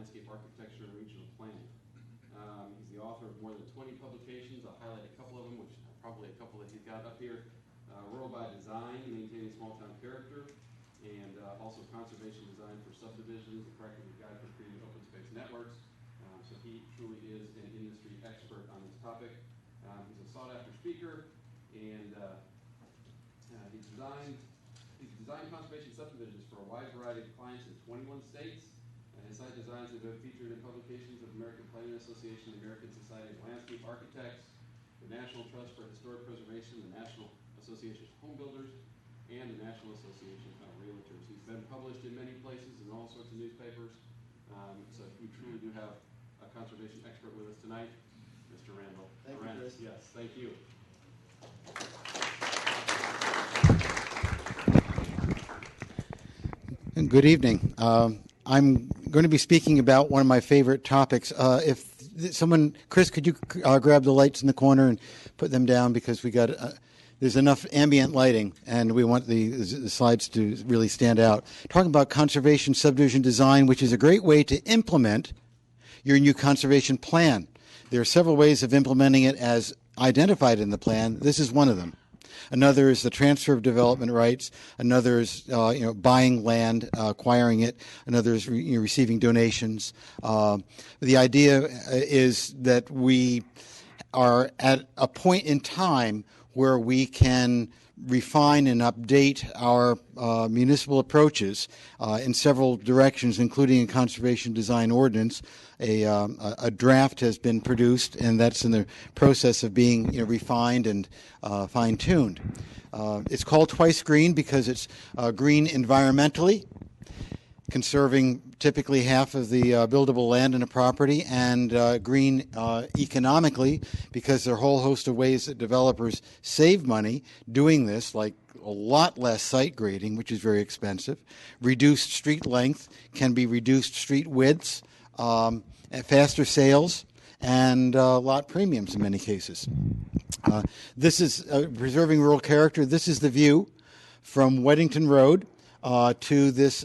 landscape architecture and regional planning. He's the author of more than 20 publications. I'll highlight a couple of them, which are probably a couple that he's got up here. Rural by Design, Maintaining Small Town Character, and also Conservation Design for Subdivisions, a practical guide for creating open space networks. So he truly is an industry expert on this topic. He's a sought-after speaker, and he's designed conservation subdivisions for a wide variety of clients in 21 states. His site designs have been featured in publications of American Planning Association, the American Society of Landscape Architects, the National Trust for Historic Preservation, the National Association of Home Builders, and the National Association of Realtors. He's been published in many places in all sorts of newspapers. So we truly do have a conservation expert with us tonight, Mr. Randall. Thank you, Chris. Yes, thank you. Good evening. I'm going to be speaking about one of my favorite topics. If someone, Chris, could you grab the lights in the corner and put them down, because we got there's enough ambient lighting, and we want the slides to really stand out. Talking about conservation subdivision design, which is a great way to implement your new conservation plan. There are several ways of implementing it as identified in the plan. This is one of them. Another is the transfer of development rights. Another is buying land, acquiring it. Another is receiving donations. The idea is that we are at a point in time where we can refine and update our municipal approaches in several directions, including a conservation design ordinance. A draft has been produced, and that's in the process of being refined and fine-tuned. It's called Twice Green because it's green environmentally, conserving typically half of the buildable land in a property, and green economically, because there are a whole host of ways that developers save money doing this, like a lot less site grading, which is very expensive. Reduced street length can be reduced street widths, faster sales, and lot premiums in many cases. This is preserving rural character. This is the view from Weddington Road to this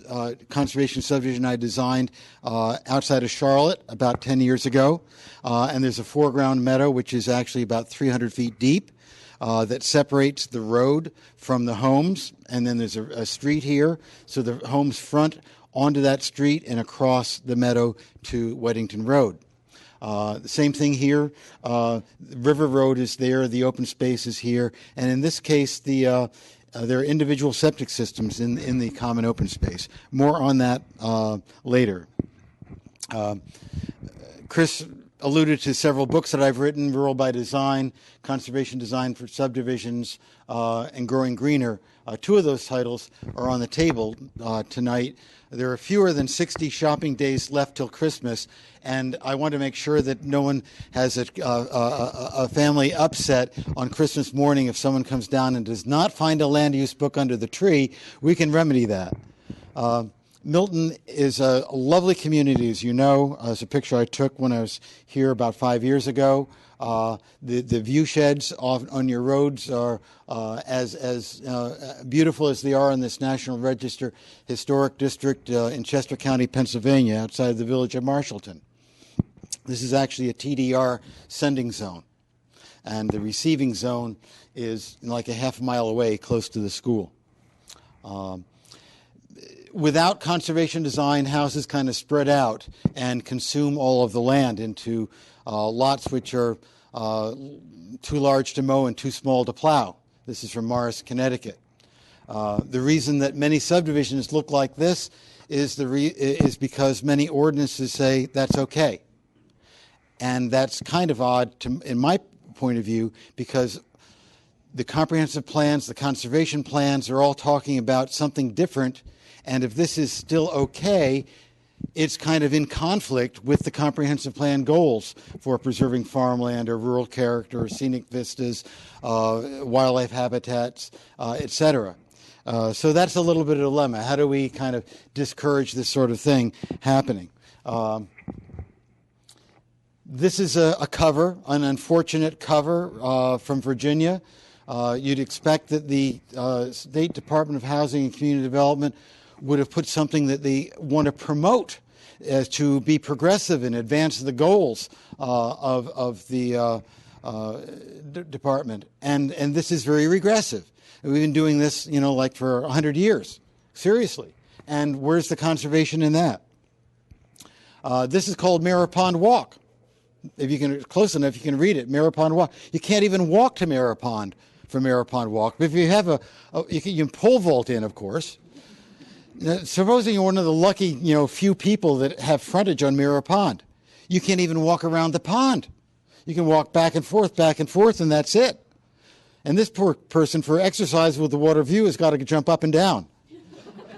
conservation subdivision I designed outside of Charlotte about 10 years ago. And there's a foreground meadow, which is actually about 300 feet deep, that separates the road from the homes. And then there's a street here, so the homes front onto that street and across the meadow to Weddington Road. The same thing here. River Road is there. The open space is here. And in this case, there are individual septic systems in the common open space. More on that later. Chris alluded to several books that I've written: Rural by Design, Conservation Design for Subdivisions, and Growing Greener. Two of those titles are on the table tonight. There are fewer than 60 shopping days left till Christmas, and I want to make sure that no one has a family upset on Christmas morning if someone comes down and does not find a land use book under the tree. We can remedy that. Milton is a lovely community, as you know. It's a picture I took when I was here about 5 years ago. The view sheds on your roads are as beautiful as they are in this National Register Historic District in Chester County, Pennsylvania, outside the village of Marshallton. This is actually a TDR sending zone, and the receiving zone is like a half mile away, close to the school. Without conservation design, houses kind of spread out and consume all of the land into lots which are too large to mow and too small to plow. This is from Morris, Connecticut. The reason that many subdivisions look like this is because many ordinances say that's okay. And that's kind of odd in my point of view, because the comprehensive plans, the conservation plans are all talking about something different. And if this is still okay, it's kind of in conflict with the comprehensive plan goals for preserving farmland or rural character or scenic vistas, wildlife habitats, etc. So that's a little bit of a dilemma. How do we kind of discourage this sort of thing happening? This is a cover, an unfortunate cover from Virginia. You'd expect that the State Department of Housing and Community Development would have put something that they want to promote to be progressive and advance the goals of the department. And this is very regressive. We've been doing this, like for 100 years, seriously. And where's the conservation in that? This is called Mirror Pond Walk. If you can, close enough, you can read it. Mirror Pond Walk. You can't even walk to Mirror Pond from Mirror Pond Walk. But if you have you can pole vault in, of course. Now, supposing you're one of the lucky, few people that have frontage on Mirror Pond, you can't even walk around the pond. You can walk back and forth, and that's it. And this poor person, for exercise with the water view, has got to jump up and down.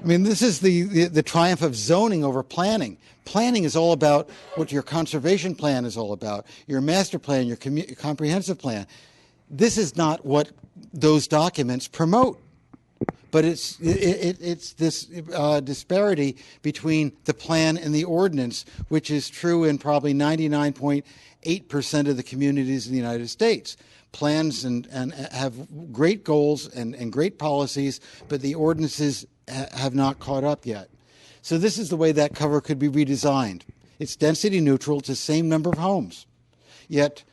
I mean, this is the triumph of zoning over planning. Planning is all about what your conservation plan is all about, your master plan, your comprehensive plan. This is not what those documents promote. But it's this disparity between the plan and the ordinance, which is true in probably 99.8% of the communities in the United States. Plans and have great goals and great policies, but the ordinances have not caught up yet. So this is the way that cover could be redesigned. It's density neutral. It's the same number of homes. Yet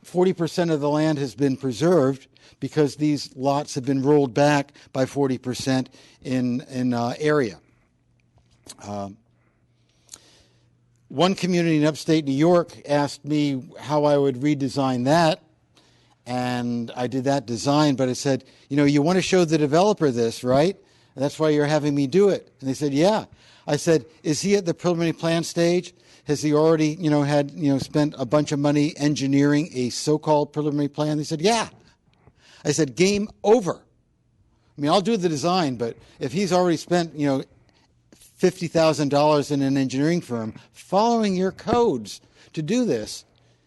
40% of the land has been preserved because these lots have been rolled back by 40% in area. One community in upstate New York asked me how I would redesign that, and I did that design, but I said, you want to show the developer this, right? And that's why you're having me do it. And they said, yeah. I said, is he at the preliminary plan stage? Has he already, spent a bunch of money engineering a so-called preliminary plan? They said, yeah. I said, game over. I mean, I'll do the design, but if he's already spent, $50,000 in an engineering firm following your codes to do this,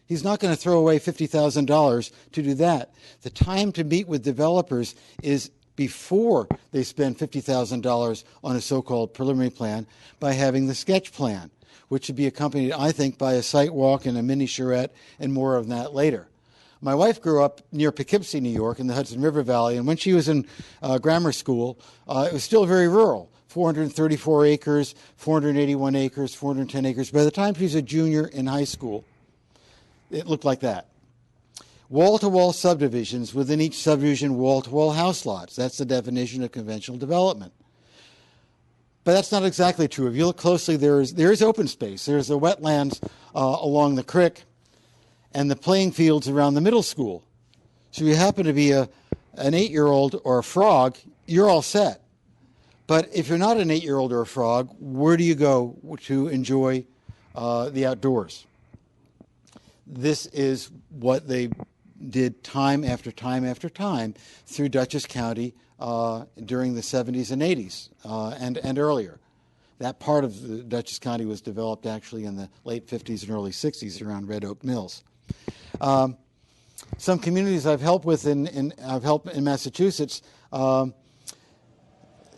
he's not going to throw away $50,000 to do that. The time to meet with developers is before they spend $50,000 on a so-called preliminary plan by having the sketch plan, which should be accompanied, I think, by a site walk and a mini charrette and more of that later. My wife grew up near Poughkeepsie, New York, in the Hudson River Valley, and when she was in grammar school, it was still very rural, 434 acres, 481 acres, 410 acres. By the time she was a junior in high school, it looked like that. Wall-to-wall subdivisions, within each subdivision, wall-to-wall house lots. That's the definition of conventional development. But that's not exactly true. If you look closely, there is open space. There's the wetlands along the creek and the playing fields around the middle school. So if you happen to be an 8-year-old or a frog, you're all set. But if you're not an 8-year-old or a frog, where do you go to enjoy the outdoors? This is what they did time after time after time through Dutchess County during the 70s and 80s and earlier. That part of the Dutchess County was developed actually in the late 50s and early 60s around Red Oak Mills. Some communities I've helped with in Massachusetts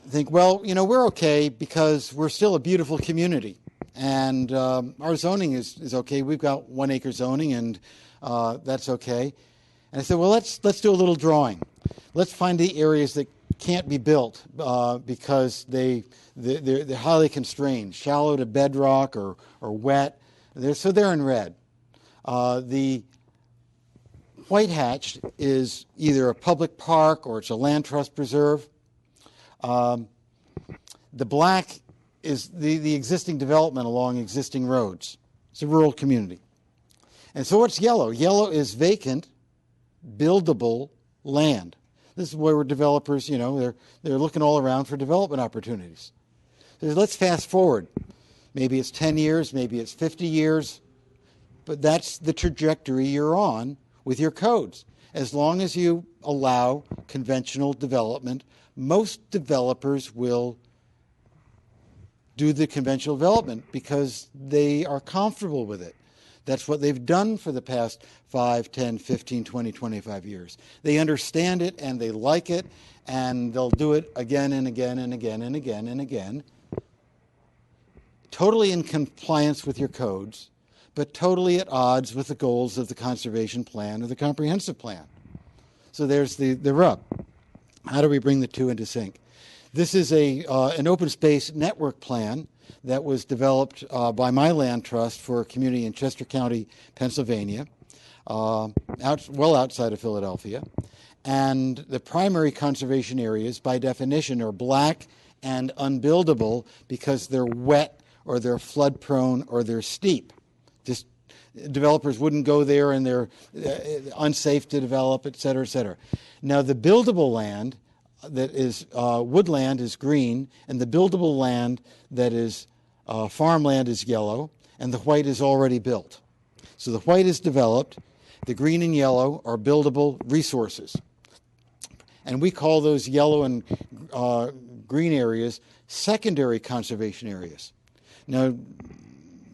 think, well, we're okay because we're still a beautiful community. And our zoning is okay. We've got 1 acre zoning, and that's okay. And I said, well, let's do a little drawing. Let's find the areas that can't be built because they're highly constrained, shallow to bedrock or wet. So they're in red. The white hatched is either a public park or it's a land trust preserve. The black is the existing development along existing roads. It's a rural community. And so what's yellow? Yellow is vacant, buildable land. This is where developers, they're looking all around for development opportunities. So let's fast forward. Maybe it's 10 years, maybe it's 50 years, but that's the trajectory you're on with your codes. As long as you allow conventional development, most developers will do the conventional development because they are comfortable with it. That's what they've done for the past 5, 10, 15, 20, 25 years. They understand it and they like it, and they'll do it again and again and again and again and again, totally in compliance with your codes, but totally at odds with the goals of the conservation plan or the comprehensive plan. So there's the rub. How do we bring the two into sync? This is an open space network plan that was developed by my land trust for a community in Chester County, Pennsylvania, well outside of Philadelphia. And the primary conservation areas, by definition, are black and unbuildable because they're wet or they're flood prone or they're steep. Just developers wouldn't go there, and they're unsafe to develop, et cetera, et cetera. Now, the buildable land that is woodland is green, and the buildable land that is farmland is yellow, and the white is already built. So the white is developed. The green and yellow are buildable resources. And we call those yellow and green areas secondary conservation areas. Now,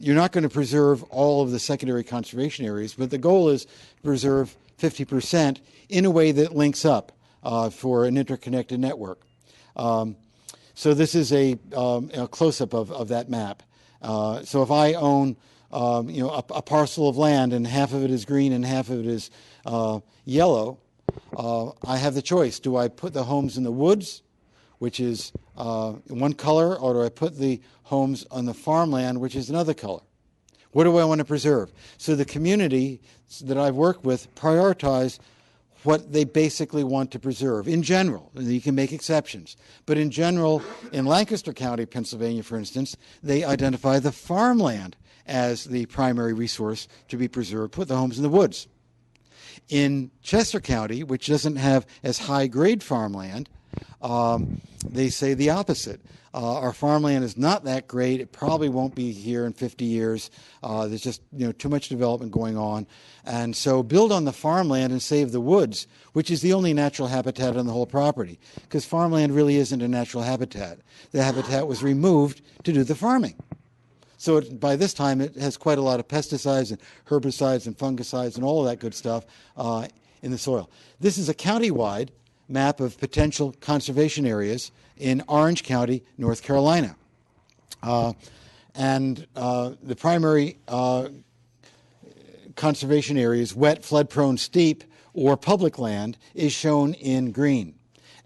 you're not going to preserve all of the secondary conservation areas, but the goal is to preserve 50% in a way that links up for an interconnected network. So this is a close-up of that map. So if I own a parcel of land and half of it is green and half of it is yellow, I have the choice. Do I put the homes in the woods, which is one color, or do I put the homes on the farmland, which is another color? What do I want to preserve? So the community that I've worked with prioritize what they basically want to preserve. In general, you can make exceptions, but in general, in Lancaster County, Pennsylvania, for instance, they identify the farmland as the primary resource to be preserved, put the homes in the woods. In Chester County, which doesn't have as high-grade farmland, they say the opposite. Our farmland is not that great. It probably won't be here in 50 years. There's just too much development going on. And so build on the farmland and save the woods, which is the only natural habitat on the whole property, because farmland really isn't a natural habitat. The habitat was removed to do the farming. So by this time, it has quite a lot of pesticides and herbicides and fungicides and all of that good stuff in the soil. This is a county-wide map of potential conservation areas in Orange County, North Carolina. And the primary conservation areas, wet, flood-prone, steep, or public land, is shown in green.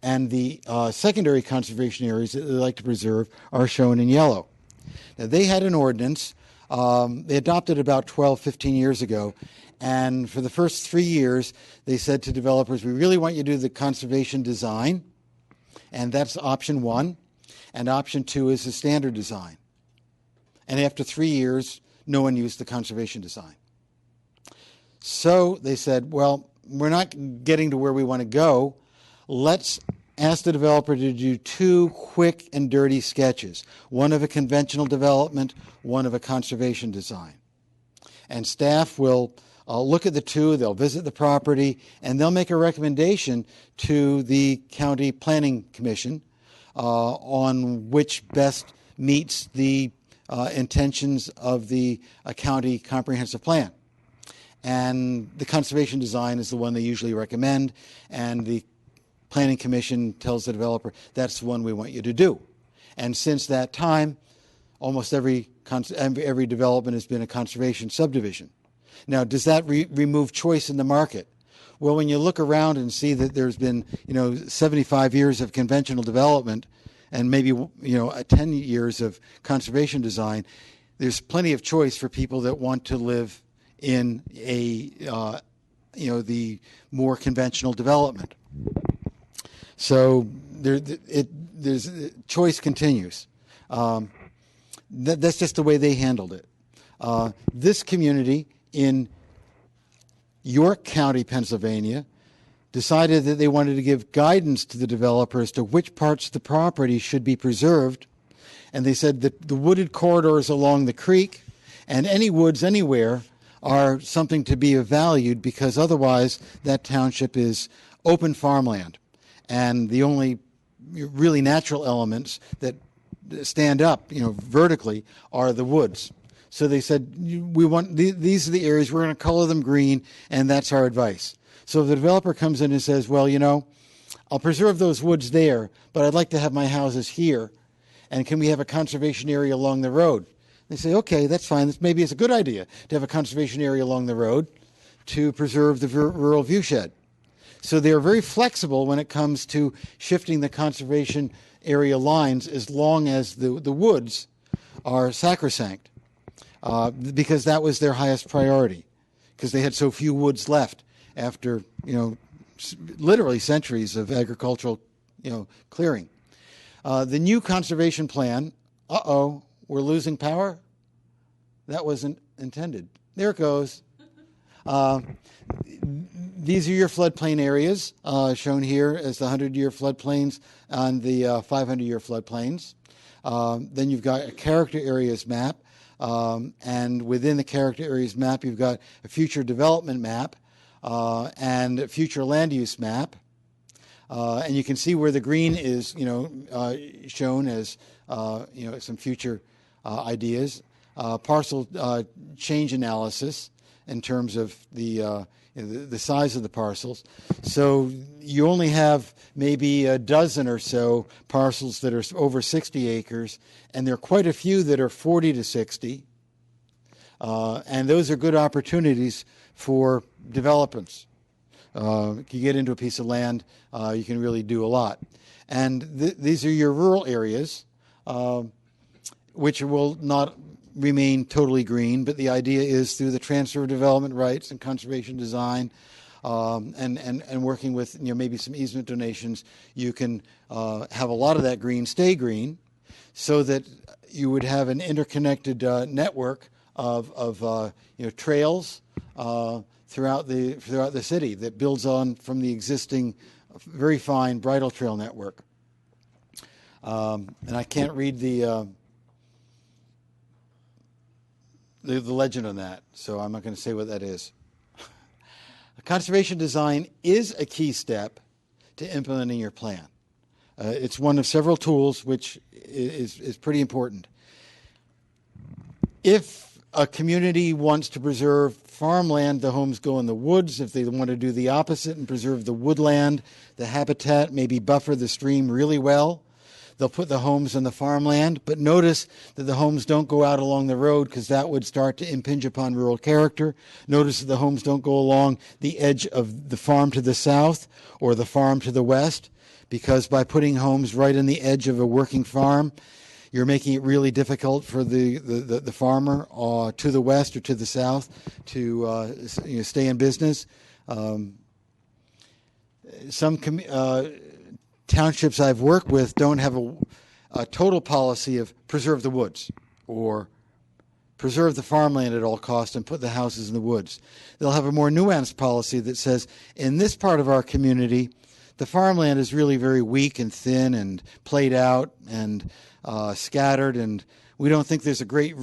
And the secondary conservation areas that they like to preserve are shown in yellow. Now, they had an ordinance. They adopted about 12, 15 years ago. And for the first 3 years, they said to developers, we really want you to do the conservation design. And that's option 1. And option 2 is the standard design. And after 3 years, no one used the conservation design. So they said, well, we're not getting to where we want to go. Let's ask the developer to do 2 quick and dirty sketches, one of a conventional development, one of a conservation design. And staff will look at the 2, they'll visit the property, and they'll make a recommendation to the County Planning Commission on which best meets the intentions of the county comprehensive plan. And the conservation design is the one they usually recommend, and the Planning Commission tells the developer, that's the one we want you to do. And since that time, almost every development has been a conservation subdivision. Now, does that remove choice in the market? Well, when you look around and see that there's been, 75 years of conventional development and maybe, 10 years of conservation design, there's plenty of choice for people that want to live in the more conventional development. So there's choice continues. That's just the way they handled it. This community in York County, Pennsylvania, decided that they wanted to give guidance to the developer as to which parts of the property should be preserved. And they said that the wooded corridors along the creek and any woods anywhere are something to be valued, because otherwise that township is open farmland. And the only really natural elements that stand up, vertically are the woods. So they said, we want these are the areas, we're going to color them green, and that's our advice. So if the developer comes in and says, well, I'll preserve those woods there, but I'd like to have my houses here, and can we have a conservation area along the road? They say, okay, that's fine. Maybe it's a good idea to have a conservation area along the road to preserve the rural viewshed. So they're very flexible when it comes to shifting the conservation area lines as long as the woods are sacrosanct, because that was their highest priority, because they had so few woods left after, literally centuries of agricultural, clearing. The new conservation plan, we're losing power? That wasn't intended. There it goes. These are your floodplain areas, shown here as the 100-year floodplains and the 500-year floodplains. Then you've got a character areas map, and within the character areas map, you've got a future development map and a future land use map. And you can see where the green is, shown as, some future ideas. Parcel change analysis in terms of the size of the parcels. So you only have maybe a dozen or so parcels that are over 60 acres, and there are quite a few that are 40 to 60. And those are good opportunities for developments. If you get into a piece of land, you can really do a lot. And these are your rural areas, which will not remain totally green, but the idea is through the transfer of development rights and conservation design, and working with maybe some easement donations, you can have a lot of that green stay green, so that you would have an interconnected network of trails throughout the city that builds on from the existing very fine bridle trail network. And I can't read the legend on that, so I'm not going to say what that is. Conservation design is a key step to implementing your plan. It's one of several tools which is pretty important. If a community wants to preserve farmland, the homes go in the woods. If they want to do the opposite and preserve the woodland, the habitat, maybe buffer the stream really well, they'll put the homes on the farmland. But notice that the homes don't go out along the road, because that would start to impinge upon rural character. Notice that the homes don't go along the edge of the farm to the south or the farm to the west, because by putting homes right on the edge of a working farm, you're making it really difficult for the farmer to the west or to the south to stay in business. Some townships I've worked with don't have a total policy of preserve the woods or preserve the farmland at all costs and put the houses in the woods. They'll have a more nuanced policy that says, in this part of our community, the farmland is really very weak and thin and played out and scattered, and we don't think there's a great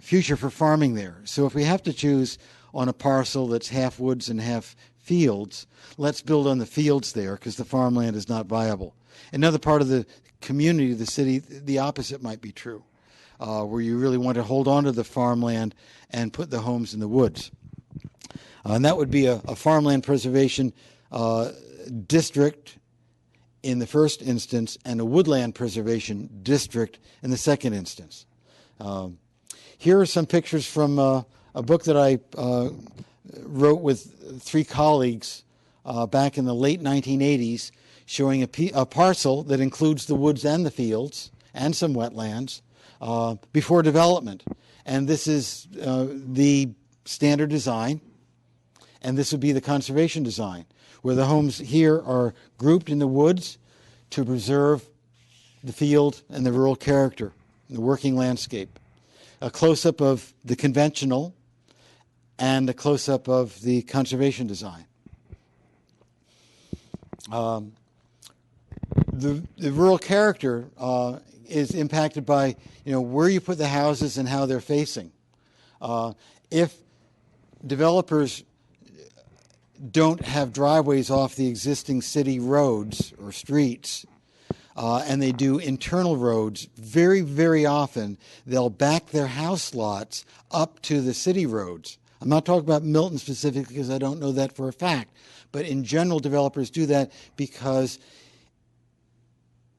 future for farming there. So if we have to choose on a parcel that's half woods and half fields, let's build on the fields there, because the farmland is not viable. Another part of the community, the city, the opposite might be true, where you really want to hold on to the farmland and put the homes in the woods. And that would be a farmland preservation district in the first instance, and a woodland preservation district in the second instance. Here are some pictures from a book that I wrote with 3 colleagues back in the late 1980s, showing a parcel that includes the woods and the fields and some wetlands before development. And this is the standard design, and this would be the conservation design, where the homes here are grouped in the woods to preserve the field and the rural character, the working landscape. A close-up of the conventional and a close-up of the conservation design. The rural character is impacted by where you put the houses and how they're facing. If developers don't have driveways off the existing city roads or streets, and they do internal roads, very, very often they'll back their house lots up to the city roads. I'm not talking about Milton specifically, because I don't know that for a fact, but in general, developers do that because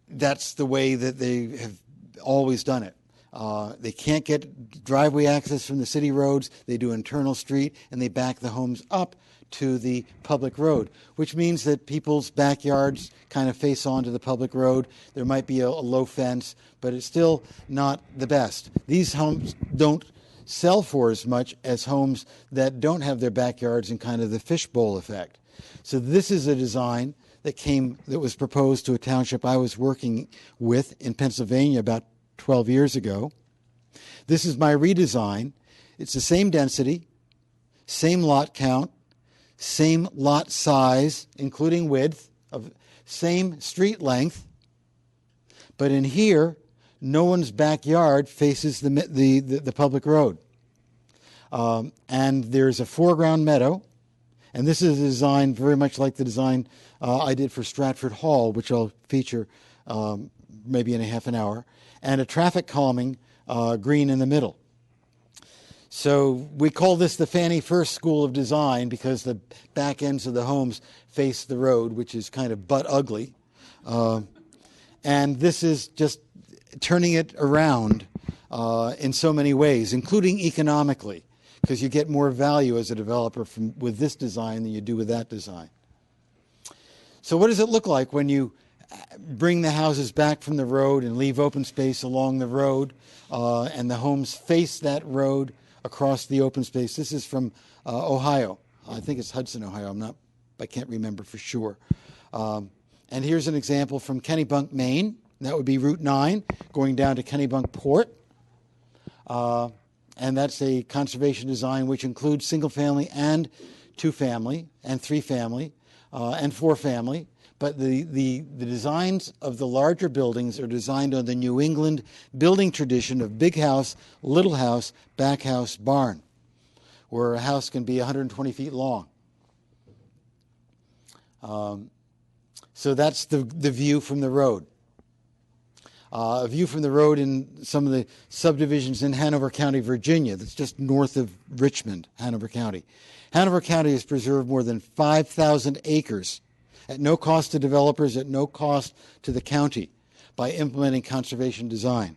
that's the way that they have always done it. They can't get driveway access from the city roads. They do internal street, and they back the homes up to the public road, which means that people's backyards kind of face onto the public road. There might be a low fence, but it's still not the best. These homes don't sell for as much as homes that don't have their backyards in kind of the fishbowl effect. So this is a design that was proposed to a township I was working with in Pennsylvania about 12 years ago. This is my redesign. It's the same density, same lot count, same lot size, including width, same street length, but in here, no one's backyard faces the public road. And there's a foreground meadow, and this is a design very much like the design I did for Stratford Hall, which I'll feature maybe in a half an hour, and a traffic calming green in the middle. So we call this the Fannie First School of Design because the back ends of the homes face the road, which is kind of butt ugly. And this is just turning it around in so many ways, including economically, because you get more value as a developer with this design than you do with that design. So what does it look like when you bring the houses back from the road and leave open space along the road, and the homes face that road across the open space? This is from Ohio. I think it's Hudson, Ohio. I can't remember for sure. And here's an example from Kennebunk, Maine. That would be Route 9 going down to Kennebunk Port. And that's a conservation design which includes single family and two family and three family and four family. But the designs of the larger buildings are designed on the New England building tradition of big house, little house, back house, barn, where a house can be 120 feet long. So that's the view from the road. A view from the road in some of the subdivisions in Hanover County, Virginia. That's just north of Richmond, Hanover County. Hanover County has preserved more than 5,000 acres at no cost to developers, at no cost to the county, by implementing conservation design.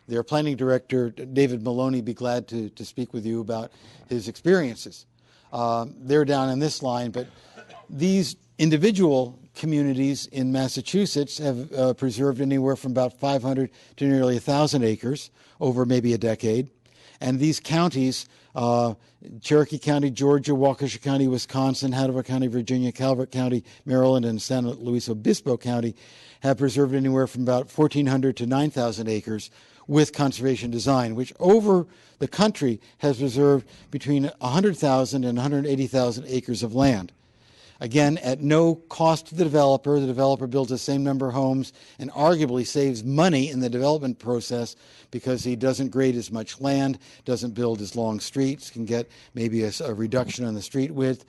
Their planning director, David Maloney, would be glad to speak with you about his experiences. They're down in this line, but these individual communities in Massachusetts have preserved anywhere from about 500 to nearly 1,000 acres over maybe a decade. And these counties, Cherokee County, Georgia, Waukesha County, Wisconsin, Hanover County, Virginia, Calvert County, Maryland, and San Luis Obispo County, have preserved anywhere from about 1,400 to 9,000 acres with conservation design, which over the country has preserved between 100,000 and 180,000 acres of land. Again, at no cost to the developer builds the same number of homes and arguably saves money in the development process because he doesn't grade as much land, doesn't build as long streets, can get maybe a reduction on the street width.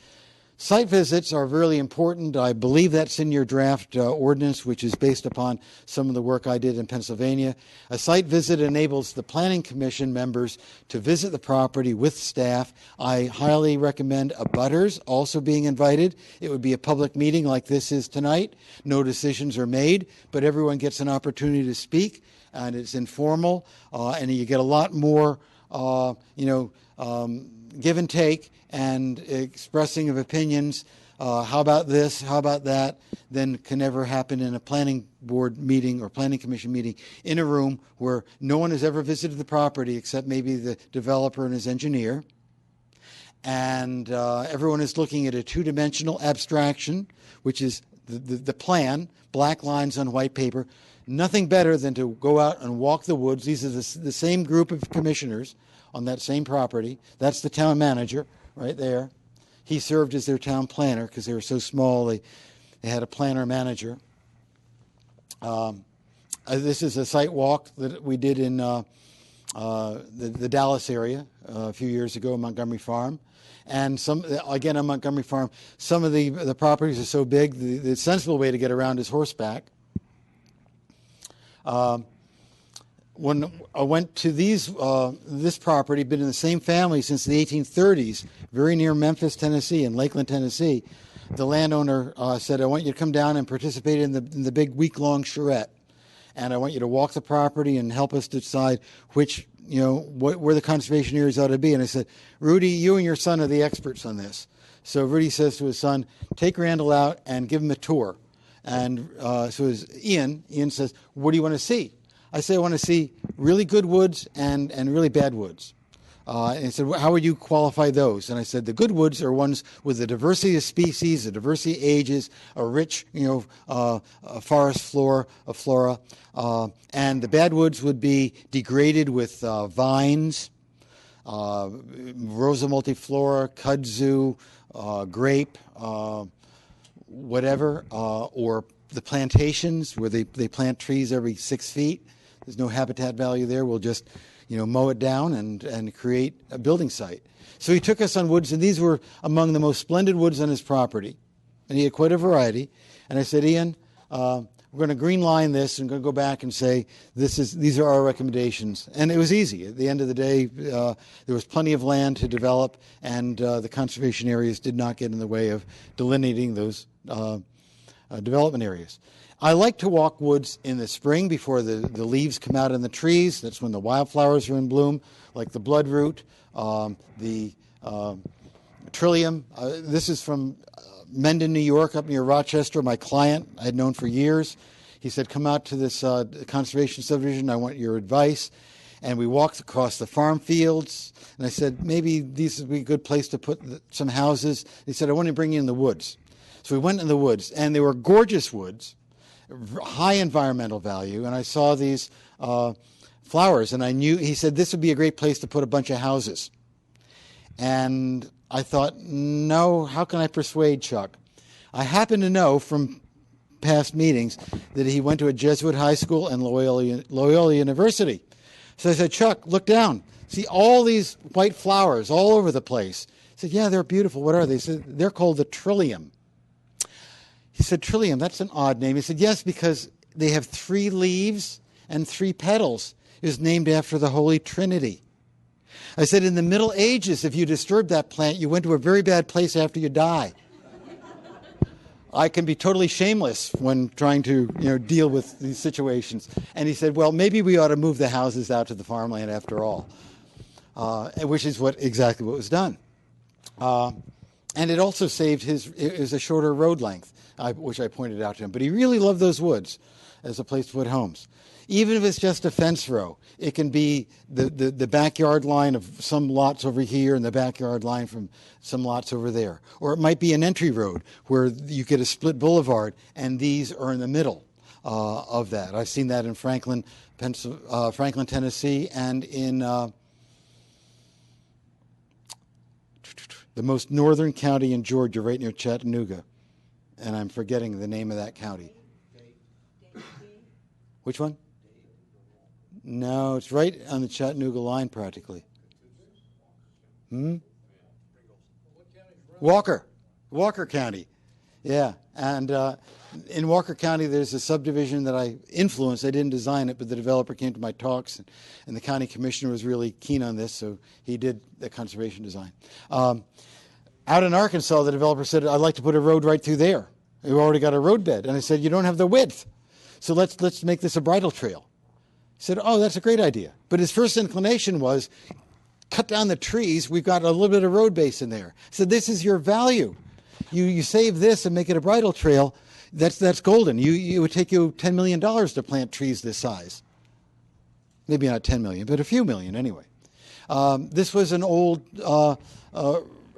Site visits are really important. I believe that's in your draft ordinance, which is based upon some of the work I did in Pennsylvania. A site visit enables the Planning Commission members to visit the property with staff. I highly recommend abutters also being invited. It would be a public meeting like this is tonight. No decisions are made, but everyone gets an opportunity to speak, and it's informal, and you get a lot more, give and take and expressing of opinions, how about this, how about that, than can ever happen in a planning board meeting or planning commission meeting in a room where no one has ever visited the property except maybe the developer and his engineer. And everyone is looking at a two-dimensional abstraction, which is the plan, black lines on white paper. Nothing better than to go out and walk the woods. These are the same group of commissioners on that same property. That's the town manager right there. He served as their town planner because they were so small. They had a planner manager. This is a site walk that we did in the Dallas area a few years ago, Montgomery Farm. And again on Montgomery Farm, some of the properties are so big, the sensible way to get around is horseback. When I went to this property, been in the same family since the 1830s, very near Memphis, Tennessee, and Lakeland, Tennessee. The landowner said, "I want you to come down and participate in the big week-long charrette." and I want you to walk the property and help us decide which, where the conservation areas ought to be. And I said, Rudy, you and your son are the experts on this. So Rudy says to his son, take Randall out and give him a tour. And so is Ian. Ian says, what do you want to see? I say, I want to see really good woods and really bad woods. And he said, well, how would you qualify those? And I said, the good woods are ones with a diversity of species, a diversity of ages, a rich, forest flora. And the bad woods would be degraded with vines, Rosa multiflora, kudzu, grape, whatever, or the plantations where they plant trees every 6 feet. There's no habitat value there. We'll just mow it down and create a building site. So he took us on woods, and these were among the most splendid woods on his property. And he had quite a variety. And I said, Ian, we're going to green line this and going to go back and say, these are our recommendations. And it was easy. At the end of the day, there was plenty of land to develop, and the conservation areas did not get in the way of delineating those development areas. I like to walk woods in the spring before the leaves come out in the trees. That's when the wildflowers are in bloom, like the bloodroot, the trillium. This is from Mendon, New York, up near Rochester. My client I had known for years. He said, come out to this conservation subdivision. I want your advice. And we walked across the farm fields. And I said, maybe these would be a good place to put some houses. He said, I want to bring you in the woods. So we went in the woods, and they were gorgeous woods, high environmental value, and I saw these flowers, and I knew, he said, this would be a great place to put a bunch of houses. And I thought, no, how can I persuade Chuck? I happen to know from past meetings that he went to a Jesuit high school and Loyola University. So I said, Chuck, look down. See all these white flowers all over the place. He said, yeah, they're beautiful. What are they? He said, they're called the trillium. He said, trillium, that's an odd name. He said, yes, because they have 3 leaves and 3 petals. It was named after the Holy Trinity. I said, in the Middle Ages, if you disturbed that plant, you went to a very bad place after you die. I can be totally shameless when trying to deal with these situations. And he said, well, maybe we ought to move the houses out to the farmland after all, which is exactly what was done. And it also saved it was a shorter road length, which I pointed out to him. But he really loved those woods as a place to put homes. Even if it's just a fence row, it can be the backyard line of some lots over here and the backyard line from some lots over there. Or it might be an entry road where you get a split boulevard and these are in the middle of that. I've seen that in Franklin, Tennessee, and in the most northern county in Georgia, right near Chattanooga. And I'm forgetting the name of that county. Which one? No, it's right on the Chattanooga line practically. Walker County. Yeah, and in Walker County there's a subdivision that I influenced. I didn't design it, but the developer came to my talks, and the county commissioner was really keen on this, so he did the conservation design. Out in Arkansas, the developer said, I'd like to put a road right through there. We've already got a road bed. And I said, you don't have the width, so let's make this a bridle trail. He said, oh, that's a great idea. But his first inclination was, cut down the trees. We've got a little bit of road base in there. I said, this is your value. You save this and make it a bridle trail. That's golden. It would take you $10 million to plant trees this size. Maybe not 10 million, but a few million anyway. This was an old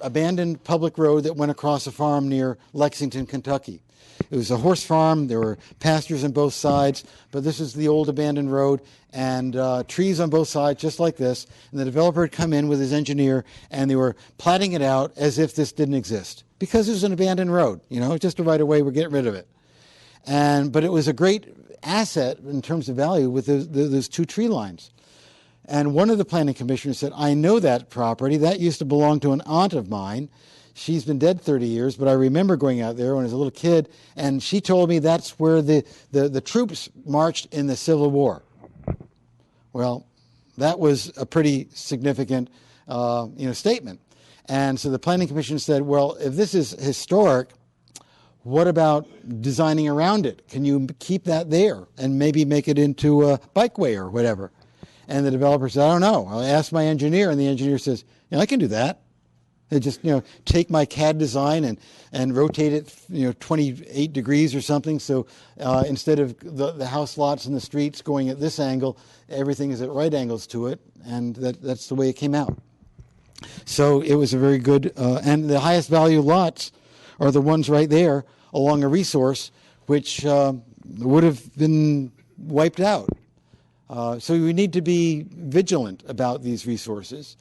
abandoned public road that went across a farm near Lexington, Kentucky. It was a horse farm. There were pastures on both sides, but this is the old abandoned road, and trees on both sides, just like this. And the developer had come in with his engineer, and they were platting it out as if this didn't exist, because it was an abandoned road. Just a right of way, we're getting rid of it. But it was a great asset in terms of value with those 2 tree lines. And one of the planning commissioners said, I know that property. That used to belong to an aunt of mine. She's been dead 30 years, but I remember going out there when I was a little kid, and she told me that's where the troops marched in the Civil War. Well, that was a pretty significant statement. And so the planning commission said, well, if this is historic, What about designing around it? Can you keep that there and maybe make it into a bikeway or whatever? And the developer said, I don't know. I asked my engineer, and the engineer says, I can do that. They just, take my CAD design and rotate it, 28 degrees or something. So instead of the house lots and the streets going at this angle, everything is at right angles to it, and that's the way it came out. So it was a very good, and the highest value lots are the ones right there along a resource which would have been wiped out. So we need to be vigilant about these resources.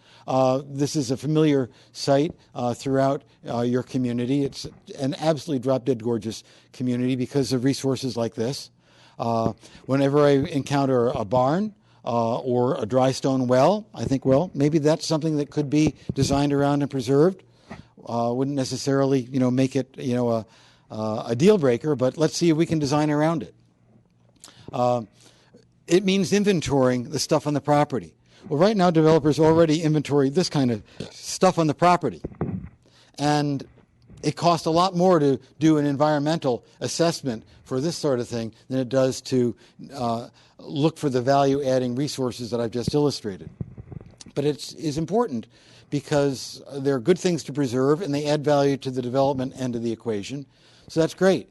This is a familiar site throughout your community. It's an absolutely drop-dead gorgeous community because of resources like this. Whenever I encounter a barn or a dry stone well, I think, well, maybe that's something that could be designed around and preserved. Wouldn't necessarily, make it, a deal breaker, but let's see if we can design around it. It means inventorying the stuff on the property. Well, right now, developers already inventory this kind of stuff on the property. And it costs a lot more to do an environmental assessment for this sort of thing than it does to look for the value-adding resources that I've just illustrated. But it's important because they're good things to preserve, and they add value to the development end of the equation. So that's great.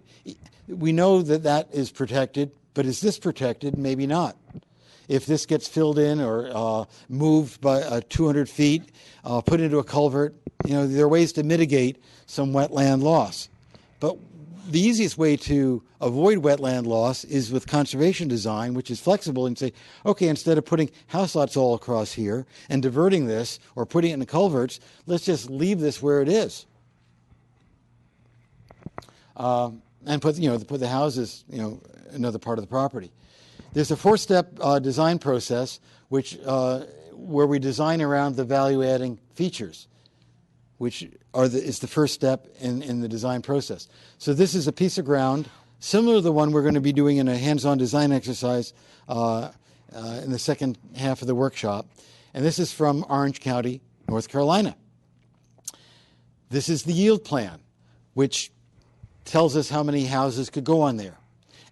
We know that is protected. But is this protected? Maybe not. If this gets filled in or moved by 200 feet, put into a culvert, there are ways to mitigate some wetland loss. But the easiest way to avoid wetland loss is with conservation design, which is flexible, and say, okay, instead of putting house lots all across here and diverting this or putting it in the culverts, let's just leave this where it is. And put the houses, another part of the property. There's a 4-step design process where we design around the value-adding features, which is the first step in the design process. So this is a piece of ground similar to the one we're going to be doing in a hands-on design exercise in the second half of the workshop. And this is from Orange County, North Carolina. This is the yield plan, which tells us how many houses could go on there.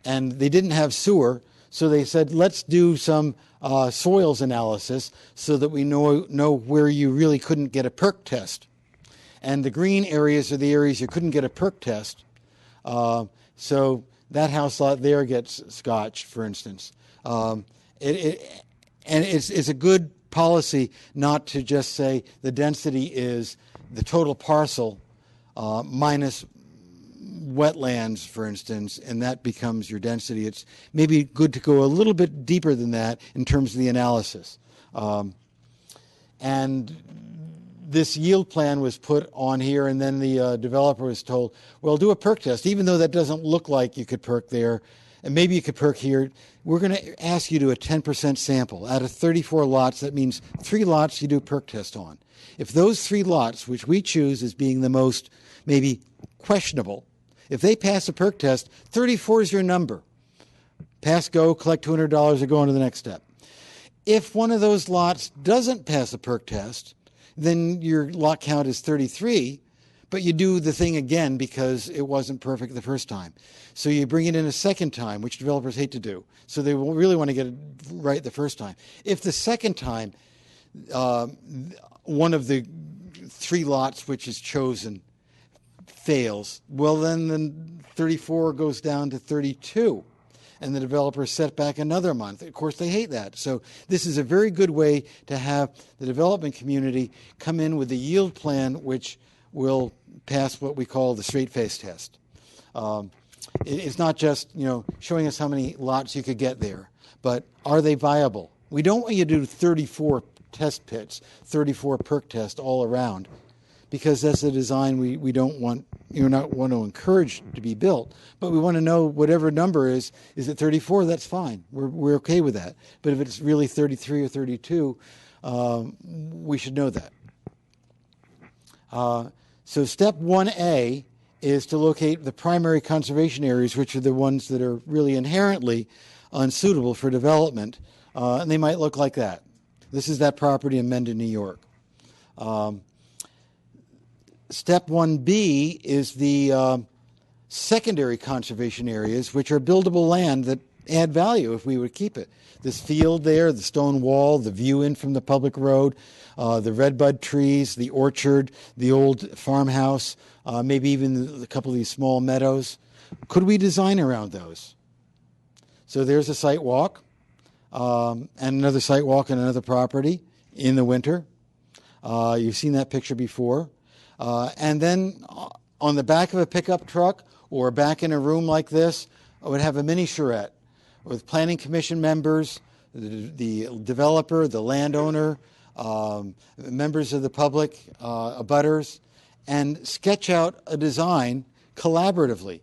And they didn't have sewer, so they said, let's do some soils analysis so that we know where you really couldn't get a perk test. And the green areas are the areas you couldn't get a perk test. So that house lot there gets scotched, for instance. And it's a good policy not to just say the density is the total parcel minus wetlands, for instance, and that becomes your density. It's maybe good to go a little bit deeper than that in terms of the analysis. And this yield plan was put on here, and then the developer was told, well, do a perk test, even though that doesn't look like you could perk there, and maybe you could perk here. We're going to ask you to do a 10% sample. Out of 34 lots, that means 3 lots you do a perk test on. If those 3 lots, which we choose as being the most maybe questionable, if they pass a perk test, 34 is your number. Pass, go, collect $200, or go on to the next step. If one of those lots doesn't pass a perk test, then your lot count is 33, but you do the thing again because it wasn't perfect the first time. So you bring it in a second time, which developers hate to do. So they really want to get it right the first time. If the second time, one of the 3 lots which is chosen fails, well, then the 34 goes down to 32, and the developer set back another month. Of course, they hate that. So this is a very good way to have the development community come in with a yield plan which will pass what we call the straight face test. It's not just showing us how many lots you could get there, but are they viable? We don't want you to do 34 test pits, 34 perk tests all around, because that's a design we don't want, not want to encourage to be built. But we want to know whatever number is it 34? That's fine. We're okay with that. But if it's really 33 or 32, we should know that. So step 1A is to locate the primary conservation areas, which are the ones that are really inherently unsuitable for development. And they might look like that. This is that property in Mendon, New York. Step 1B is the secondary conservation areas, which are buildable land that add value if we would keep it. This field there, the stone wall, the view in from the public road, the redbud trees, the orchard, the old farmhouse, maybe even a couple of these small meadows. Could we design around those? So there's a site walk, and another site walk on another property in the winter. You've seen that picture before. And then on the back of a pickup truck or back in a room like this, I would have a mini charrette with planning commission members, the developer, the landowner, members of the public, abutters, and sketch out a design collaboratively.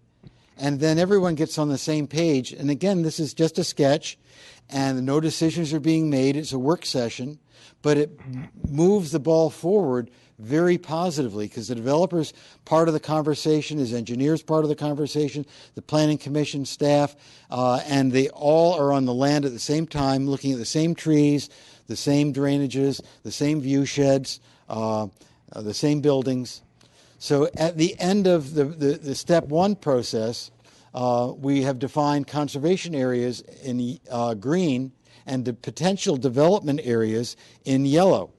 And then everyone gets on the same page. And again, this is just a sketch, and no decisions are being made. It's a work session, but it moves the ball forward very positively because the developer's part of the conversation, his engineer's part of the conversation, the planning commission staff, and they all are on the land at the same time, looking at the same trees, the same drainages, the same view sheds, the same buildings. So at the end of the step one process, we have defined conservation areas in green and the potential development areas in yellow.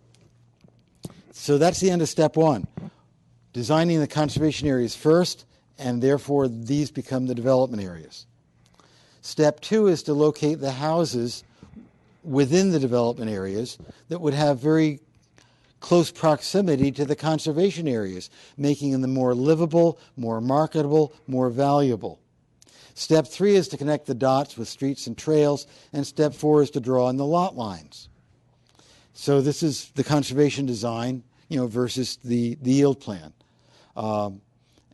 So that's the end of step one. Designing the conservation areas first, and therefore these become the development areas. Step two is to locate the houses within the development areas that would have very close proximity to the conservation areas, making them more livable, more marketable, more valuable. Step three is to connect the dots with streets and trails, and step four is to draw in the lot lines. So this is the conservation design, versus the yield plan.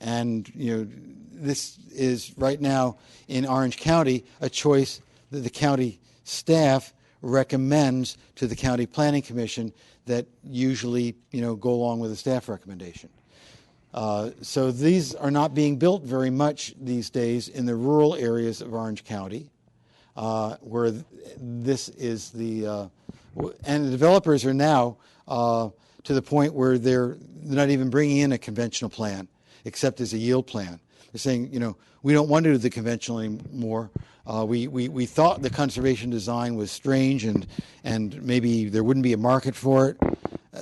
And this is right now in Orange County a choice that the county staff recommends to the county planning commission that usually go along with the staff recommendation. So these are not being built very much these days in the rural areas of Orange County, where this is the and the developers are now to the point where they're not even bringing in a conventional plan, except as a yield plan. They're saying, we don't want to do the conventional anymore. We thought the conservation design was strange and maybe there wouldn't be a market for it.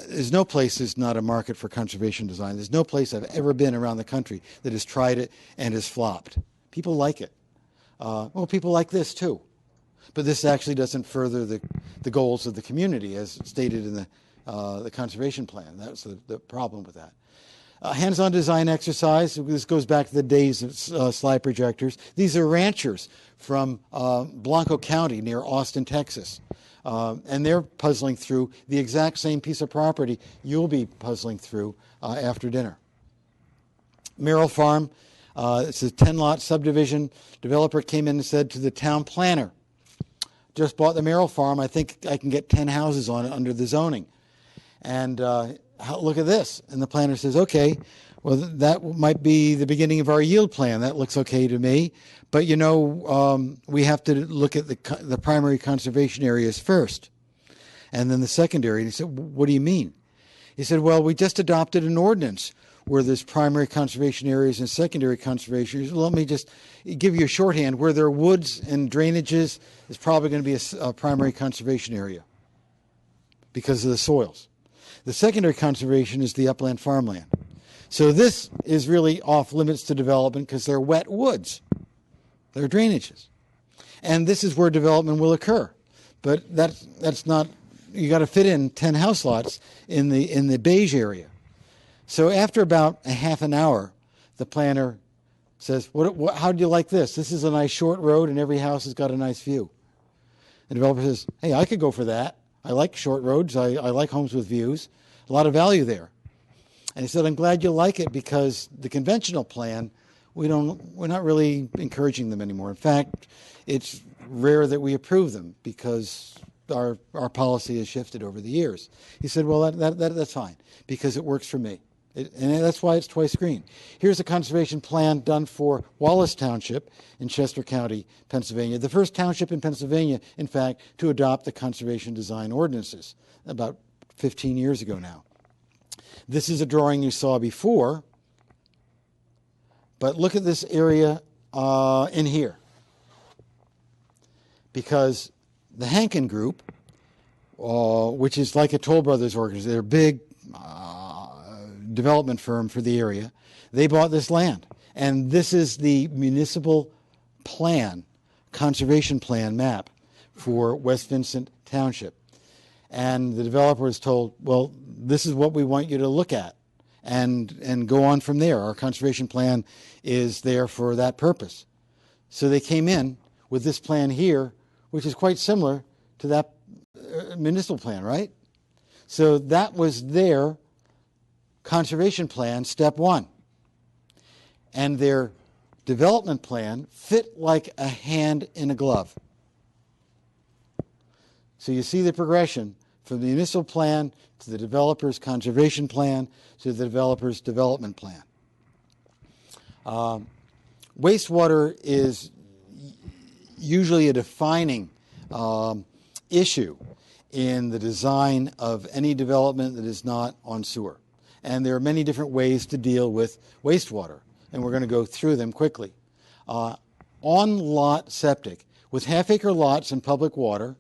There's no place there's not a market for conservation design. There's no place I've ever been around the country that has tried it and has flopped. People like it. People like this too. But this actually doesn't further the goals of the community as stated in the conservation plan. That's the problem with that. Hands-on design exercise. This goes back to the days of slide projectors. These are ranchers from Blanco County near Austin, Texas. And they're puzzling through the exact same piece of property you'll be puzzling through after dinner. Merrill Farm, it's a 10-lot subdivision. Developer came in and said to the town planner, just bought the Merrill Farm, I think I can get 10 houses on it under the zoning. And look at this. And the planner says, okay, well, that might be the beginning of our yield plan. That looks okay to me. But, we have to look at the primary conservation areas first and then the secondary. And he said, what do you mean? He said, well, we just adopted an ordinance where there's primary conservation areas and secondary conservation areas. Well, let me just give you a shorthand. Where there are woods and drainages is probably going to be a primary conservation area because of the soils. The secondary conservation is the upland farmland. So this is really off limits to development because they're wet woods. They're drainages. And this is where development will occur. But that's not, you got to fit in 10 house lots in the beige area. So after about a half an hour, the planner says, how do you like this? This is a nice short road and every house has got a nice view. The developer says, hey, I could go for that. I like short roads. I like homes with views. A lot of value there. And he said, I'm glad you like it because the conventional plan, we're not really encouraging them anymore. In fact, it's rare that we approve them because our policy has shifted over the years. He said, well, that's fine because it works for me. And that's why it's twice green. Here's a conservation plan done for Wallace Township in Chester County, Pennsylvania. The first township in Pennsylvania, in fact, to adopt the conservation design ordinances about 15 years ago now. This is a drawing you saw before, But look at this area in here. Because the Hankin Group, which is like a Toll Brothers organization, they're a big development firm for the area, they bought this land. And this is the municipal plan, conservation plan map for West Vincent Township. And the developer was told, well, this is what we want you to look at and go on from there. Our conservation plan is there for that purpose. So they came in with this plan here, which is quite similar to that municipal plan, right? So that was their conservation plan, step one. And their development plan fit like a hand in a glove. So you see the progression from the municipal plan to the developer's conservation plan to the developer's development plan. Wastewater is usually a defining issue in the design of any development that is not on sewer. And there are many different ways to deal with wastewater, and we're going to go through them quickly. On-lot septic, with half-acre lots and public water,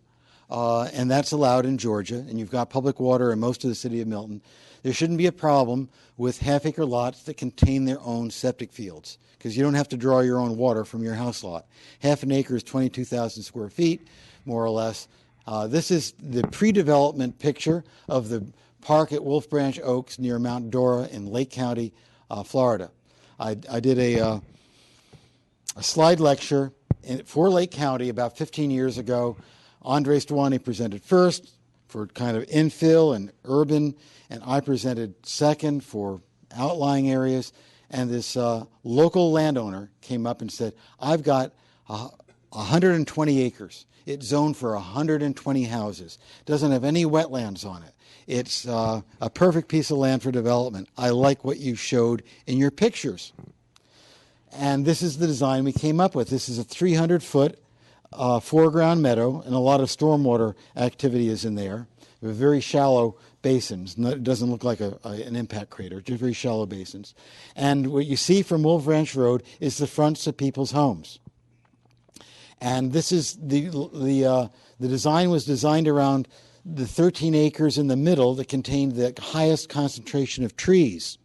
and that's allowed in Georgia, and you've got public water in most of the city of Milton, there shouldn't be a problem with half-acre lots that contain their own septic fields, because you don't have to draw your own water from your house lot. Half an acre is 22,000 square feet, more or less. This is the pre-development picture of the park at Wolf Branch Oaks near Mount Dora in Lake County, Florida. I did a slide lecture for Lake County about 15 years ago. Andre Stawani presented first for kind of infill and urban, and I presented second for outlying areas. And this local landowner came up and said, I've got 120 acres. It's zoned for 120 houses. Doesn't have any wetlands on it. It's a perfect piece of land for development. I like what you showed in your pictures. And this is the design we came up with. This is a 300-foot foreground meadow, and a lot of stormwater activity is in there. They're very shallow basins. It doesn't look like an impact crater, just very shallow basins. And what you see from Wolf Ranch Road is the fronts of people's homes. And this is the design was designed around the 13 acres in the middle that contained the highest concentration of trees.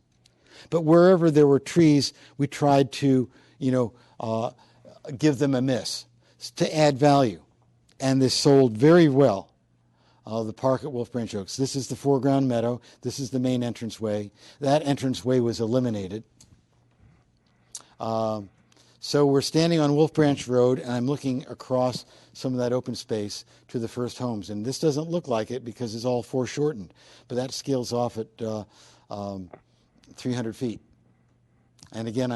But wherever there were trees, we tried to, give them a miss to add value. And this sold very well. The park at Wolf Branch Oaks. This is the foreground meadow. This is the main entranceway. That entranceway was eliminated. So we're standing on Wolf Branch Road, and I'm looking across some of that open space to the first homes. And this doesn't look like it because it's all foreshortened, but that scales off at 300 feet. And again,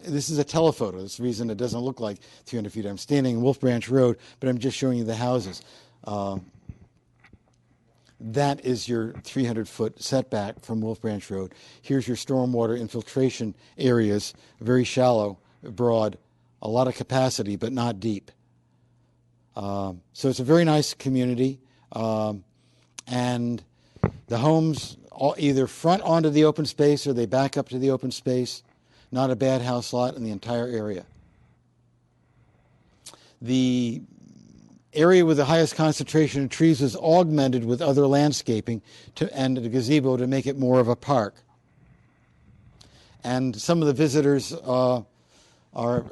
this is a telephoto. That's the reason it doesn't look like 300 feet. I'm standing on Wolf Branch Road, but I'm just showing you the houses. That is your 300-foot setback from Wolf Branch Road. Here's your stormwater infiltration areas, very shallow, broad, a lot of capacity, but not deep. So it's a very nice community. And the homes either front onto the open space or they back up to the open space. Not a bad house lot in the entire area. The area with the highest concentration of trees was augmented with other landscaping and a gazebo to make it more of a park. And some of the visitors are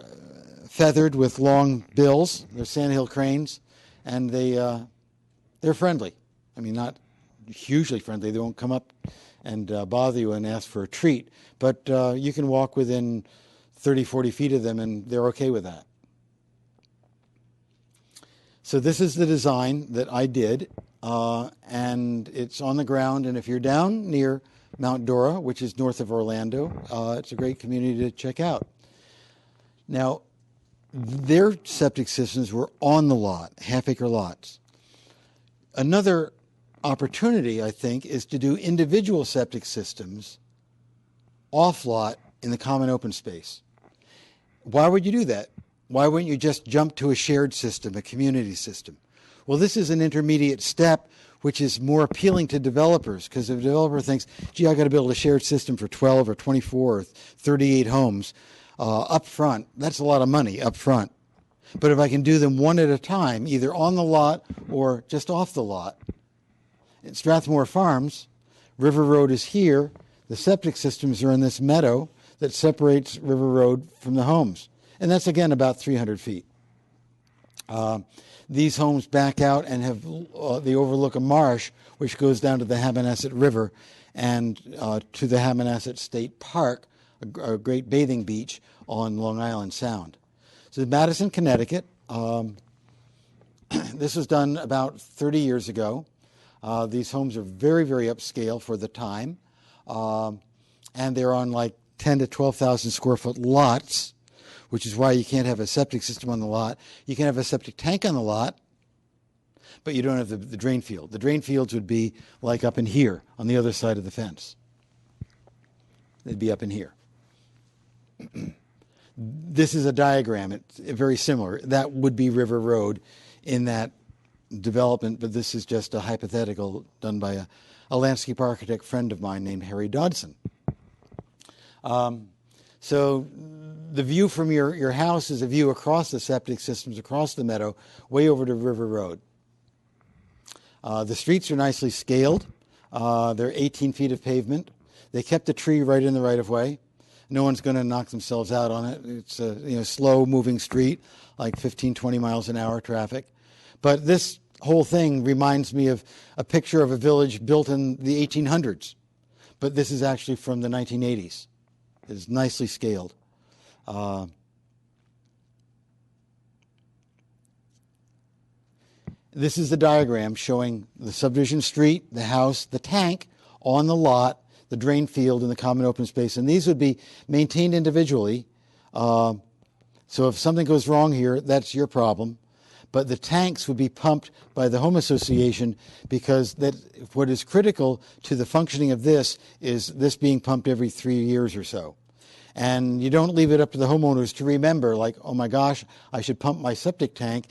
feathered with long bills. They're sandhill cranes, and they're friendly. I mean, not hugely friendly. They won't come up and bother you and ask for a treat. But you can walk within 30, 40 feet of them, and they're okay with that. So this is the design that I did, and it's on the ground. And if you're down near Mount Dora, which is north of Orlando, it's a great community to check out. Now, their septic systems were on the lot, half-acre lots. Another opportunity, I think, is to do individual septic systems off-lot in the common open space. Why would you do that? Why wouldn't you just jump to a shared system, a community system? Well, this is an intermediate step which is more appealing to developers, because if a developer thinks, gee, I got to build a shared system for 12 or 24 or 38 homes up front, that's a lot of money up front. But if I can do them one at a time, either on the lot or just off the lot. At Strathmore Farms, River Road is here. The septic systems are in this meadow that separates River Road from the homes. And that's, again, about 300 feet. These homes back out and have they overlook a marsh, which goes down to the Hammonasset River and to the Hammonasset State Park, a great bathing beach on Long Island Sound. So Madison, Connecticut, this was done about 30 years ago. These homes are very, very upscale for the time, and they're on like 10 to 12,000 square foot lots, which is why you can't have a septic system on the lot. You can have a septic tank on the lot, but you don't have the drain field. The drain fields would be like up in here on the other side of the fence. They'd be up in here. This is a diagram. It's very similar. That would be River Road in that development, but this is just a hypothetical done by a landscape architect friend of mine named Harry Dodson. So the view from your house is a view across the septic systems, across the meadow, way over to River Road. The streets are nicely scaled. They're 18 feet of pavement. They kept the tree right in the right-of-way. No one's going to knock themselves out on it. It's a slow-moving street, like 15, 20 miles an hour traffic. But this whole thing reminds me of a picture of a village built in the 1800s. But this is actually from the 1980s. It's nicely scaled. This is the diagram showing the subdivision street, the house, the tank on the lot, the drain field, and the common open space. And these would be maintained individually. So if something goes wrong here, that's your problem. But the tanks would be pumped by the home association, because what is critical to the functioning of this is this being pumped every 3 years or so. And you don't leave it up to the homeowners to remember, like, oh my gosh, I should pump my septic tank.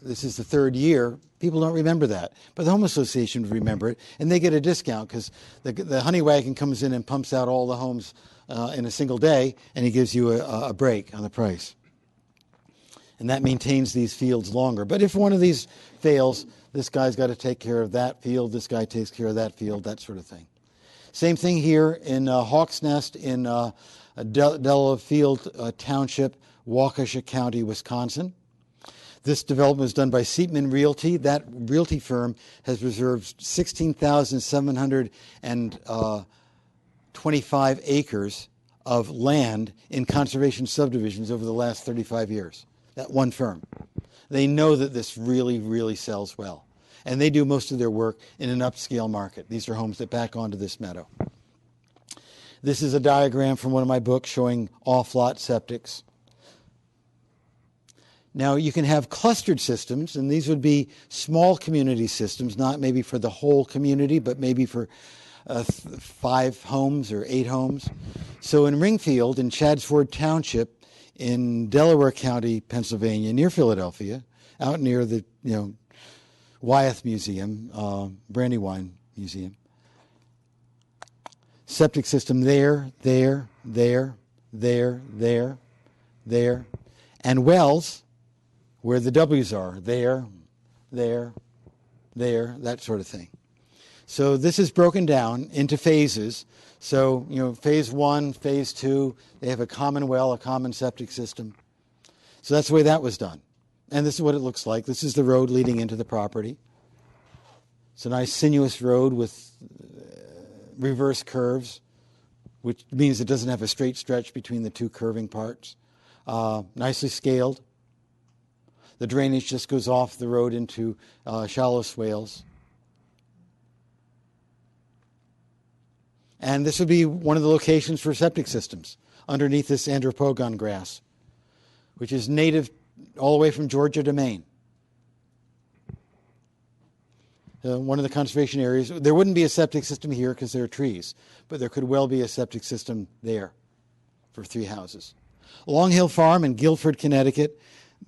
This is the 3rd year. People don't remember that. But the home association would remember it, and they get a discount, because the honey wagon comes in and pumps out all the homes in a single day, and he gives you a break on the price. And that maintains these fields longer. But if one of these fails, this guy's got to take care of that field, this guy takes care of that field, that sort of thing. Same thing here in Hawks Nest in Delafield Township, Waukesha County, Wisconsin. This development was done by Seatman Realty. That realty firm has reserved 16,725 acres of land in conservation subdivisions over the last 35 years. That one firm. They know that this really, really sells well. And they do most of their work in an upscale market. These are homes that back onto this meadow. This is a diagram from one of my books showing off-lot septics. Now, you can have clustered systems, and these would be small community systems, not maybe for the whole community, but maybe for 5 homes or 8 homes. So in Ringfield, in Chadsford Township, in Delaware County, Pennsylvania, near Philadelphia, out near the Wyeth Museum, Brandywine Museum. Septic system there, and wells where the W's are, there, that sort of thing. So this is broken down into phases. So, phase 1, phase 2, they have a common well, a common septic system. So that's the way that was done. And this is what it looks like. This is the road leading into the property. It's a nice sinuous road with reverse curves, which means it doesn't have a straight stretch between the 2 curving parts. Nicely scaled. The drainage just goes off the road into shallow swales. And this would be one of the locations for septic systems underneath this andropogon grass, which is native all the way from Georgia to Maine. One of the conservation areas. There wouldn't be a septic system here because there are trees, but there could well be a septic system there for 3 houses. Long Hill Farm in Guilford, Connecticut.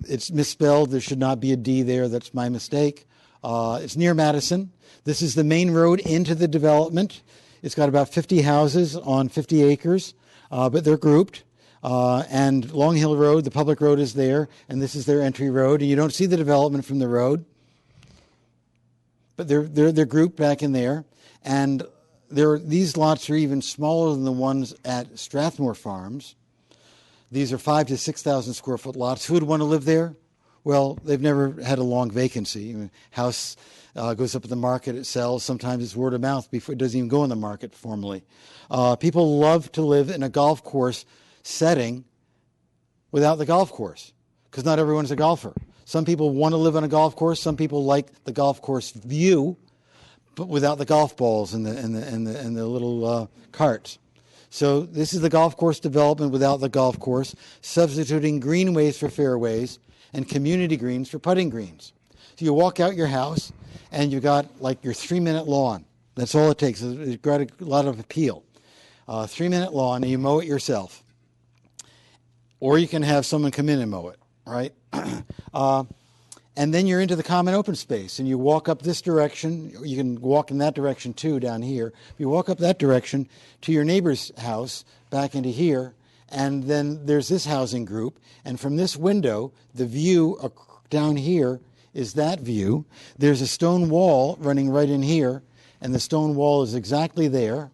It's misspelled. There should not be a D there. That's my mistake. It's near Madison. This is the main road into the development. It's got about 50 houses on 50 acres, but they're grouped. And Long Hill Road, the public road, is there, and this is their entry road. And you don't see the development from the road, but they're grouped back in there. And these lots are even smaller than the ones at Strathmore Farms. These are 5,000 to 6,000 square foot lots. Who would want to live there? Well, they've never had a long vacancy. I mean, house goes up at the market, it sells. Sometimes it's word of mouth before it doesn't even go on the market formally. People love to live in a golf course setting without the golf course, because not everyone's a golfer. Some people want to live on a golf course. Some people like the golf course view, but without the golf balls and the little carts. So this is the golf course development without the golf course, substituting greenways for fairways and community greens for putting greens. So you walk out your house and you've got like your 3-minute lawn. That's all it takes. It's got a lot of appeal. 3-minute lawn, and you mow it yourself. Or you can have someone come in and mow it, right? And then you're into the common open space, and you walk up this direction. You can walk in that direction too, down here. You walk up that direction to your neighbor's house, back into here, and then there's this housing group. And from this window, the view down here is that view. There's a stone wall running right in here, and the stone wall is exactly there.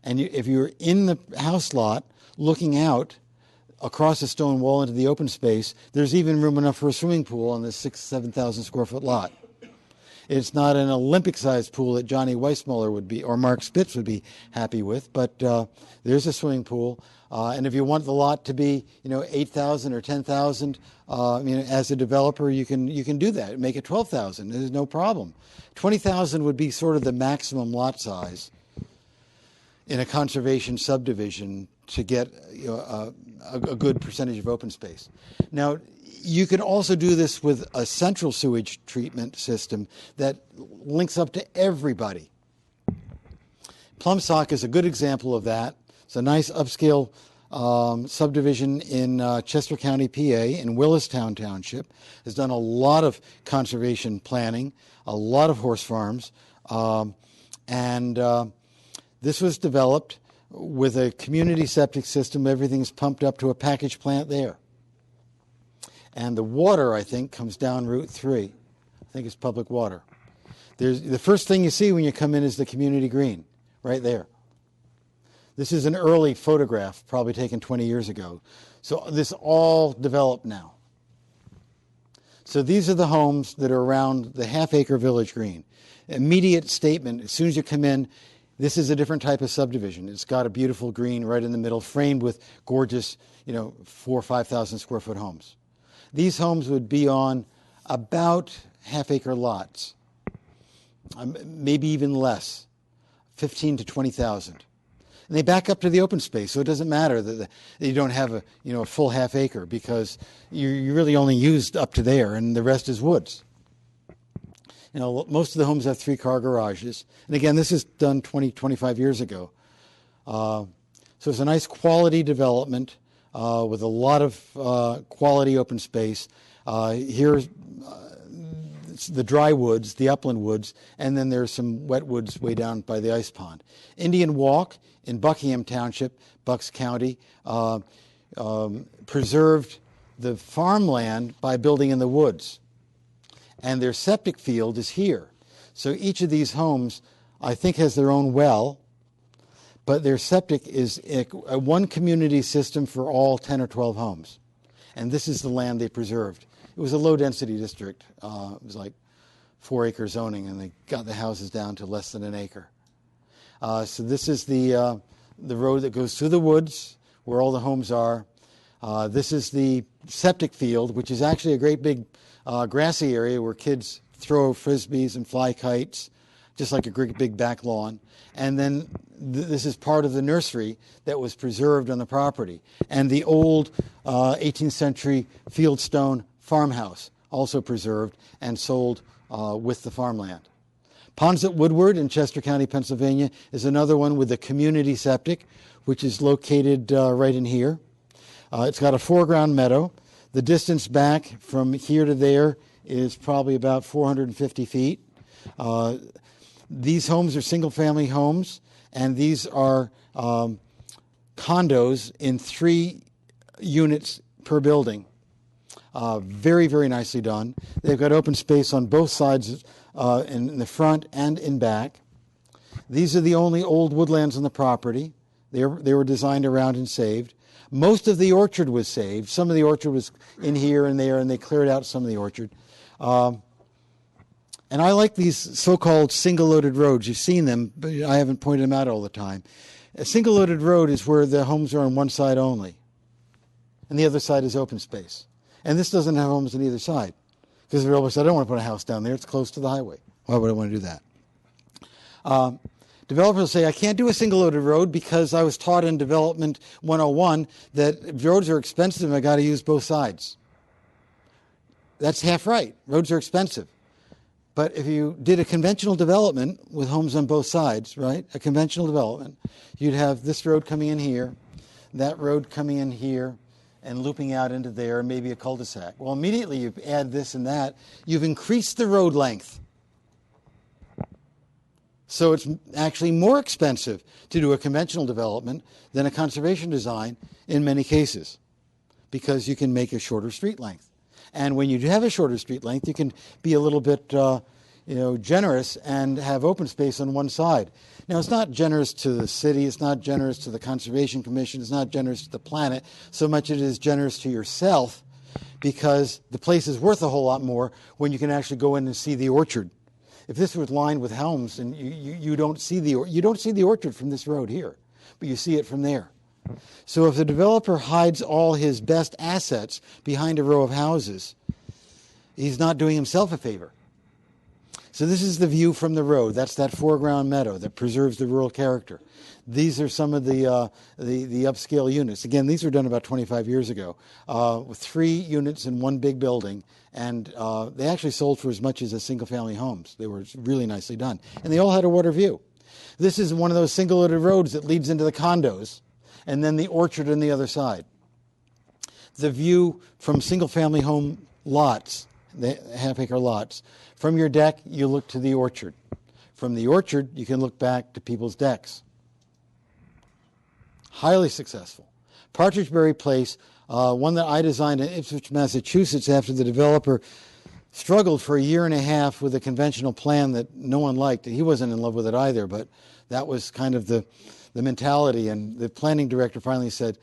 And if you're in the house lot looking out across a stone wall into the open space, there's even room enough for a swimming pool on this 7,000 square foot lot. It's not an Olympic-sized pool that Johnny Weissmuller would be, or Mark Spitz would be happy with, but there's a swimming pool. And if you want the lot to be, 8,000 or 10,000, as a developer, you can do that. Make it 12,000. There's no problem. 20,000 would be sort of the maximum lot size in a conservation subdivision to get a good percentage of open space. Now, you can also do this with a central sewage treatment system that links up to everybody. Plumsock is a good example of that. It's a nice upscale subdivision in Chester County, PA, in Willistown Township. Has done a lot of conservation planning, a lot of horse farms, and this was developed with a community septic system. Everything's pumped up to a package plant there. And the water, I think, comes down Route 3. I think it's public water. The first thing you see when you come in is the community green, right there. This is an early photograph, probably taken 20 years ago. So this all developed now. So these are the homes that are around the half-acre village green. Immediate statement, as soon as you come in, this is a different type of subdivision. It's got a beautiful green right in the middle, framed with gorgeous, 4,000 or 5,000 square foot homes. These homes would be on about half-acre lots, maybe even less, 15 to 20,000. And they back up to the open space, so it doesn't matter that you don't have a full half-acre, because you really only used up to there, and the rest is woods. Most of the homes have 3-car garages. And again, this is done 20, 25 years ago. So it's a nice quality development with a lot of quality open space. Here's the dry woods, the upland woods, and then there's some wet woods way down by the ice pond. Indian Walk in Buckingham Township, Bucks County, preserved the farmland by building in the woods. And their septic field is here. So each of these homes, I think, has their own well, but their septic is a one community system for all 10 or 12 homes. And this is the land they preserved. It was a low-density district. It was like 4-acre zoning, and they got the houses down to less than an acre. So this is the road that goes through the woods where all the homes are. This is the septic field, which is actually a great big grassy area where kids throw frisbees and fly kites, just like a great big back lawn. And then this is part of the nursery that was preserved on the property. And the old 18th century fieldstone farmhouse, also preserved and sold with the farmland. Ponds at Woodward in Chester County, Pennsylvania, is another one with a community septic, which is located right in here. It's got a foreground meadow. The distance back from here to there is probably about 450 feet. These homes are single-family homes, and these are condos in 3 units per building. Very, very nicely done. They've got open space on both sides, in the front and in back. These are the only old woodlands on the property. They were designed around and saved. Most of the orchard was saved. Some of the orchard was in here and there, and they cleared out some of the orchard. And I like these so-called single-loaded roads. You've seen them, but I haven't pointed them out all the time. A single-loaded road is where the homes are on one side only, and the other side is open space. And this doesn't have homes on either side, because they're always, I don't want to put a house down there. It's close to the highway. Why would I want to do that? Developers say, I can't do a single-loaded road because I was taught in Development 101 that roads are expensive and I got to use both sides. That's half right. Roads are expensive. But if you did a conventional development with homes on both sides, right, a conventional development, you'd have this road coming in here, that road coming in here, and looping out into there, maybe a cul-de-sac. Well, immediately you add this and that, you've increased the road length. So it's actually more expensive to do a conventional development than a conservation design in many cases, because you can make a shorter street length. And when you have a shorter street length, you can be a little bit generous and have open space on one side. Now, it's not generous to the city, it's not generous to the Conservation Commission, it's not generous to the planet, so much it is generous to yourself, because the place is worth a whole lot more when you can actually go in and see the orchard. If this was lined with homes, and you don't see the orchard from this road here, but you see it from there. So if the developer hides all his best assets behind a row of houses, he's not doing himself a favor. So this is the view from the road. That's that foreground meadow that preserves the rural character. These are some of the upscale units. Again, these were done about 25 years ago, with 3 units in one big building, and they actually sold for as much as a single-family homes. They were really nicely done. And they all had a water view. This is one of those single-loaded roads that leads into the condos, and then the orchard on the other side. The view from single-family home lots, the half-acre lots, from your deck, you look to the orchard. From the orchard, you can look back to people's decks. Highly successful. Partridgeberry Place, one that I designed in Ipswich, Massachusetts, after the developer struggled for a year and a half with a conventional plan that no one liked. He wasn't in love with it either, but that was kind of the mentality. And the planning director finally said,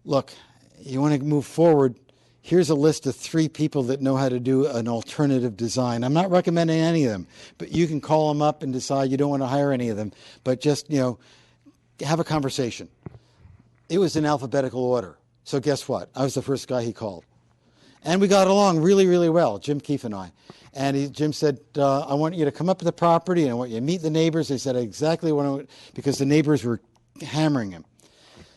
look, you want to move forward, here's a list of 3 people that know how to do an alternative design. I'm not recommending any of them, but you can call them up and decide you don't want to hire any of them, but just, have a conversation. It was in alphabetical order. So guess what? I was the first guy he called. And we got along really, really well, Jim Keefe and I. And Jim said, I want you to come up to the property and I want you to meet the neighbors. They said exactly what I want, because the neighbors were hammering him.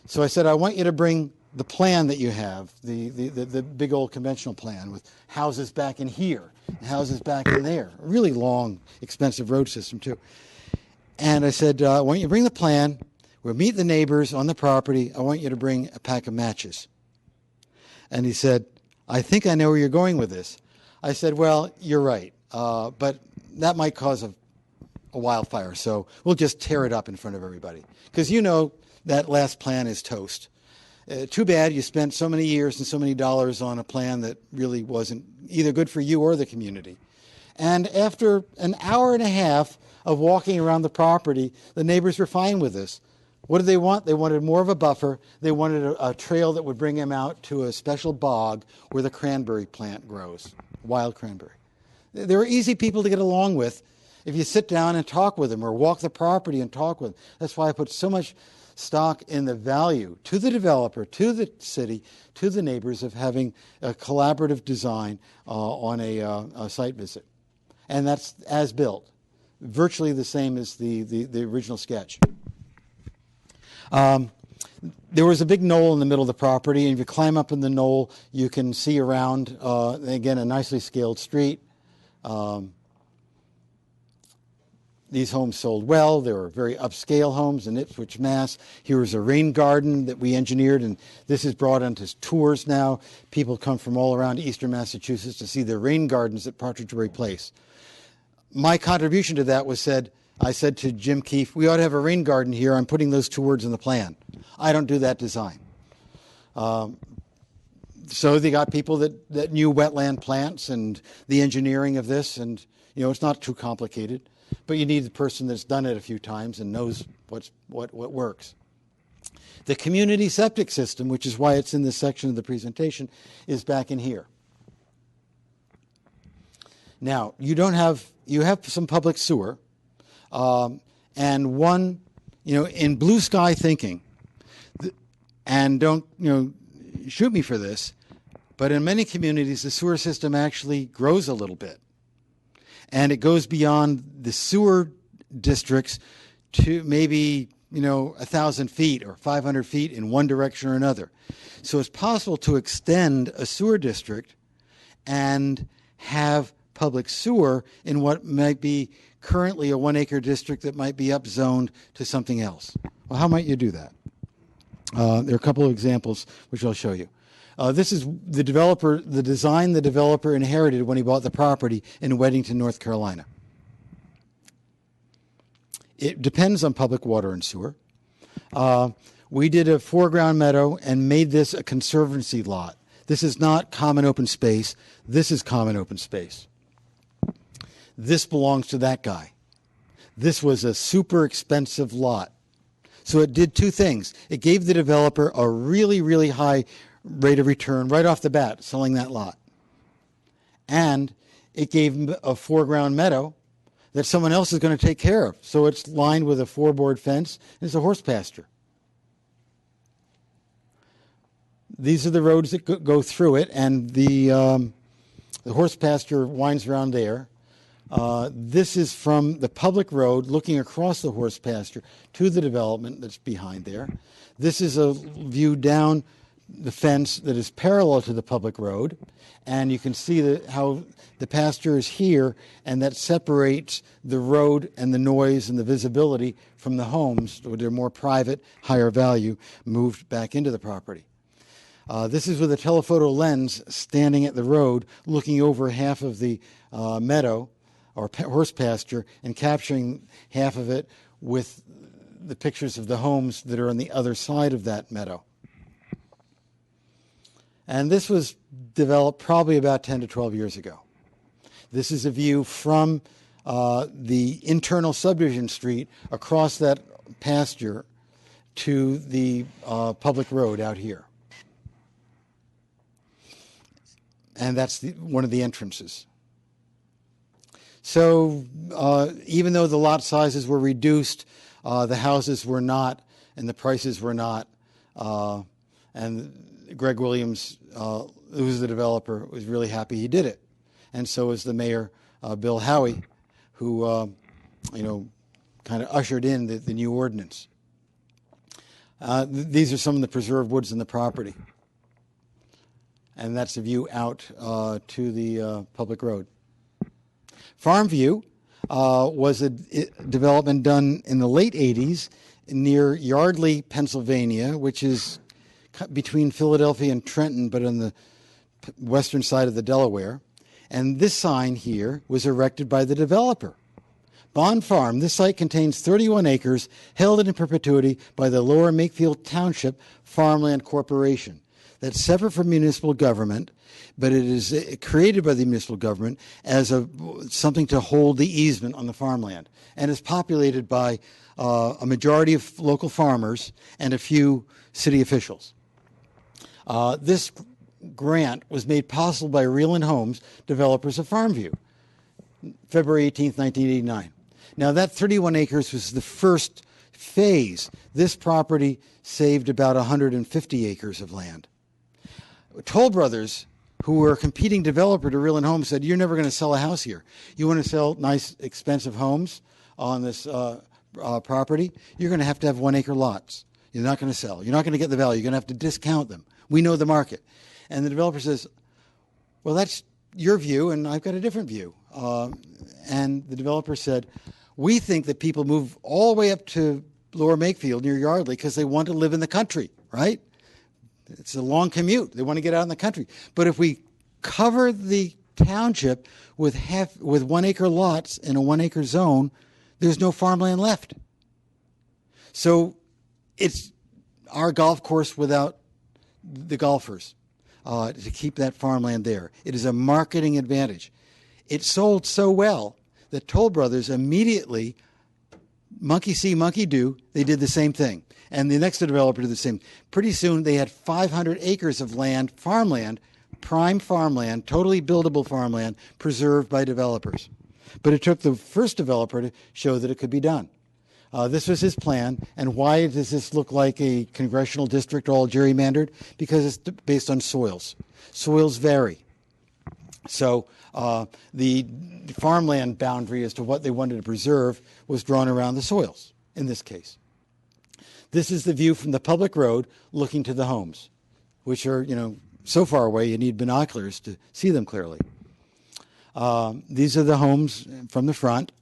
So I said, I want you to bring the plan that you have, the big old conventional plan with houses back in here, and houses back in there. A really long, expensive road system, too. And I said, I want you to bring the plan. We'll meet the neighbors on the property. I want you to bring a pack of matches. And he said, I think I know where you're going with this. I said, well, you're right, but that might cause a wildfire, so we'll just tear it up in front of everybody. Because that last plan is toast. Too bad you spent so many years and so many dollars on a plan that really wasn't either good for you or the community. And after an hour and a half of walking around the property, the neighbors were fine with this. What did they want? They wanted more of a buffer. They wanted a trail that would bring them out to a special bog where the cranberry plant grows, wild cranberry. They were easy people to get along with if you sit down and talk with them or walk the property and talk with them. That's why I put so much stock in the value to the developer, to the city, to the neighbors of having a collaborative design on a site visit. And that's as built, virtually the same as the original sketch. There was a big knoll in the middle of the property, and if you climb up in the knoll, you can see around, again, a nicely scaled street. These homes sold well. They were very upscale homes in Ipswich, Mass. Here was a rain garden that we engineered, and this is brought onto tours now. People come from all around eastern Massachusetts to see the rain gardens at Partridgebury Place. My contribution to that was I said to Jim Keefe, we ought to have a rain garden here. I'm putting those 2 words in the plan. I don't do that design. So they got people that knew wetland plants and the engineering of this, and it's not too complicated, but you need the person that's done it a few times and knows what works. The community septic system, which is why it's in this section of the presentation, is back in here. Now, you have some public sewer, and one, in blue sky thinking, and don't, shoot me for this, but in many communities, the sewer system actually grows a little bit. And it goes beyond the sewer districts to maybe, 1,000 feet or 500 feet in one direction or another. So it's possible to extend a sewer district and have public sewer in what might be currently a 1 acre district that might be upzoned to something else. Well, how might you do that? There are a couple of examples which I'll show you. This is the design the developer inherited when he bought the property in Weddington, North Carolina. It depends on public water and sewer. We did a foreground meadow and made this a conservancy lot. This is not common open space. This is common open space. This belongs to that guy. This was a super expensive lot. So it did 2 things. It gave the developer a really, really high rate of return right off the bat, selling that lot. And it gave him a foreground meadow that someone else is going to take care of. So it's lined with a 4-board fence, and it's a horse pasture. These are the roads that go through it, and the horse pasture winds around there. This is from the public road looking across the horse pasture to the development that's behind there. This is a view down the fence that is parallel to the public road, and you can see how the pasture is here, and that separates the road and the noise and the visibility from the homes, which are more private, higher value, moved back into the property. This is with a telephoto lens standing at the road, looking over half of the meadow or horse pasture and capturing half of it with the pictures of the homes that are on the other side of that meadow. And this was developed probably about 10 to 12 years ago. This is a view from the internal subdivision street across that pasture to the public road out here. And that's one of the entrances. So even though the lot sizes were reduced, the houses were not, and the prices were not. And Greg Williams, who was the developer, was really happy he did it. And so was the mayor, Bill Howey, who, kind of ushered in the new ordinance. These are some of the preserved woods in the property. And that's a view out to the public road. Farm View was a development done in the late 80s near Yardley, Pennsylvania, which is between Philadelphia and Trenton, but on the western side of the Delaware. And this sign here was erected by the developer. Bond Farm, this site contains 31 acres held in perpetuity by the Lower Makefield Township Farmland Corporation. That's separate from municipal government, but it is created by the municipal government as something to hold the easement on the farmland. And is populated by a majority of local farmers and a few city officials. This grant was made possible by Reeland Homes, developers of Farmview, February 18th, 1989. Now, that 31 acres was the first phase. This property saved about 150 acres of land. Toll Brothers, who were a competing developer to Reeland Homes, said, you're never going to sell a house here. You want to sell nice, expensive homes on this property? You're going to have 1 acre lots. You're not going to sell. You're not going to get the value. You're going to have to discount them. We know the market. And the developer says, well, that's your view, and I've got a different view. And the developer said, We think that people move all the way up to Lower Makefield near Yardley because they want to live in the country, right? It's a long commute. They want to get out in the country. But if we cover the township with 1 acre lots in a 1 acre zone, there's no farmland left. So it's our golf course without the golfers to keep that farmland there. It is a marketing advantage. It sold so well that Toll Brothers immediately, monkey see, monkey do, they did the same thing. And the next developer did the same. Pretty soon they had 500 acres of land, farmland, prime farmland, totally buildable farmland, preserved by developers. But it took the first developer to show that it could be done. This was his plan. And why does this look like a congressional district all gerrymandered? Because it's based on soils. Soils vary. So the farmland boundary as to what they wanted to preserve was drawn around the soils in this case. This is the view from the public road looking to the homes, which are, so far away you need binoculars to see them clearly. These are the homes from the front.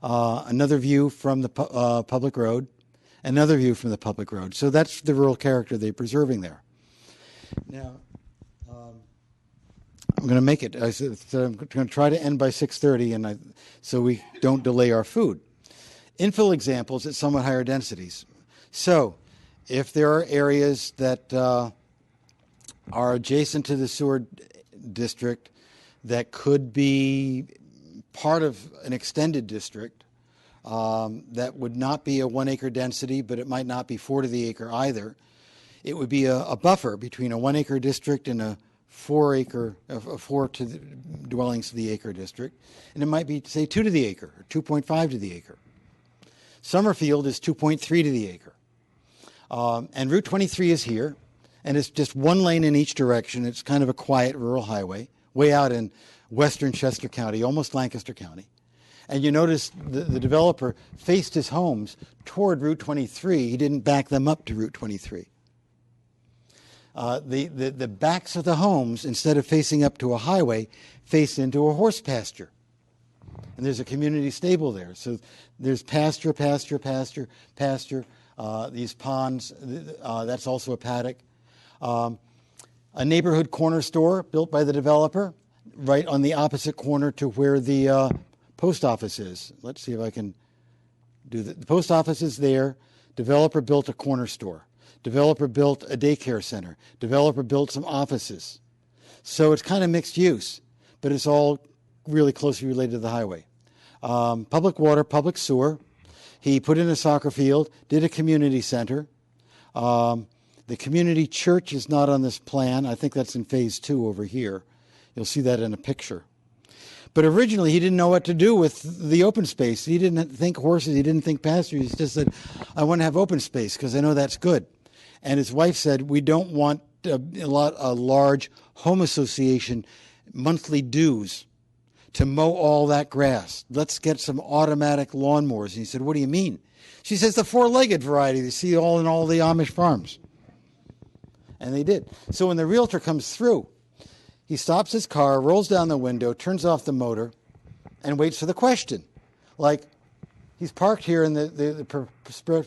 Another view from the public road, another view from the public road. So that's the rural character they're preserving there. Now, I'm going to make it. I'm going to try to end by 6:30, so we don't delay our food. Infill examples at somewhat higher densities. So, if there are areas that are adjacent to the sewer district that could be part of an extended district, that would not be a 1 acre density, but it might not be 4 to the acre either. It would be a buffer between a 1 acre district and a 4 to the dwellings to the acre district. And it might be, say, 2 to the acre or 2.5 to the acre. Summerfield is 2.3 to the acre. And Route 23 is here, and it's just one lane in each direction. It's kind of a quiet rural highway, way out in western Chester County, almost Lancaster County. And you notice the developer faced his homes toward Route 23. He didn't back them up to Route 23. The backs of the homes, instead of facing up to a highway, face into a horse pasture. And there's a community stable there. So there's pasture. These ponds, that's also a paddock. A neighborhood corner store built by the developer right on the opposite corner to where the post office is. Let's see if I can do that. The post office is there. Developer built a corner store. Developer built a daycare center. Developer built some offices. So it's kind of mixed use, but it's all really closely related to the highway. Public water, public sewer. He put in a soccer field, did a community center. The community church is not on this plan. I think that's in phase 2 over here. You'll see that in a picture. But originally, he didn't know what to do with the open space. He didn't think horses. He didn't think pastures. He just said, I want to have open space because I know that's good. And his wife said, we don't want a large home association monthly dues to mow all that grass. Let's get some automatic lawnmowers. And he said, what do you mean? She says, the 4-legged variety you see all in all the Amish farms. And they did. So when the realtor comes through, he stops his car, rolls down the window, turns off the motor, and waits for the question. Like, he's parked here, and the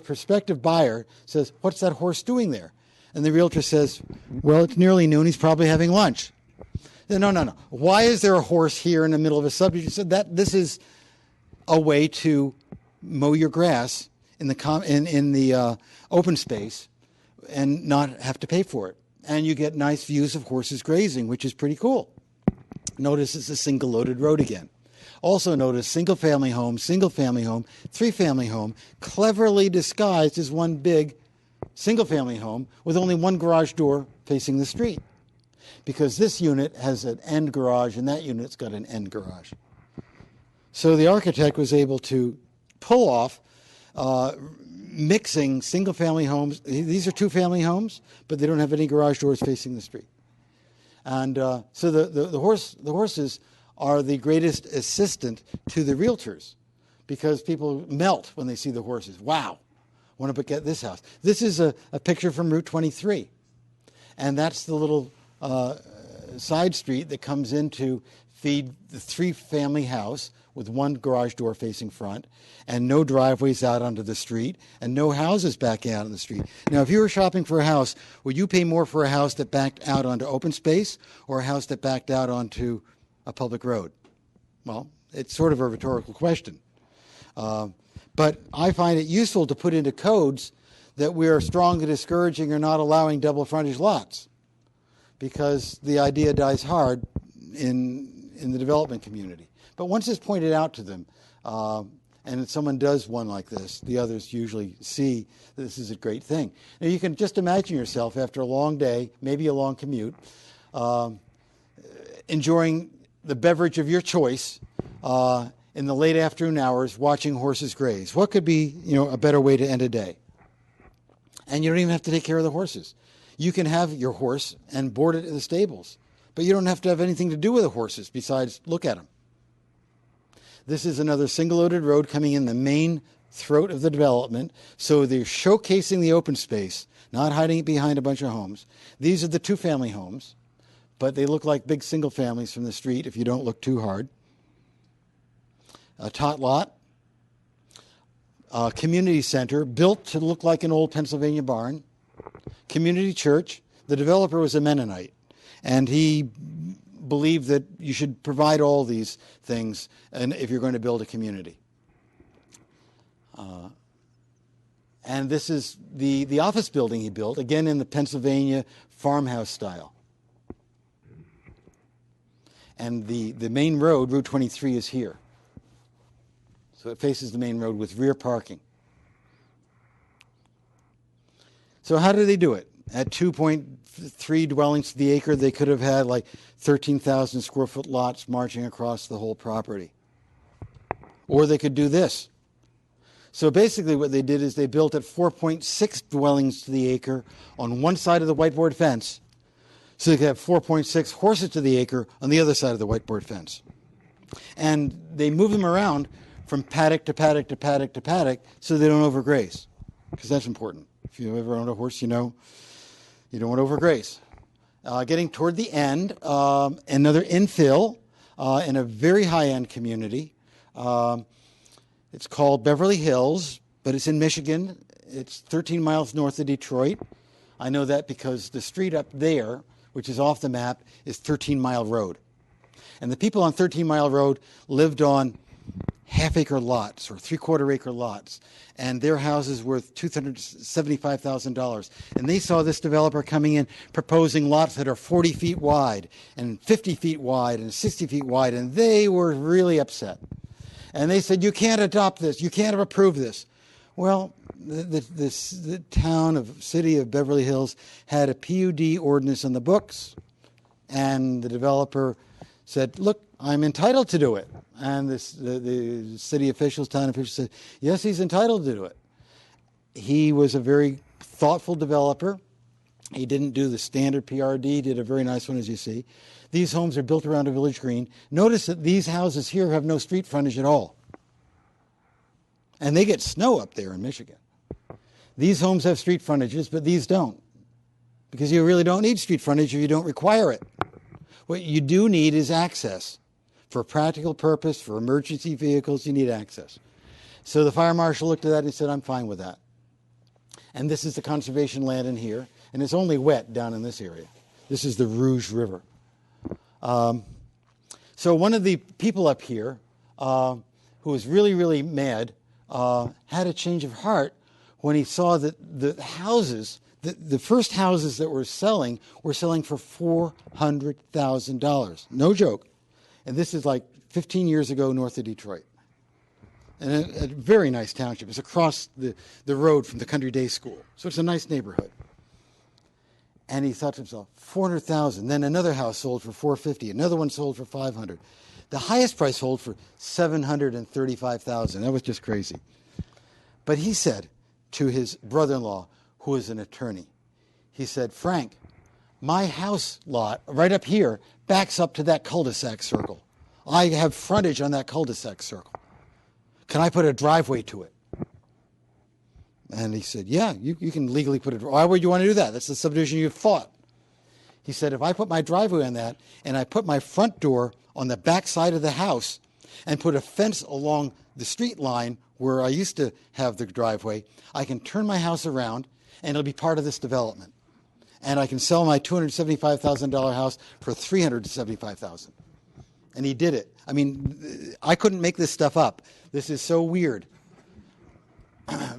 prospective buyer says, what's that horse doing there? And the realtor says, well, it's nearly noon. He's probably having lunch. No. Why is there a horse here in the middle of a subdivision? He said this is a way to mow your grass in the open space and not have to pay for it. And you get nice views of horses grazing, which is pretty cool. Notice it's a single loaded road again. Also notice single-family home, 3-family home, cleverly disguised as one big single-family home with only one garage door facing the street. Because this unit has an end garage and that unit's got an end garage. So the architect was able to pull off mixing single-family homes. These are 2-family homes, but they don't have any garage doors facing the street. And so the horses are the greatest assistant to the realtors because people melt when they see the horses. Wow, I want to get this house. This is a picture from Route 23. And that's the little side street that comes into feed the 3-family house with one garage door facing front and no driveways out onto the street and no houses backing out on the street. Now, if you were shopping for a house, would you pay more for a house that backed out onto open space or a house that backed out onto a public road? Well, it's sort of a rhetorical question. But I find it useful to put into codes that we are strongly discouraging or not allowing double frontage lots, because the idea dies hard in the development community. But once it's pointed out to them, and someone does one like this, the others usually see that this is a great thing. Now, you can just imagine yourself after a long day, maybe a long commute, enjoying the beverage of your choice in the late afternoon hours, watching horses graze. What could be, a better way to end a day? And you don't even have to take care of the horses. You can have your horse and board it in the stables, but you don't have to have anything to do with the horses besides look at them. This is another single-loaded road coming in the main throat of the development, so they're showcasing the open space, not hiding it behind a bunch of homes. These are the 2-family homes, but they look like big single families from the street if you don't look too hard. A tot lot, a community center built to look like an old Pennsylvania barn, community church. The developer was a Mennonite, and he believed that you should provide all these things and if you're going to build a community. And this is the office building he built, again in the Pennsylvania farmhouse style. And the main road, Route 23, is here. So it faces the main road with rear parking. So how do they do it? At 2.3 dwellings to the acre, they could have had like 13,000 square foot lots marching across the whole property. Or they could do this. So basically what they did is they built at 4.6 dwellings to the acre on one side of the whiteboard fence, so they could have 4.6 horses to the acre on the other side of the whiteboard fence. And they move them around from paddock to paddock to paddock to paddock so they don't overgraze, because that's important. If you ever owned a horse, you know you don't want to overgraze. Getting toward the end, another infill in a very high-end community. It's called Beverly Hills, but it's in Michigan. It's 13 miles north of Detroit. I know that because the street up there, which is off the map, is 13 Mile Road. And the people on 13 Mile Road lived on half-acre lots or three-quarter-acre lots, and their houses worth $275,000. And they saw this developer coming in proposing lots that are 40 feet wide and 50 feet wide and 60 feet wide, and they were really upset. And they said, you can't adopt this, you can't approve this. Well, the city of Beverly Hills had a PUD ordinance in the books, and the developer said, look, I'm entitled to do it. And the city officials, town officials said, yes, he's entitled to do it. He was a very thoughtful developer. He didn't do the standard PRD, he did a very nice one, as you see. These homes are built around a village green. Notice that these houses here have no street frontage at all. And they get snow up there in Michigan. These homes have street frontages, but these don't. Because you really don't need street frontage if you don't require it. What you do need is access. For a practical purpose, for emergency vehicles, you need access. So the fire marshal looked at that and he said, I'm fine with that. And this is the conservation land in here, and it's only wet down in this area. This is the Rouge River. So one of the people up here, who was really, really mad, had a change of heart when he saw that the houses, the first houses that were selling for $400,000. No joke. And this is like 15 years ago north of Detroit. And a very nice township. It's across the road from the Country Day School. So it's a nice neighborhood. And he thought to himself, $400,000. Then another house sold for $450,000. Another one sold for $500,000. The highest price sold for $735,000. That was just crazy. But he said to his brother-in-law, who is an attorney, he said, Frank, my house lot right up here backs up to that cul-de-sac circle. I have frontage on that cul-de-sac circle. Can I put a driveway to it? And he said, yeah, you can legally put it. Why would you want to do that? That's the subdivision you've fought. He said, if I put my driveway on that and I put my front door on the back side of the house and put a fence along the street line where I used to have the driveway, I can turn my house around and it'll be part of this development. And I can sell my $275,000 house for $375,000. And he did it. I mean, I couldn't make this stuff up. This is so weird.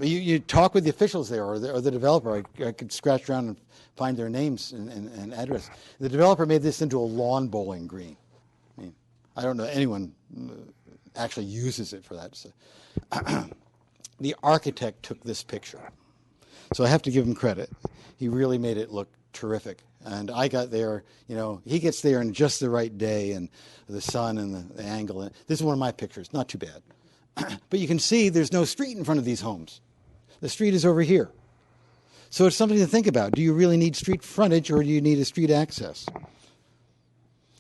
You talk with the officials there or the developer. I could scratch around and find their names and address. The developer made this into a lawn bowling green. I mean, I don't know anyone actually uses it for that. So, the architect took this picture. So I have to give him credit. He really made it look terrific. And I got there, he gets there in just the right day and the sun and the angle. This is one of my pictures, not too bad. But you can see there's no street in front of these homes. The street is over here. So it's something to think about. Do you really need street frontage or do you need a street access?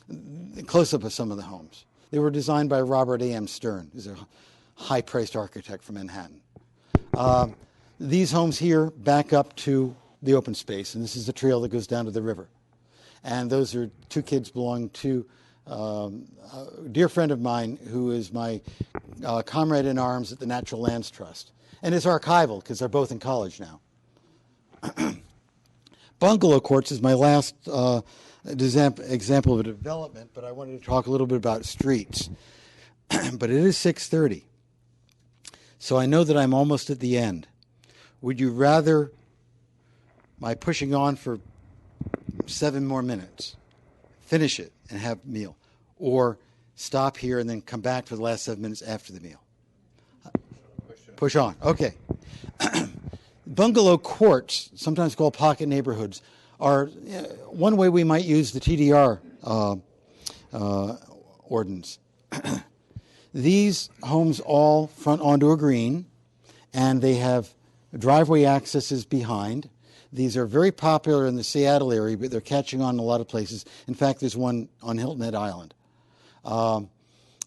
The close-up of some of the homes. They were designed by Robert A.M. Stern, who's a high-priced architect from Manhattan. These homes here back up to the open space, and this is the trail that goes down to the river. And those are two kids belonging to a dear friend of mine who is my comrade in arms at the Natural Lands Trust. And it's archival because they're both in college now. Bungalow courts is my last example of a development, but I wanted to talk a little bit about streets. But it is 6:30, so I know that I'm almost at the end. Would you rather my pushing on for 7 more minutes, finish it and have a meal, or stop here and then come back for the last 7 minutes after the meal? Push on. Okay. Bungalow courts, sometimes called pocket neighborhoods, are one way we might use the TDR ordinance. These homes all front onto a green, and they have driveway accesses behind. These are very popular in the Seattle area, but they're catching on in a lot of places. In fact, there's one on Hilton Head Island. A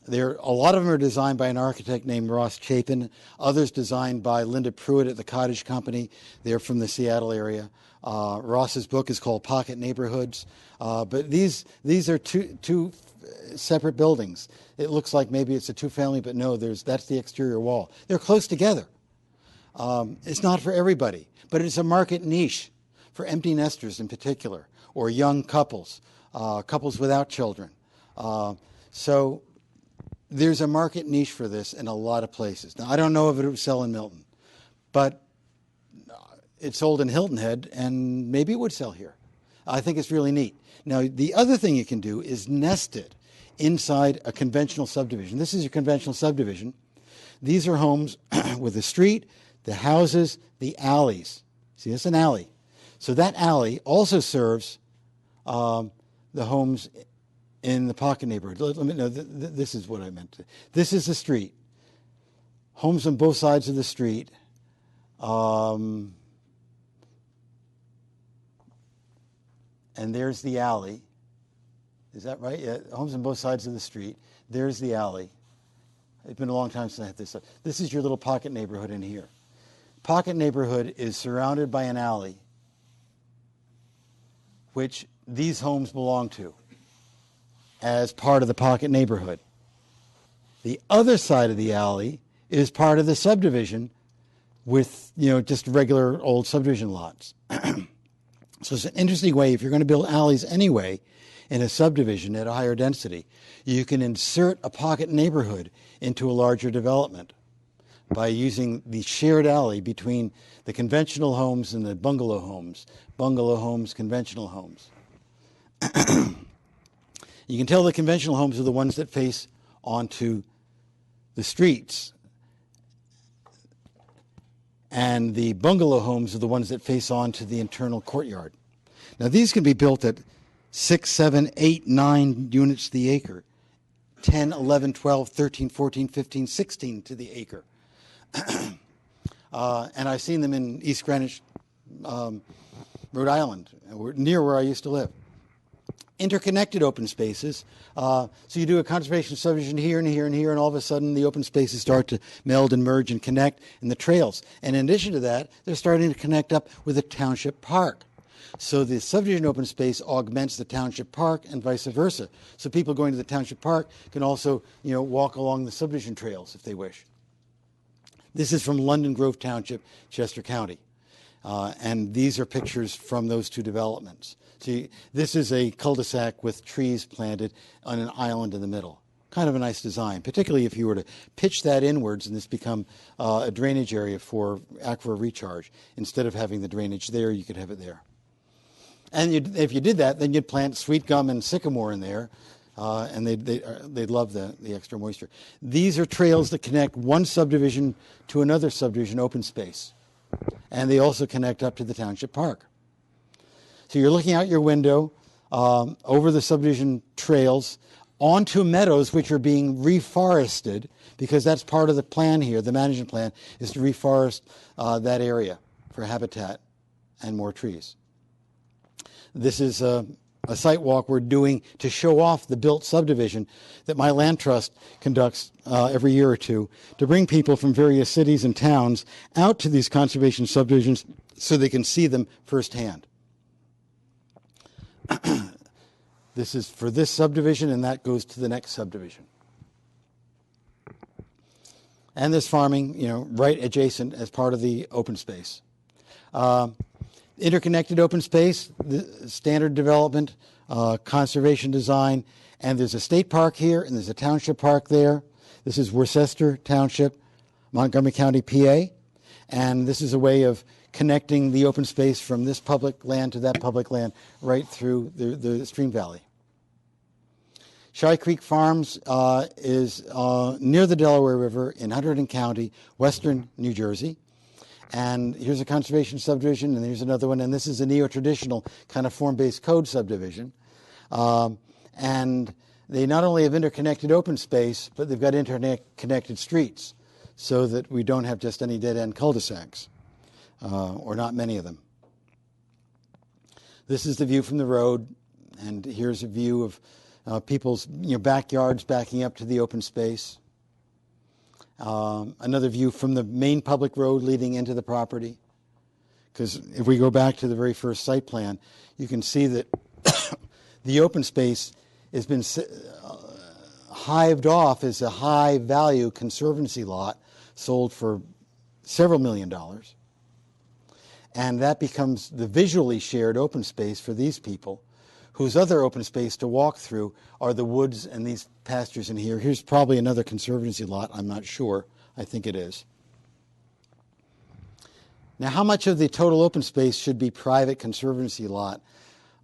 lot of them are designed by an architect named Ross Chapin. Others designed by Linda Pruitt at the Cottage Company. They're from the Seattle area. Ross's book is called Pocket Neighborhoods. But these are two separate buildings. It looks like maybe it's a two-family, but no, that's the exterior wall. They're close together. It's not for everybody, but it's a market niche for empty nesters in particular, or young couples, couples without children. So there's a market niche for this in a lot of places. Now, I don't know if it would sell in Milton, but it sold in Hilton Head, and maybe it would sell here. I think it's really neat. Now, the other thing you can do is nest it inside a conventional subdivision. This is your conventional subdivision. These are homes with a street, the houses, the alleys. See, that's an alley. So that alley also serves the homes in the pocket neighborhood. Let me know. This is what I meant. This is the street. Homes on both sides of the street. And there's the alley. Is that right? Yeah, homes on both sides of the street. There's the alley. It's been a long time since I had this up. This is your little pocket neighborhood in here. Pocket neighborhood is surrounded by an alley, which these homes belong to as part of the pocket neighborhood. The other side of the alley is part of the subdivision with, just regular old subdivision lots. So it's an interesting way, if you're going to build alleys anyway in a subdivision at a higher density, you can insert a pocket neighborhood into a larger development by using the shared alley between the conventional homes and the bungalow homes, conventional homes. You can tell the conventional homes are the ones that face onto the streets, and the bungalow homes are the ones that face onto the internal courtyard. Now, these can be built at 6, 7, 8, 9 units to the acre, 10, 11, 12, 13, 14, 15, 16 to the acre. And I've seen them in East Greenwich, Rhode Island, near where I used to live. Interconnected open spaces. So you do a conservation subdivision here and here and here, and all of a sudden the open spaces start to meld and merge and connect, and the trails. And in addition to that, they're starting to connect up with a township park. So the subdivision open space augments the township park and vice versa. So people going to the township park can also, walk along the subdivision trails if they wish. This is from London Grove Township, Chester County. And these are pictures from those two developments. See, this is a cul-de-sac with trees planted on an island in the middle. Kind of a nice design, particularly if you were to pitch that inwards and this become a drainage area for aquifer recharge. Instead of having the drainage there, you could have it there. And if you did that, then you'd plant sweet gum and sycamore in there, and they'd love the extra moisture. These are trails that connect one subdivision to another subdivision open space. And they also connect up to the township park. So you're looking out your window over the subdivision trails onto meadows which are being reforested, because that's part of the plan here. The management plan is to reforest that area for habitat and more trees. This is a site walk we're doing to show off the built subdivision that my land trust conducts every year or two to bring people from various cities and towns out to these conservation subdivisions so they can see them firsthand. This is for this subdivision, and that goes to the next subdivision. And there's farming, right adjacent as part of the open space. Interconnected open space, the standard development, conservation design, and there's a state park here, and there's a township park there. This is Worcester Township, Montgomery County, PA, and this is a way of connecting the open space from this public land to that public land right through the stream valley. Shy Creek Farms is near the Delaware River in Hunterdon County, western New Jersey. And here's a conservation subdivision, and here's another one, and this is a neo-traditional kind of form-based code subdivision. And they not only have interconnected open space, but they've got interconnected streets so that we don't have just any dead-end cul-de-sacs, or not many of them. This is the view from the road, and here's a view of people's backyards backing up to the open space. Another view from the main public road leading into the property. Because if we go back to the very first site plan, you can see that the open space has been hived off as a high-value conservancy lot sold for several $1 million. And that becomes the visually shared open space for these people, whose other open space to walk through are the woods and these pastures in here. Here's probably another conservancy lot. I'm not sure. I think it is. Now, how much of the total open space should be private conservancy lot?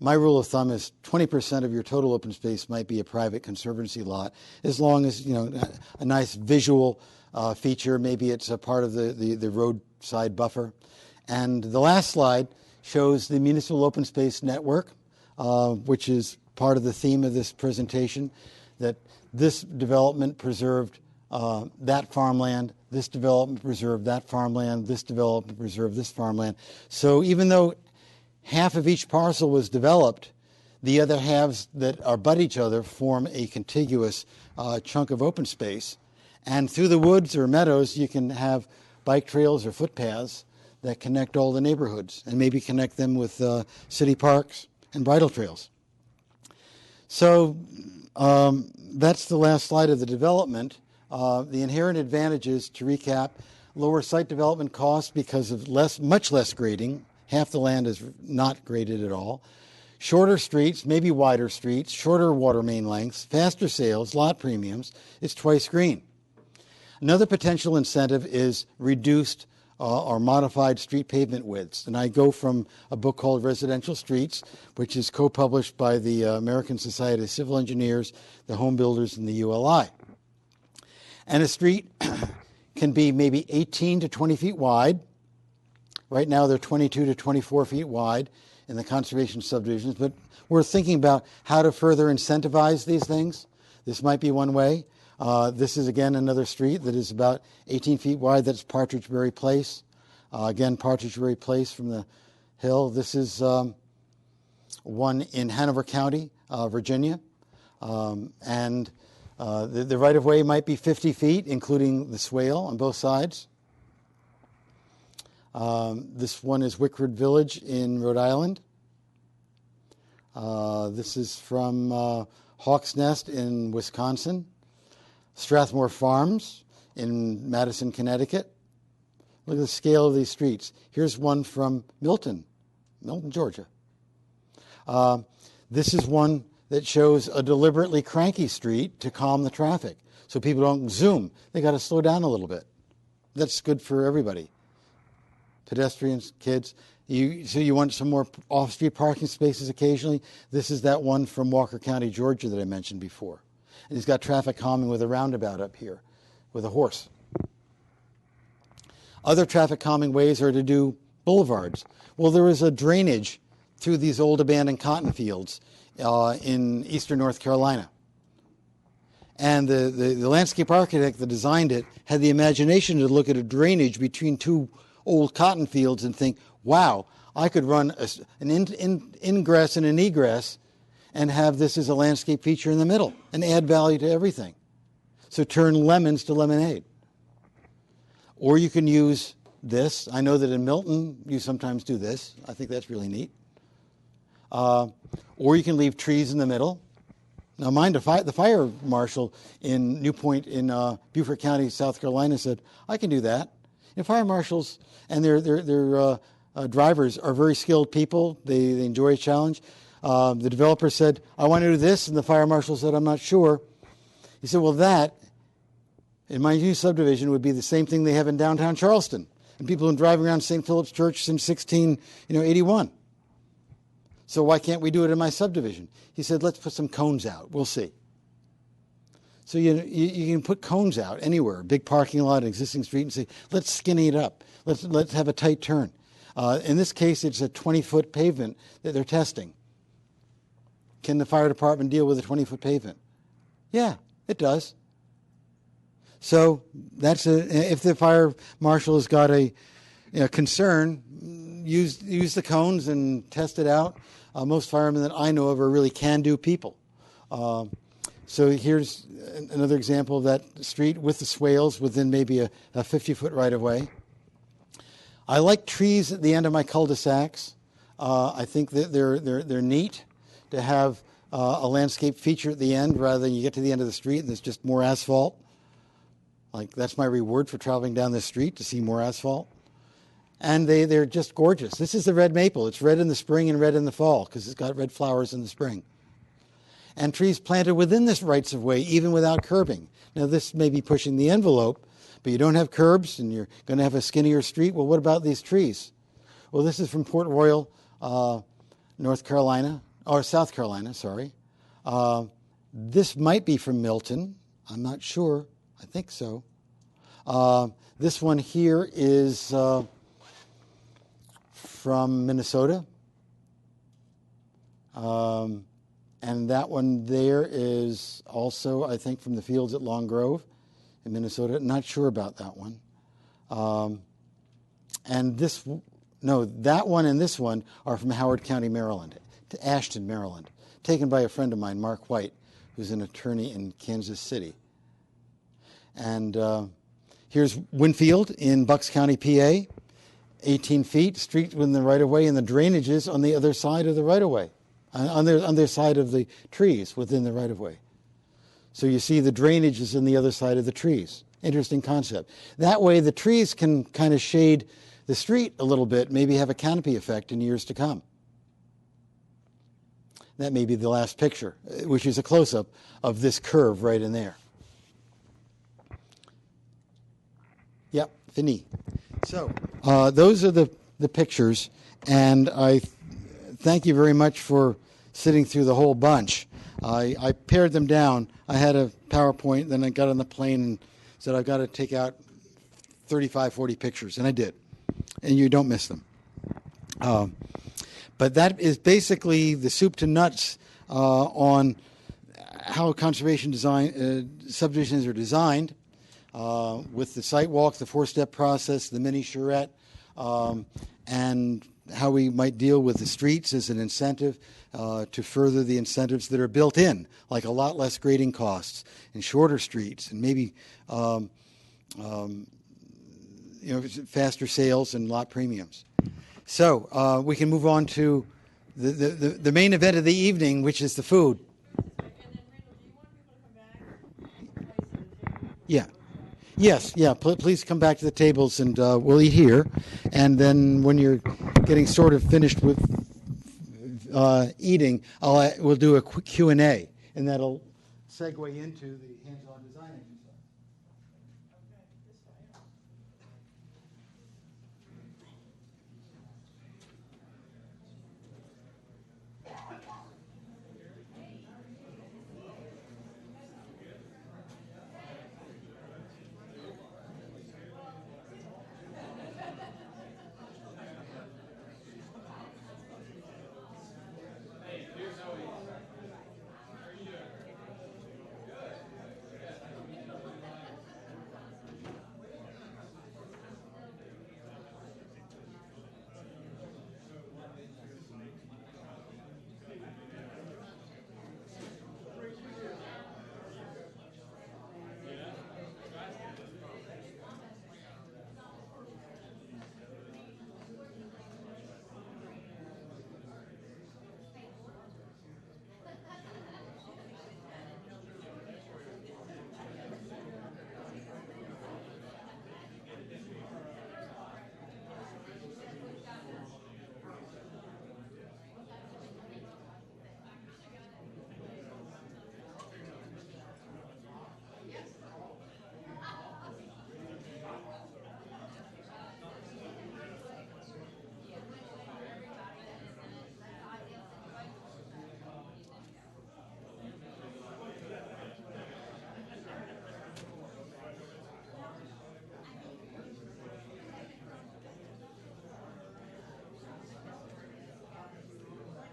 My rule of thumb is 20% of your total open space might be a private conservancy lot, as long as, a nice visual feature. Maybe it's a part of the roadside buffer. And the last slide shows the municipal open space network, which is part of the theme of this presentation, that this development preserved that farmland, this development preserved that farmland, this development preserved this farmland. So even though half of each parcel was developed, the other halves that abut each other form a contiguous chunk of open space. And through the woods or meadows, you can have bike trails or footpaths that connect all the neighborhoods, and maybe connect them with city parks and bridle trails. So that's the last slide of the development. The inherent advantages, to recap: lower site development costs because of much less grading. Half the land is not graded at all. Shorter streets, maybe wider streets, shorter water main lengths, faster sales, lot premiums. It's twice green. Another potential incentive is reduced or modified street pavement widths. And I go from a book called Residential Streets, which is co-published by the American Society of Civil Engineers, the Home Builders, and the ULI. And a street can be maybe 18 to 20 feet wide. Right now they're 22 to 24 feet wide in the conservation subdivisions, but we're thinking about how to further incentivize these things. This might be one way. This is, again, another street that is about 18 feet wide. That's Partridgeberry Place. Again, Partridgeberry Place from the hill. This is one in Hanover County, Virginia. And the right-of-way might be 50 feet, including the swale on both sides. This one is Wickford Village in Rhode Island. This is from Hawk's Nest in Wisconsin, Strathmore Farms in Madison, Connecticut. Look at the scale of these streets. Here's one from Milton, Georgia. This is one that shows a deliberately cranky street to calm the traffic, so people don't zoom. They got to slow down a little bit. That's good for everybody. Pedestrians, kids. So you want some more off-street parking spaces occasionally? This is that one from Walker County, Georgia that I mentioned before. And he's got traffic calming with a roundabout up here with a horse. Other traffic calming ways are to do boulevards. Well, there is a drainage through these old abandoned cotton fields in eastern North Carolina. And the landscape architect that designed it had the imagination to look at a drainage between two old cotton fields and think, wow, I could run an ingress and an egress and have this as a landscape feature in the middle and add value to everything. So turn lemons to lemonade. Or you can use this. I know that in Milton you sometimes do this. I think that's really neat. Or you can leave trees in the middle. Now, mind the fire marshal in New Point in Beaufort County, South Carolina said, I can do that. And fire marshals and their drivers are very skilled people. They enjoy a challenge. The developer said, I want to do this, and the fire marshal said, I'm not sure. He said, well, that, in my new subdivision, would be the same thing they have in downtown Charleston. And people have been driving around St. Philip's Church since 1681. So why can't we do it in my subdivision? He said, let's put some cones out. We'll see. So you can put cones out anywhere, a big parking lot, existing street, and say, let's skinny it up. Let's have a tight turn. In this case, it's a 20-foot pavement that they're testing. Can the fire department deal with a 20-foot pavement? Yeah, it does. So if the fire marshal has got a concern, use the cones and test it out. Most firemen that I know of are really can-do people. So here's another example of that street with the swales within maybe a 50-foot right-of-way. I like trees at the end of my cul-de-sacs. I think that they're neat to have a landscape feature at the end rather than you get to the end of the street and there's just more asphalt. Like, that's my reward for traveling down this street, to see more asphalt. And they're just gorgeous. This is the red maple. It's red in the spring and red in the fall because it's got red flowers in the spring. And trees planted within this rights of way, even without curbing. Now, this may be pushing the envelope, but you don't have curbs and you're going to have a skinnier street. Well, what about these trees? Well, this is from Port Royal, South Carolina, sorry. This might be from Milton. I'm not sure. I think so. This one here is from Minnesota. And that one there is also, I think, from the fields at Long Grove in Minnesota. Not sure about that one. That one and this one are from Howard County, Maryland, to Ashton, Maryland, taken by a friend of mine, Mark White, who's an attorney in Kansas City. And here's Winfield in Bucks County, PA, 18 feet, street within the right-of-way, and the drainages on the other side of the right-of-way, on their side of the trees within the right-of-way. So you see the drainage is on the other side of the trees. Interesting concept. That way the trees can kind of shade the street a little bit, maybe have a canopy effect in years to come. That may be the last picture, which is a close-up of this curve right in there. Yep, fini. So those are the pictures, and I thank you very much for sitting through the whole bunch. I pared them down. I had a PowerPoint, then I got on the plane and said I've got to take out 35, 40 pictures, and I did. And you don't miss them. But that is basically the soup to nuts on how conservation design subdivisions are designed. With the site walk, the four-step process, the mini charrette, and how we might deal with the streets as an incentive to further the incentives that are built in, like a lot less grading costs and shorter streets and maybe faster sales and lot premiums. So we can move on to the main event of the evening, which is the food. And then, Randall, do you want people to come back and eat place at the table? Yeah. Yes, yeah. Please come back to the tables, and we'll eat here. And then when you're getting sort of finished with eating, we'll do a quick Q&A, and that'll segue into the hands-on design exercise. Okay, this way.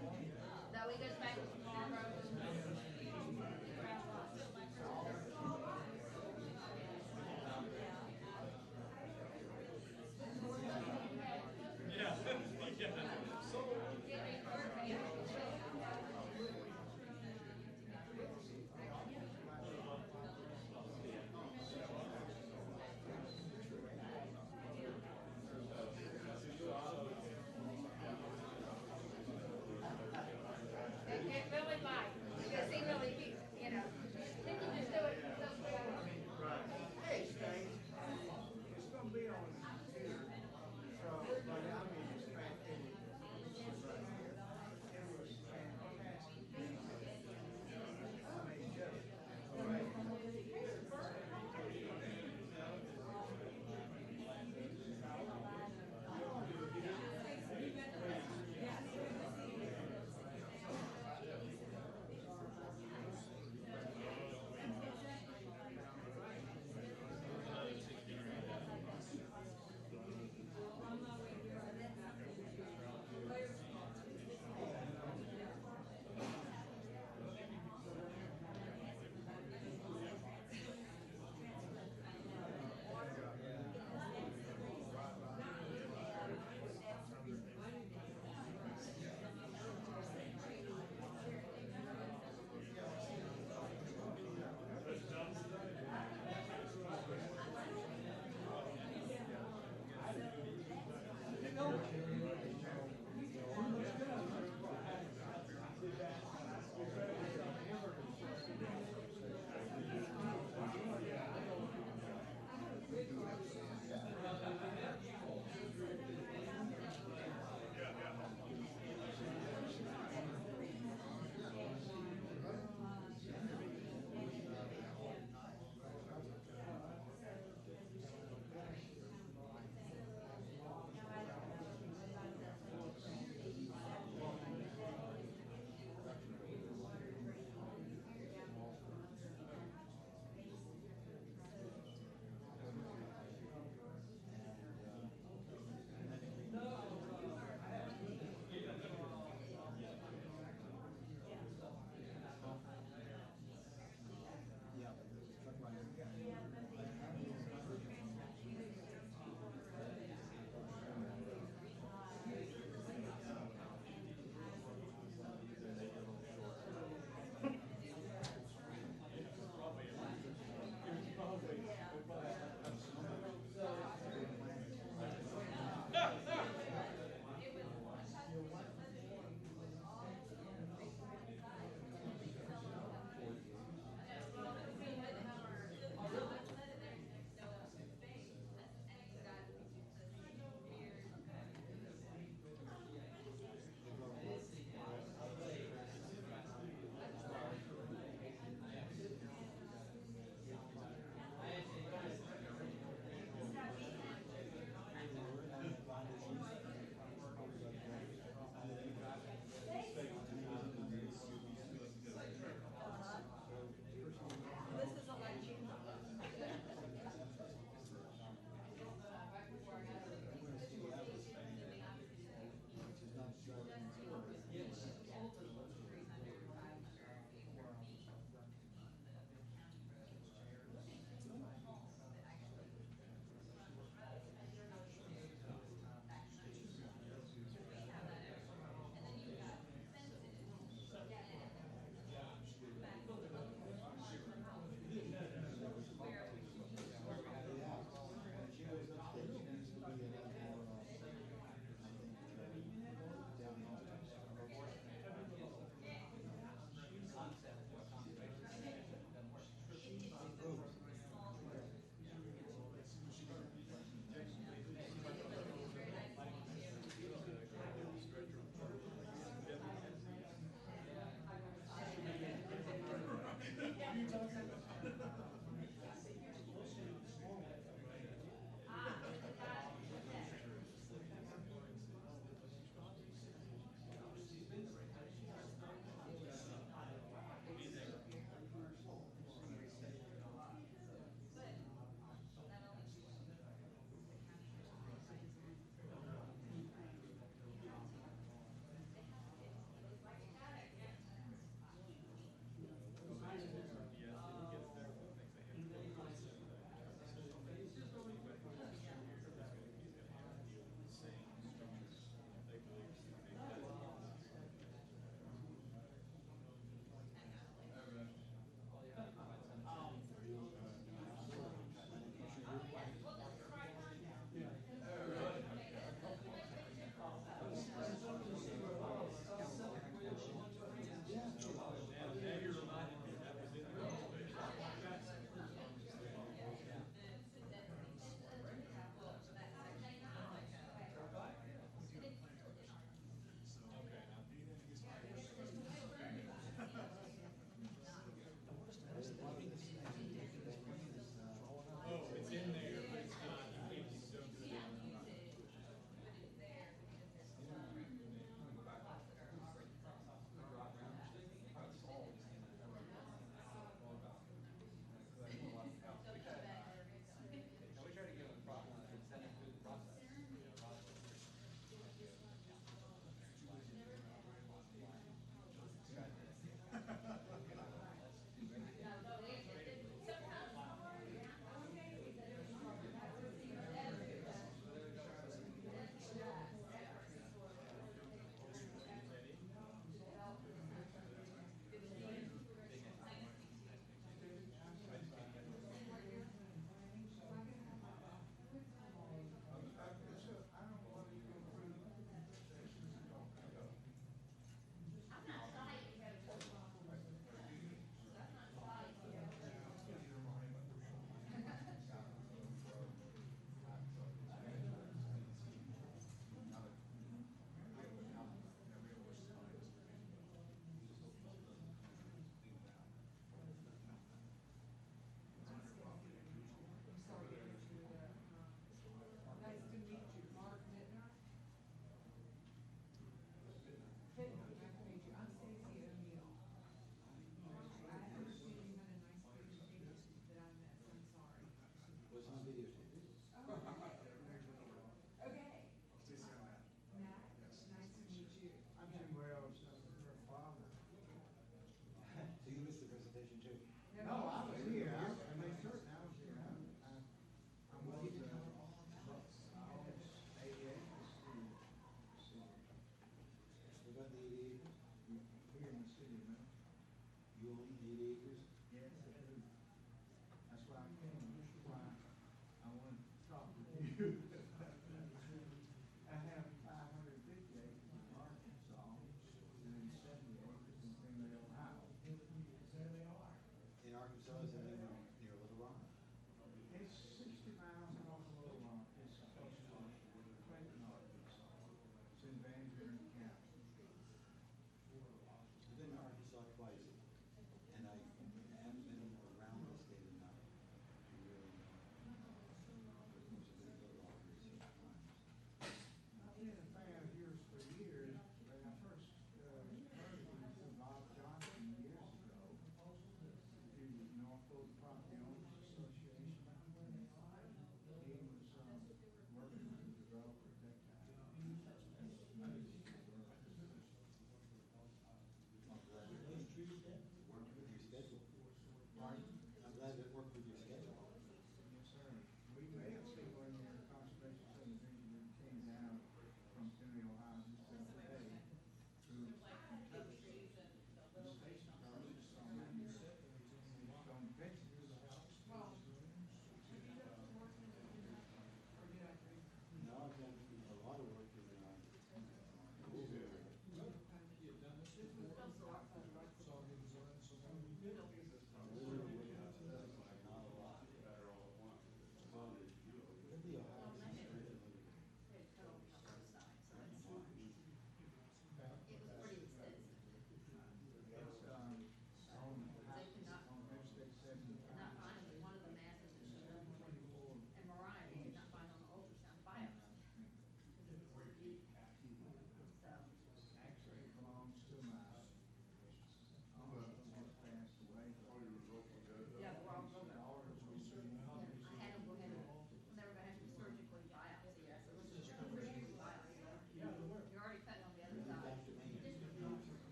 That we goes back tomorrow. Get really light. You can see really cute, you know. Then you just do it. Hey, Steve, it's gonna be on the computer, so, but I mean, it's fantastic. It was fantastic. I mean, just great.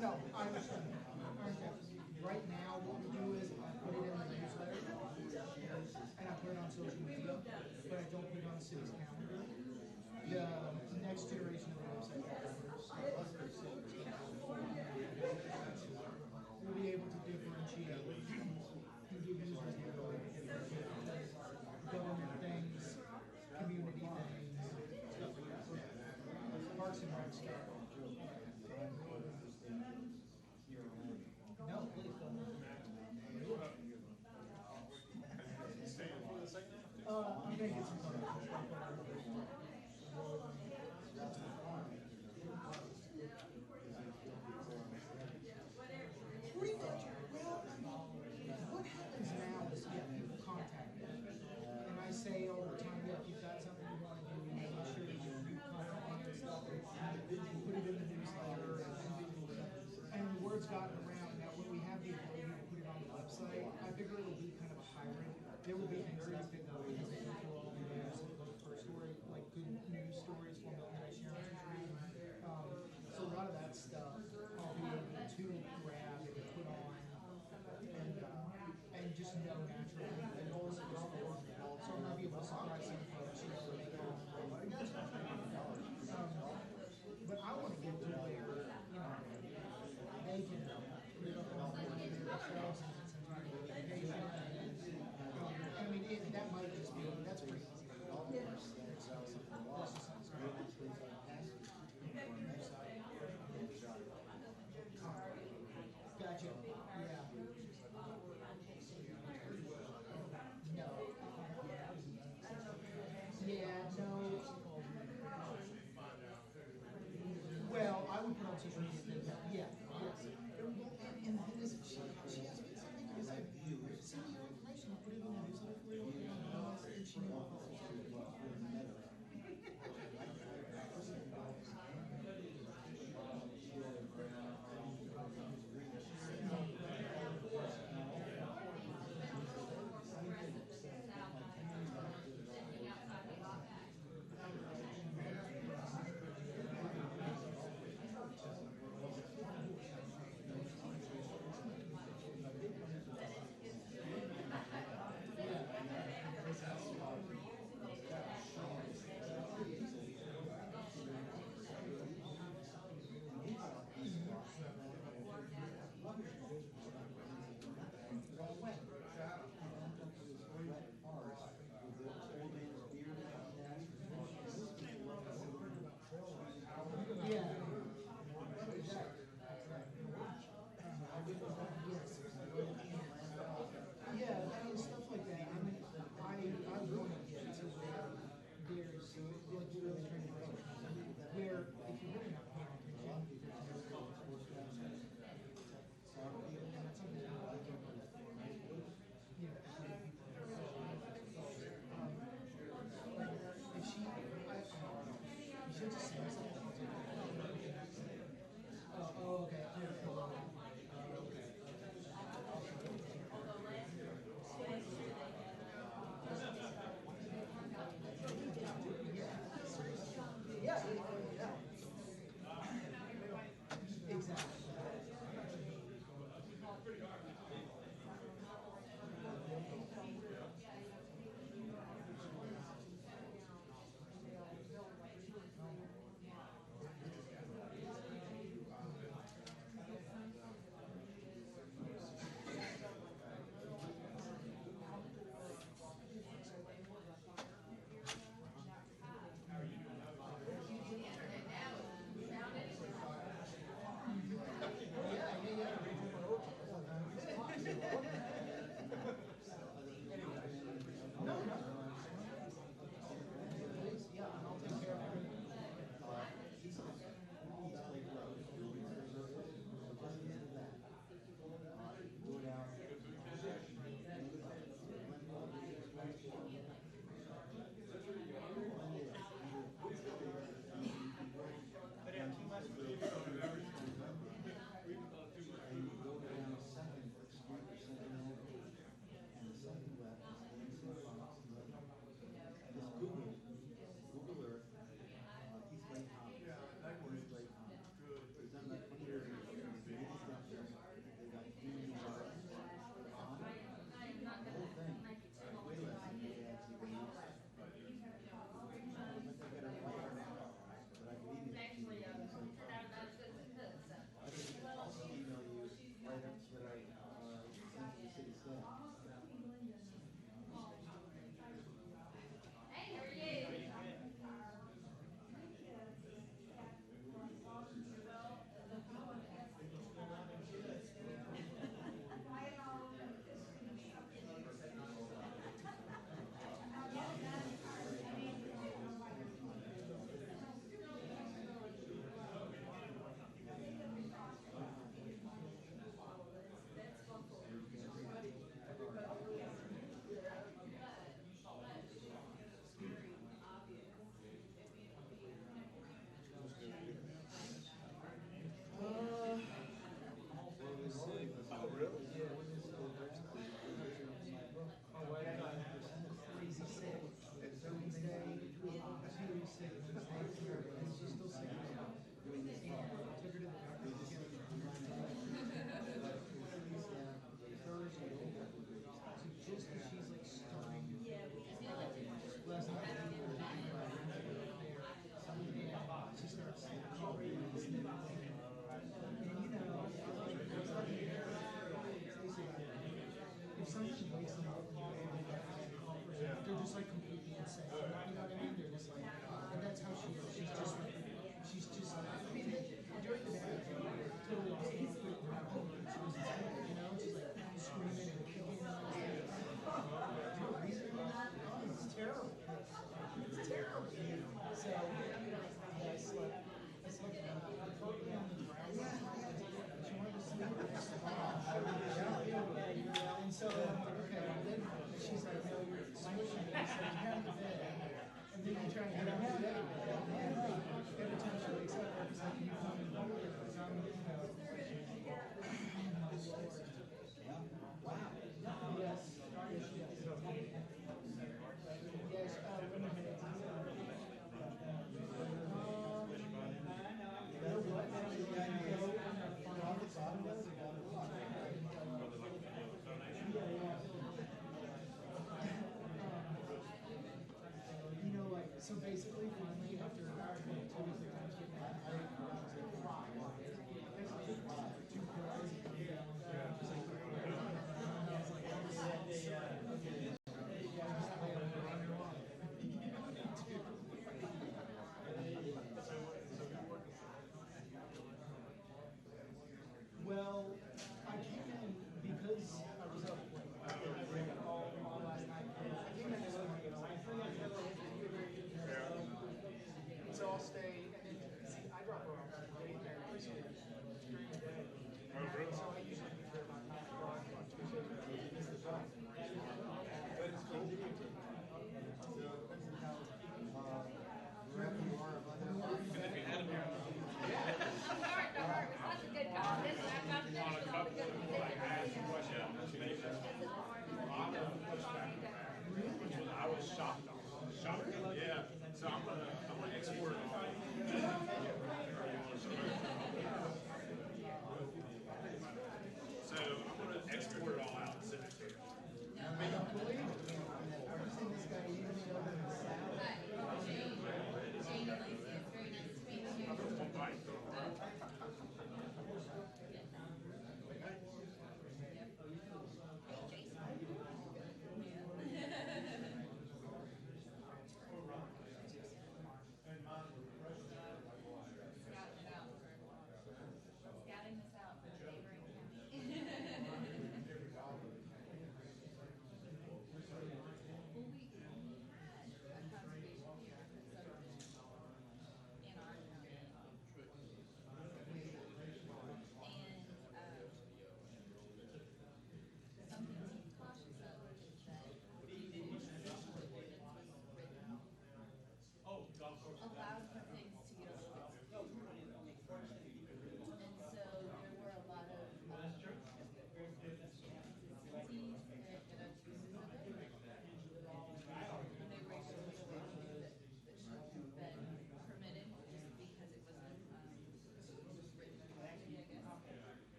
No, I understand. Right now, what we do is I put it in the newsletter, and I put it on social media, but I don't put it on the city's calendar. The next generation of the website developers will be able to differentiate and give users the ability to differentiate government things, community things, stuff like that. Parks and Rec stuff. No, please don't. I'm gonna get some photos. Pretty much. Well, what happens now is, yeah, people contact me, and I say all the time, yeah, if you've got something you want to do, make sure that you contact me and stuff, and put it in the newsletter, and the word's gotten around. Now, when we have the ability to put it on the website, I figure it'll be kind of a hybrid. There will be things that I pick up because they go through all the news, like first story, like good news stories from Milton that I share on Instagram. So a lot of that stuff I'll be able to grab and put on and just know naturally. And also so I might be able to surprise some folks, you know, when they come. But I want to get to where, you know, they can put it up on themselves and I mean, that might just be, that's pretty easy. Gotcha, yeah. No. Yeah, no. Well, I would put on social media, yeah, yes. And this, she has been something, because I send me your information, I'll put it in the newsletter for you, and she knows.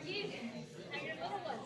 about you? How your little ones?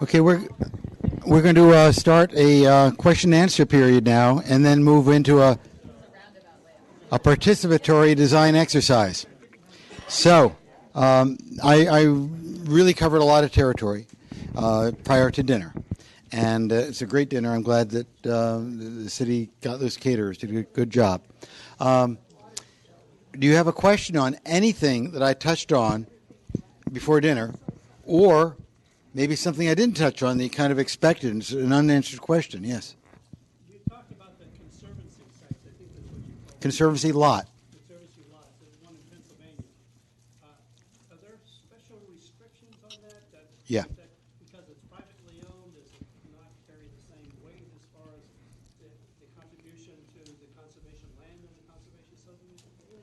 Okay, we're going to start a question and answer period now, and then move into a participatory design exercise. So, I really covered a lot of territory prior to dinner, and it's a great dinner. I'm glad that the city got those caterers, did a good job. Do you have a question on anything that I touched on before dinner, or maybe something I didn't touch on that you kind of expected, and it's an unanswered question? Yes. You talked about the conservancy sites. I think that's what you call it. Conservancy lot. Conservancy lots. There's one in Pennsylvania. Are there special restrictions on that? Yeah. Because it's privately owned, does it not carry the same weight as far as the contribution to the conservation land and the conservation subdivision?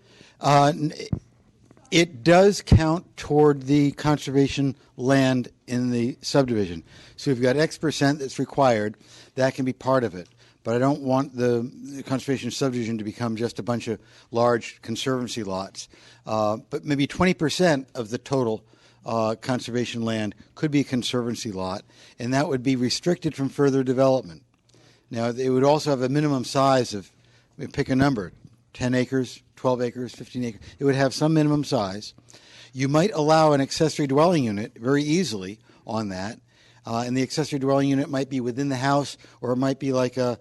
It does count toward the conservation land in the subdivision. So if you've got X percent that's required, that can be part of it. But I don't want the conservation subdivision to become just a bunch of large conservancy lots. But maybe 20% of the total conservation land could be a conservancy lot, and that would be restricted from further development. Now, it would also have a minimum size of, pick a number, 10 acres, 12 acres, 15 acres. It would have some minimum size. You might allow an accessory dwelling unit very easily on that, and the accessory dwelling unit might be within the house, or it might be like a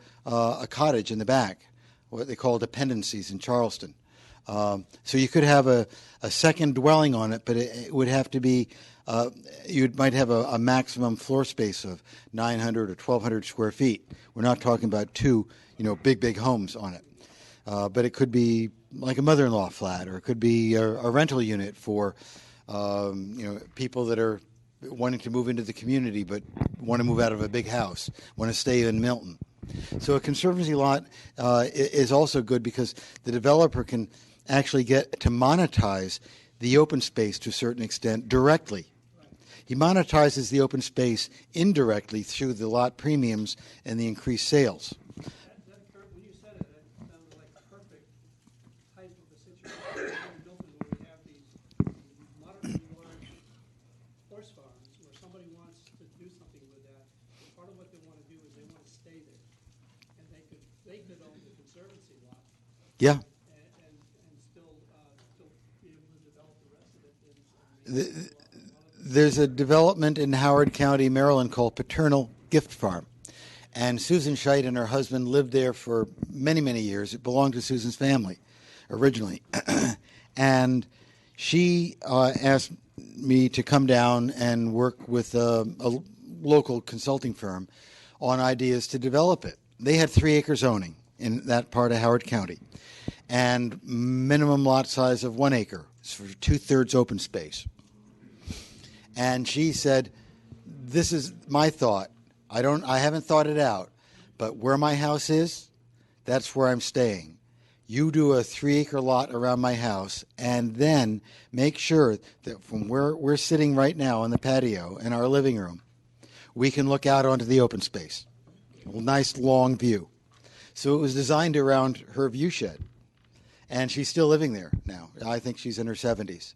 cottage in the back, what they call dependencies in Charleston. So you could have a second dwelling on it, but it would have to be, you might have a maximum floor space of 900 or 1,200 square feet. We're not talking about two, big homes on it. But it could be like a mother-in-law flat, or it could be a rental unit for, people that are wanting to move into the community but want to move out of a big house, want to stay in Milton. So a conservancy lot is also good because the developer can actually get to monetize the open space to a certain extent directly. He monetizes the open space indirectly through the lot premiums and the increased sales. When you said it, that sounded like the perfect type of a situation in Milton where we have these moderately large horse farms where somebody wants to do something with that. And part of what they want to do is they want to stay there. And they could own the conservancy lot Yeah. and still be able to develop the rest of it. There's a development in Howard County, Maryland called Paternal Gift Farm. And Susan Scheit and her husband lived there for many, many years. It belonged to Susan's family originally. And she asked me to come down and work with a local consulting firm on ideas to develop it. They had 3 acre zoning in that part of Howard County and minimum lot size of 1 acre for 2/3 open space. And she said, this is my thought. I haven't thought it out, but where my house is, that's where I'm staying. You do a 3 acre lot around my house, and then make sure that from where we're sitting right now on the patio in our living room, we can look out onto the open space. A nice long view. So it was designed around her view shed. And she's still living there now. I think she's in her 70s.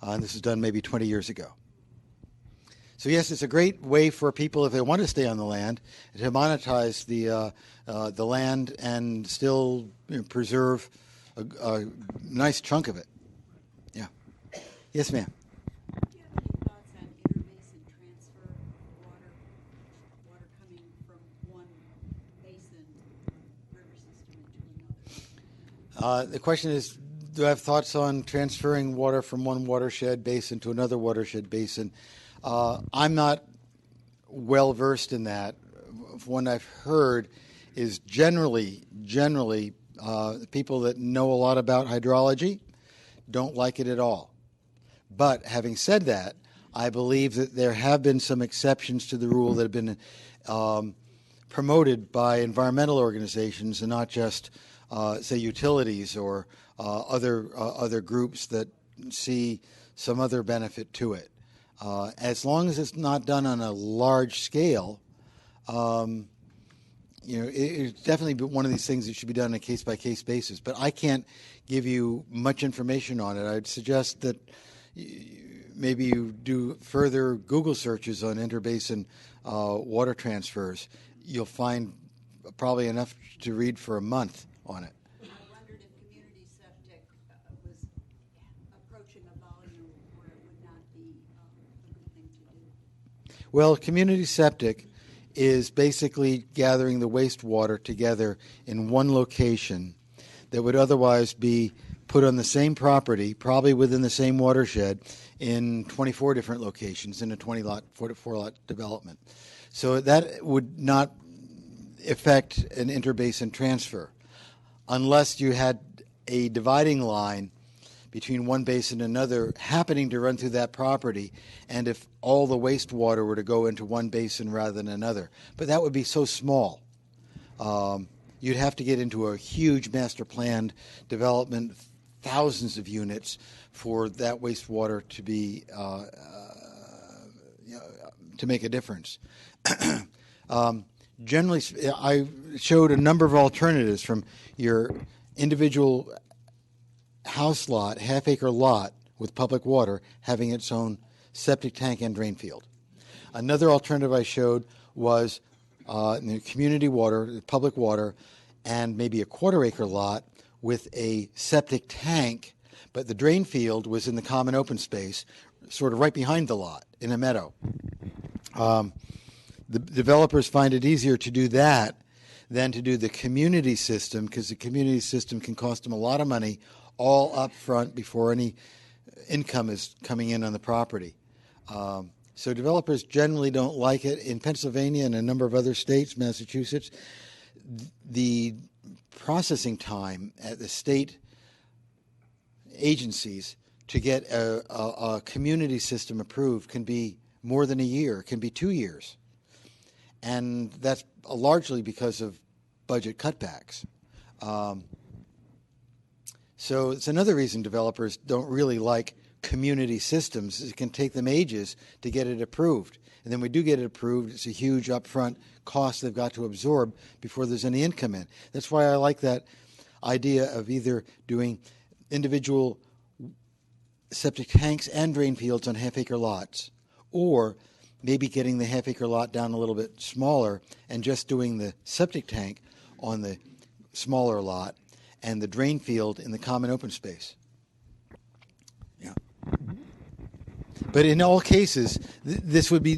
And this was done maybe 20 years ago. So yes, it's a great way for people, if they want to stay on the land, to monetize the land and still preserve a nice chunk of it. Yeah. Yes, ma'am. Do you have any thoughts on interbasin transfer of water coming from one basin river system into another? The question is, do I have thoughts on transferring water from one watershed basin to another watershed basin? I'm not well versed in that. From what I've heard, is generally, people that know a lot about hydrology don't like it at all. But having said that, I believe that there have been some exceptions to the rule that have been promoted by environmental organizations and not just, say, utilities or other groups that see some other benefit to it. As long as it's not done on a large scale, it's definitely one of these things that should be done on a case-by-case basis. But I can't give you much information on it. I'd suggest that maybe you do further Google searches on interbasin water transfers. You'll find probably enough to read for a month on it. I wondered if community septic was approaching a volume where it would not be a good thing to do. Well, community septic is basically gathering the wastewater together in one location that would otherwise be put on the same property, probably within the same watershed, in 24 different locations in a 24-lot development. So that would not affect an interbasin transfer unless you had a dividing line between one basin and another happening to run through that property, and if all the wastewater were to go into one basin rather than another. But that would be so small. You'd have to get into a huge master planned development, thousands of units, for that wastewater to be to make a difference. Generally, I showed a number of alternatives from your individual house lot, half-acre lot with public water, having its own septic tank and drain field. Another alternative I showed was community water, public water, and maybe a quarter-acre lot with a septic tank, but the drain field was in the common open space, sort of right behind the lot in a meadow. The developers find it easier to do that than to do the community system, because the community system can cost them a lot of money all up front before any income is coming in on the property. So developers generally don't like it. In Pennsylvania and a number of other states, Massachusetts, the processing time at the state agencies to get a community system approved can be more than a year, it can be 2 years. And that's largely because of budget cutbacks. So it's another reason developers don't really like community systems. It can take them ages to get it approved. And then we do get it approved, it's a huge upfront cost they've got to absorb before there's any income in. That's why I like that idea of either doing individual septic tanks and drain fields on half-acre lots, or maybe getting the half-acre lot down a little bit smaller and just doing the septic tank on the smaller lot and the drain field in the common open space. Yeah. But in all cases, this would be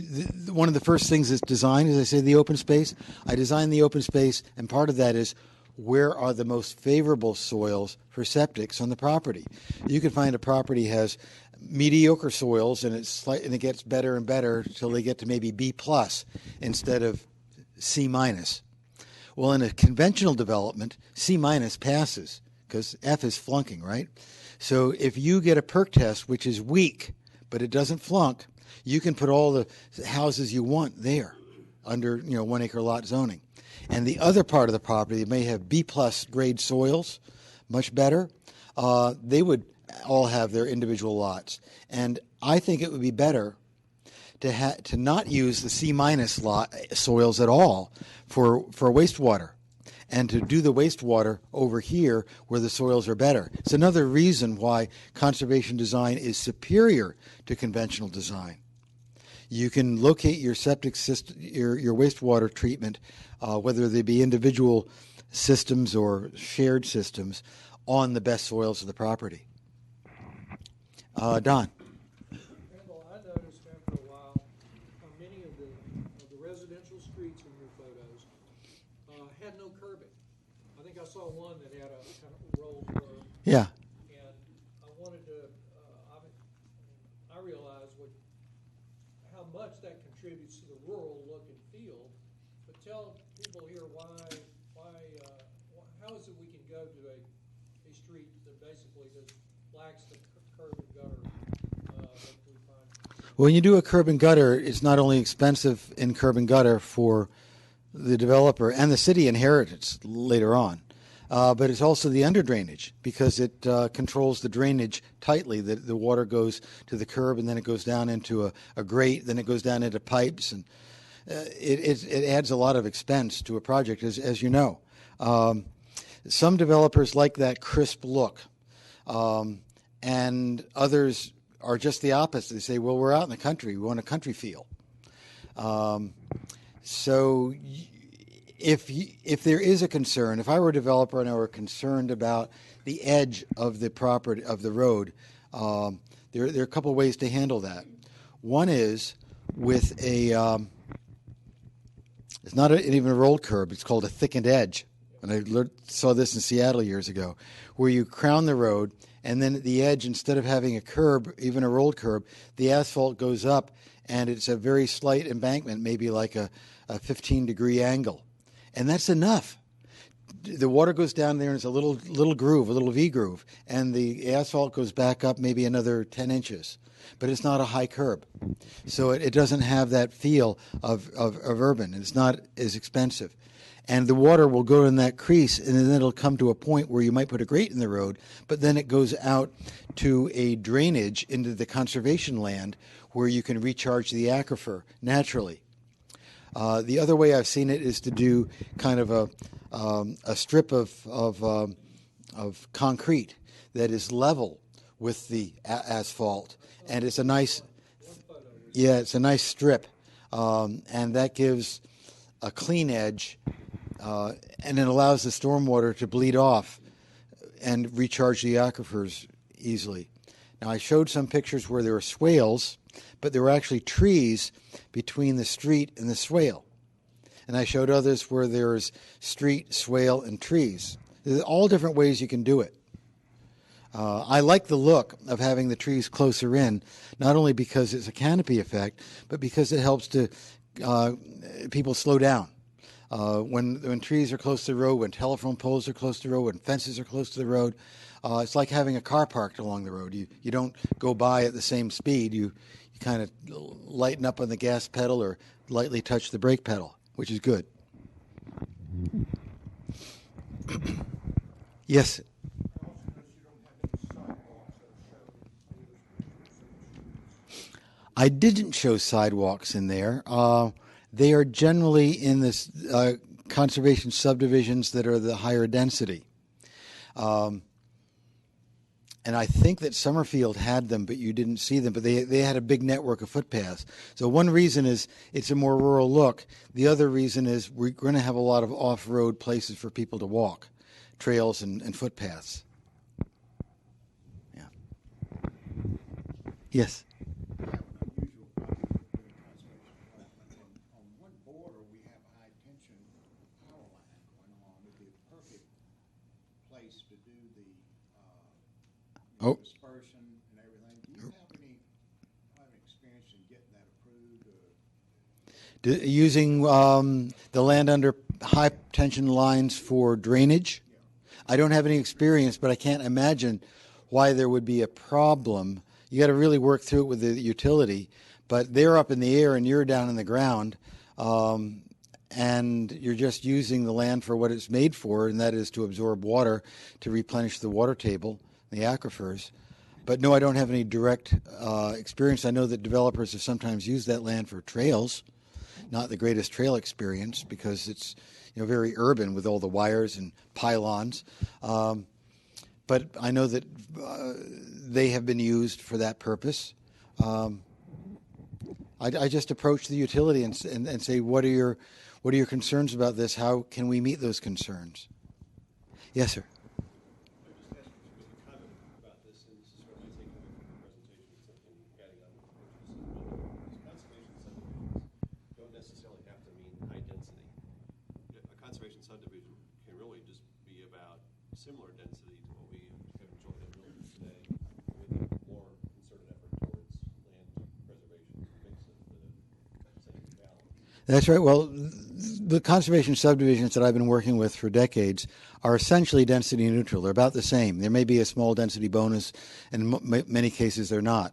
one of the first things that's designed, as I say, the open space. I design the open space, and part of that is where are the most favorable soils for septics on the property. You can find a property has mediocre soils, and it gets better and better until they get to maybe B+ instead of C-. Well, in a conventional development, C- passes because F is flunking, right? So if you get a perk test which is weak, but it doesn't flunk, you can put all the houses you want there under 1 acre lot zoning. And the other part of the property that may have B+ grade soils, much better, they would all have their individual lots. And I think it would be better to not use the C- lot soils at all for wastewater, and to do the wastewater over here where the soils are better. It's another reason why conservation design is superior to conventional design. You can locate your septic system, your wastewater treatment, whether they be individual systems or shared systems, on the best soils of the property. Don. Randall, I noticed after a while how many of the residential streets in your photos had no curbing. I think I saw one that had a kind of rolled curb. Yeah. And I wanted to, I realize how much that contributes to the rural look and feel, but tell people here why how is it we can go to a street that basically just lacks the curb and gutter, that we find? When you do a curb and gutter, it's not only expensive in curb and gutter for the developer and the city inheritance later on, but it's also the under drainage because it controls the drainage tightly. The water goes to the curb and then it goes down into a grate, then it goes down into pipes, and it adds a lot of expense to a project, as you know. Some developers like that crisp look, and others are just the opposite. They say, well, we're out in the country. We want a country feel. So if there is a concern, if I were a developer and I were concerned about the edge of the property, of the road, there are a couple of ways to handle that. One is with it's not even a rolled curb, it's called a thickened edge. And I saw this in Seattle years ago, where you crown the road, and then at the edge, instead of having a curb, even a rolled curb, the asphalt goes up, and it's a very slight embankment, maybe like a 15-degree angle. And that's enough. The water goes down there, and it's a little groove, a little V groove, and the asphalt goes back up maybe another 10 inches. But it's not a high curb. So it doesn't have that feel of urban. It's not as expensive. And the water will go in that crease, and then it'll come to a point where you might put a grate in the road, but then it goes out to a drainage into the conservation land where you can recharge the aquifer naturally. The other way I've seen it is to do kind of a strip of concrete that is level with the asphalt, and it's a nice, it's a nice strip, and that gives a clean edge. And it allows the stormwater to bleed off and recharge the aquifers easily. Now, I showed some pictures where there were swales, but there were actually trees between the street and the swale. And I showed others where there's street, swale, and trees. There's all different ways you can do it. I like the look of having the trees closer in, not only because it's a canopy effect, but because it helps to people slow down. When trees are close to the road, when telephone poles are close to the road, when fences are close to the road, it's like having a car parked along the road. You don't go by at the same speed. You kind of lighten up on the gas pedal or lightly touch the brake pedal, which is good. Yes. I didn't show sidewalks in there. They are generally in this conservation subdivisions that are the higher density. And I think that Summerfield had them, but you didn't see them. But they had a big network of footpaths. So one reason is it's a more rural look. The other reason is we're going to have a lot of off-road places for people to walk, trails and footpaths. Yeah. Yes. Oh. Dispersion and everything. Do you have any experience in getting that approved? Using the land under high tension lines for drainage? Yeah. I don't have any experience, but I can't imagine why there would be a problem. You got to really work through it with the utility, but they're up in the air and you're down in the ground, and you're just using the land for what it's made for, and that is to absorb water to replenish the water table, the aquifers. But no, I don't have any direct experience. I know that developers have sometimes used that land for trails. Not the greatest trail experience because it's very urban with all the wires and pylons. But I know that they have been used for that purpose. I just approach the utility and say, what are your concerns about this? How can we meet those concerns? Yes, sir. Similar density to what we have enjoyed in Milton today, with a more concerted effort towards land preservation, makes it the same balance. That's right. Well, the conservation subdivisions that I've been working with for decades are essentially density neutral. They're about the same. There may be a small density bonus, and in many cases they're not.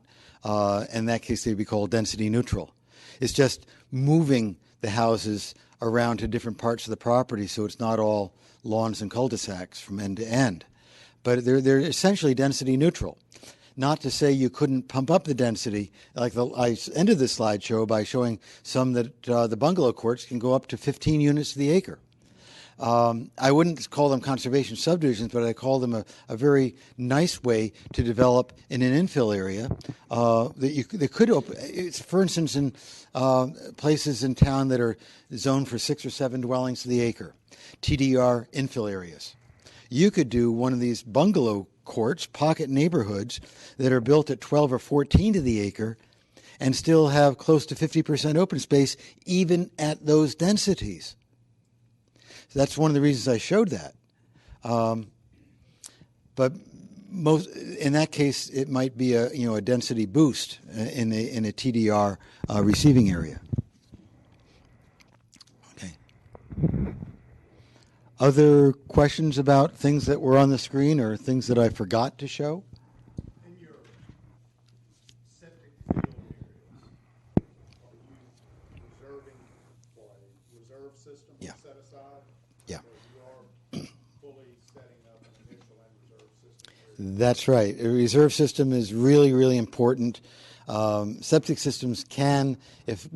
In that case, they'd be called density neutral. It's just moving the houses around to different parts of the property so it's not all lawns and cul-de-sacs from end to end. But they're essentially density neutral. Not to say you couldn't pump up the density. I ended the slideshow by showing some that the bungalow courts can go up to 15 units to the acre. I wouldn't call them conservation subdivisions, but I call them a very nice way to develop in an infill area that could open. For instance, in places in town that are zoned for 6 or 7 dwellings to the acre, TDR infill areas. You could do one of these bungalow courts, pocket neighborhoods that are built at 12 or 14 to the acre and still have close to 50% open space even at those densities. So that's one of the reasons I showed that. But in that case, it might be a density boost in a TDR receiving area. Okay. Other questions about things that were on the screen or things that I forgot to show? In your septic field areas, are you reserving for a reserve system Yeah. set aside? Yeah. Or you are fully setting up an initial and reserve system? That's right. A reserve system is really, really important. Septic systems can, if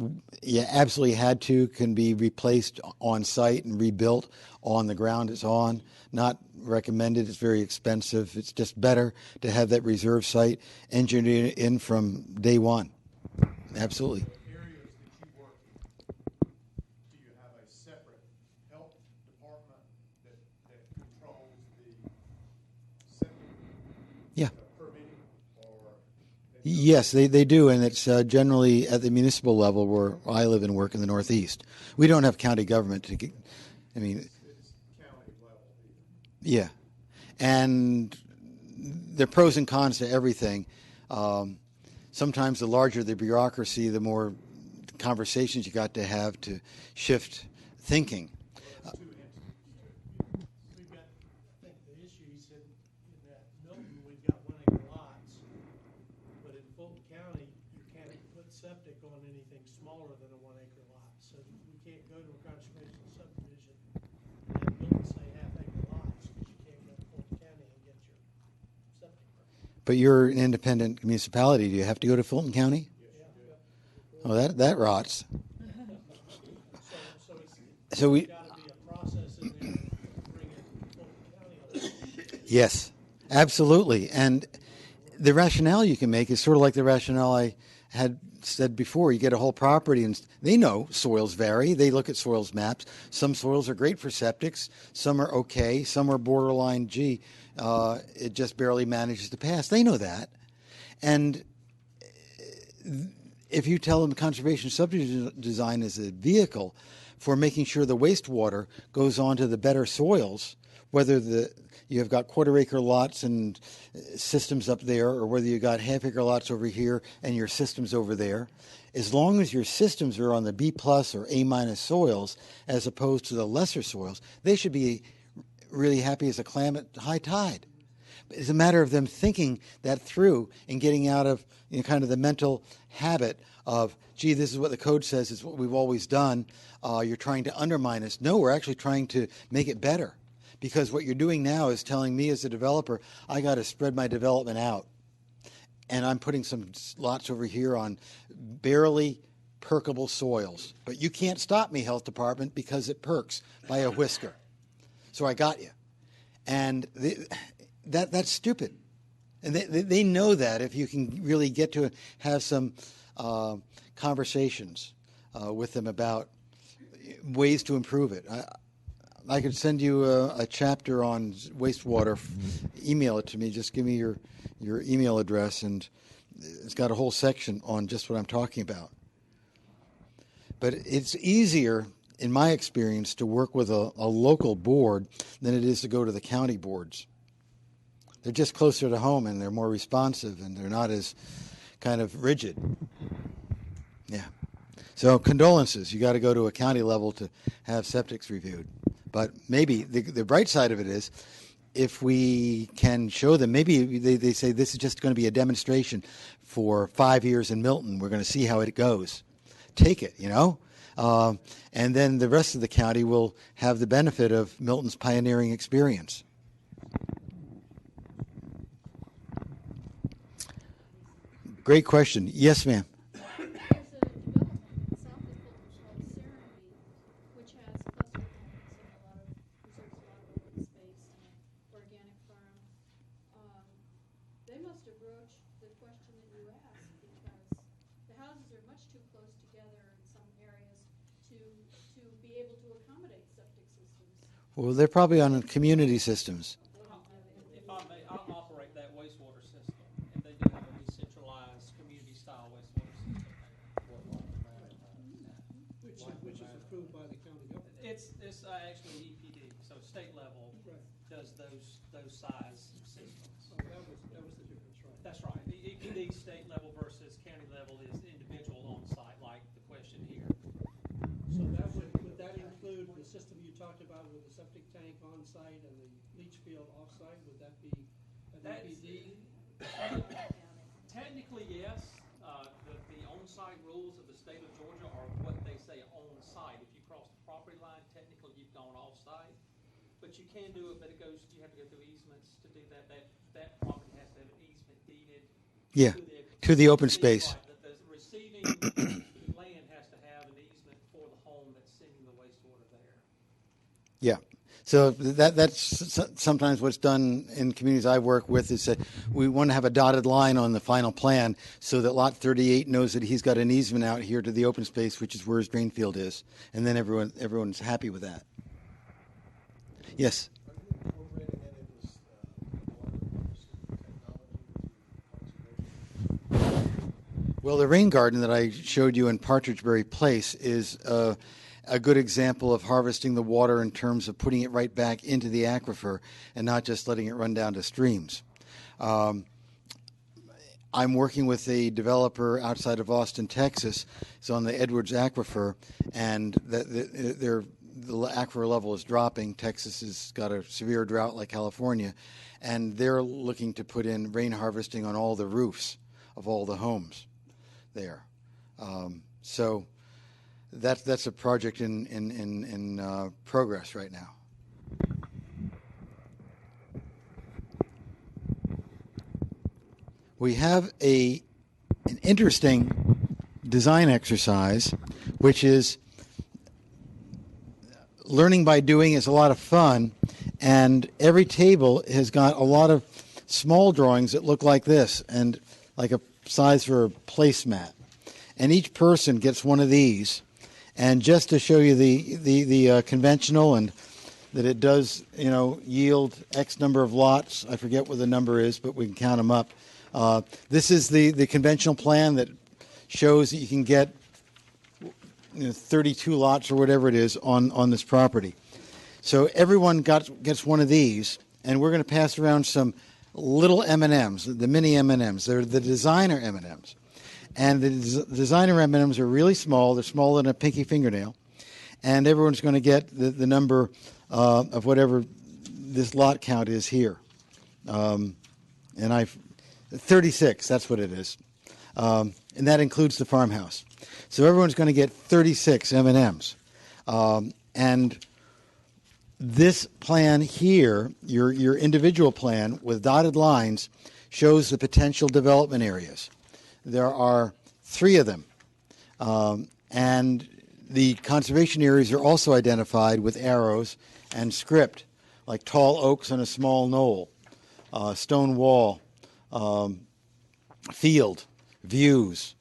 you absolutely had to, can be replaced on site and rebuilt on the ground it's on. Not recommended. It's very expensive. It's just better to have that reserve site engineered in from day one. Absolutely. The areas that you work in, do you have a separate health department that controls the septic Yeah. permitting, or? Yes, they do, and it's generally at the municipal level where I live and work in the Northeast. We don't have county government to get, I mean, It's county level either. yeah. And there are pros and cons to everything. Sometimes the larger the bureaucracy, the more conversations you got to have to shift thinking. Well, there's two entities. We've got, I think the issue he said, in that Milton, we've got 1 acre lots, but in Fulton County, you can't put septic on anything smaller than a 1 acre lot. So we can't go to a conservation subdivision and have Milton say half-acre lots, because you can't go to Fulton County and get your septic permit. But you're an independent municipality. Do you have to go to Fulton County? Oh, that rots. So we. Got to be a process in there to bring it Fulton County on. Yes, absolutely. And the rationale you can make is sort of like the rationale I had said before. You get a whole property, and they know soils vary. They look at soils maps. Some soils are great for septics. Some are okay. Some are borderline, it just barely manages to pass. They know that. And if you tell them conservation subdivision design is a vehicle for making sure the wastewater goes onto the better soils, whether you have got quarter-acre lots and systems up there, or whether you got half-acre lots over here and your systems over there, as long as your systems are on the B+ or A- soils as opposed to the lesser soils, they should be really happy as a clam at high tide. It's a matter of them thinking that through and getting out of kind of the mental habit of, gee, this is what the code says, it's what we've always done, you're trying to undermine us. No, we're actually trying to make it better. Because what you're doing now is telling me as a developer, I got to spread my development out. And I'm putting some lots over here on barely perkable soils. But you can't stop me, health department, because it perks by a whisker. So I got you. And that's stupid. And they know that if you can really get to have some conversations with them about ways to improve it. I could send you a chapter on wastewater. Email it to me. Just give me your email address, and it's got a whole section on just what I'm talking about. But it's easier, in my experience, to work with a local board than it is to go to the county boards. They're just closer to home, and they're more responsive, and they're not as kind of rigid. Yeah. So condolences. You got to go to a county level to have septics reviewed. But maybe the bright side of it is, if we can show them, maybe they say this is just going to be a demonstration for 5 years in Milton. We're going to see how it goes. Take it, and then the rest of the county will have the benefit of Milton's pioneering experience. Great question. Yes, ma'am. There's a development south of Milton called Serenity, which has cluster homes and a lot of, reserves a lot of open space and an organic farm. They must have broached the question that you asked, because the houses are much too close together in some areas to be able to accommodate septic systems. Well, they're probably on community systems. If I may, I operate that wastewater system, and they do have a decentralized, community-style wastewater system there. Which is approved by the county government. It's actually EPD, so state level does those size systems. Oh, that was the difference, right? That's right. The EPD state level versus county level is individual on site, like the question here. So would that include the system you talked about with the septic tank on site and the leach field off site? Would that be an EPD? Technically, yes. The on-site rules of the state of Georgia are what they say on-site. If you cross the property line, technically you've gone off-site. But you can do it, but you have to go through easements to do that. That property has to have an easement deeded. Yeah, to the open space. Right, the receiving land has to have an easement for the home that's sending the wastewater there. Yeah. So that's sometimes what's done in communities I work with is that we want to have a dotted line on the final plan so that Lot 38 knows that he's got an easement out here to the open space, which is where his drain field is, and then everyone's happy with that. Yes. Are you incorporating any of this water technology? Well, the rain garden that I showed you in Partridgeberry Place is a good example of harvesting the water in terms of putting it right back into the aquifer and not just letting it run down to streams. I'm working with a developer outside of Austin, Texas. It's on the Edwards Aquifer, and the aquifer level is dropping. Texas has got a severe drought like California, and they're looking to put in rain harvesting on all the roofs of all the homes there. So that's a project in progress right now. We have an interesting design exercise, which is learning by doing is a lot of fun, and every table has got a lot of small drawings that look like this and like a size for a placemat. And each person gets one of these. And just to show you the conventional and that it does, yield X number of lots. I forget what the number is, but we can count them up. This is the conventional plan that shows that you can get 32 lots or whatever it is on this property. So everyone gets one of these, and we're going to pass around some little M&Ms, the mini M&Ms. They're the designer M&Ms. And the designer M&Ms are really small. They're smaller than a pinky fingernail. And everyone's going to get the number of whatever this lot count is here. 36, that's what it is. And that includes the farmhouse. So everyone's going to get 36 M&Ms. And this plan here, your individual plan with dotted lines, shows the potential development areas. There are 3 of them. And the conservation areas are also identified with arrows and script, like tall oaks on a small knoll, stone wall, field, views,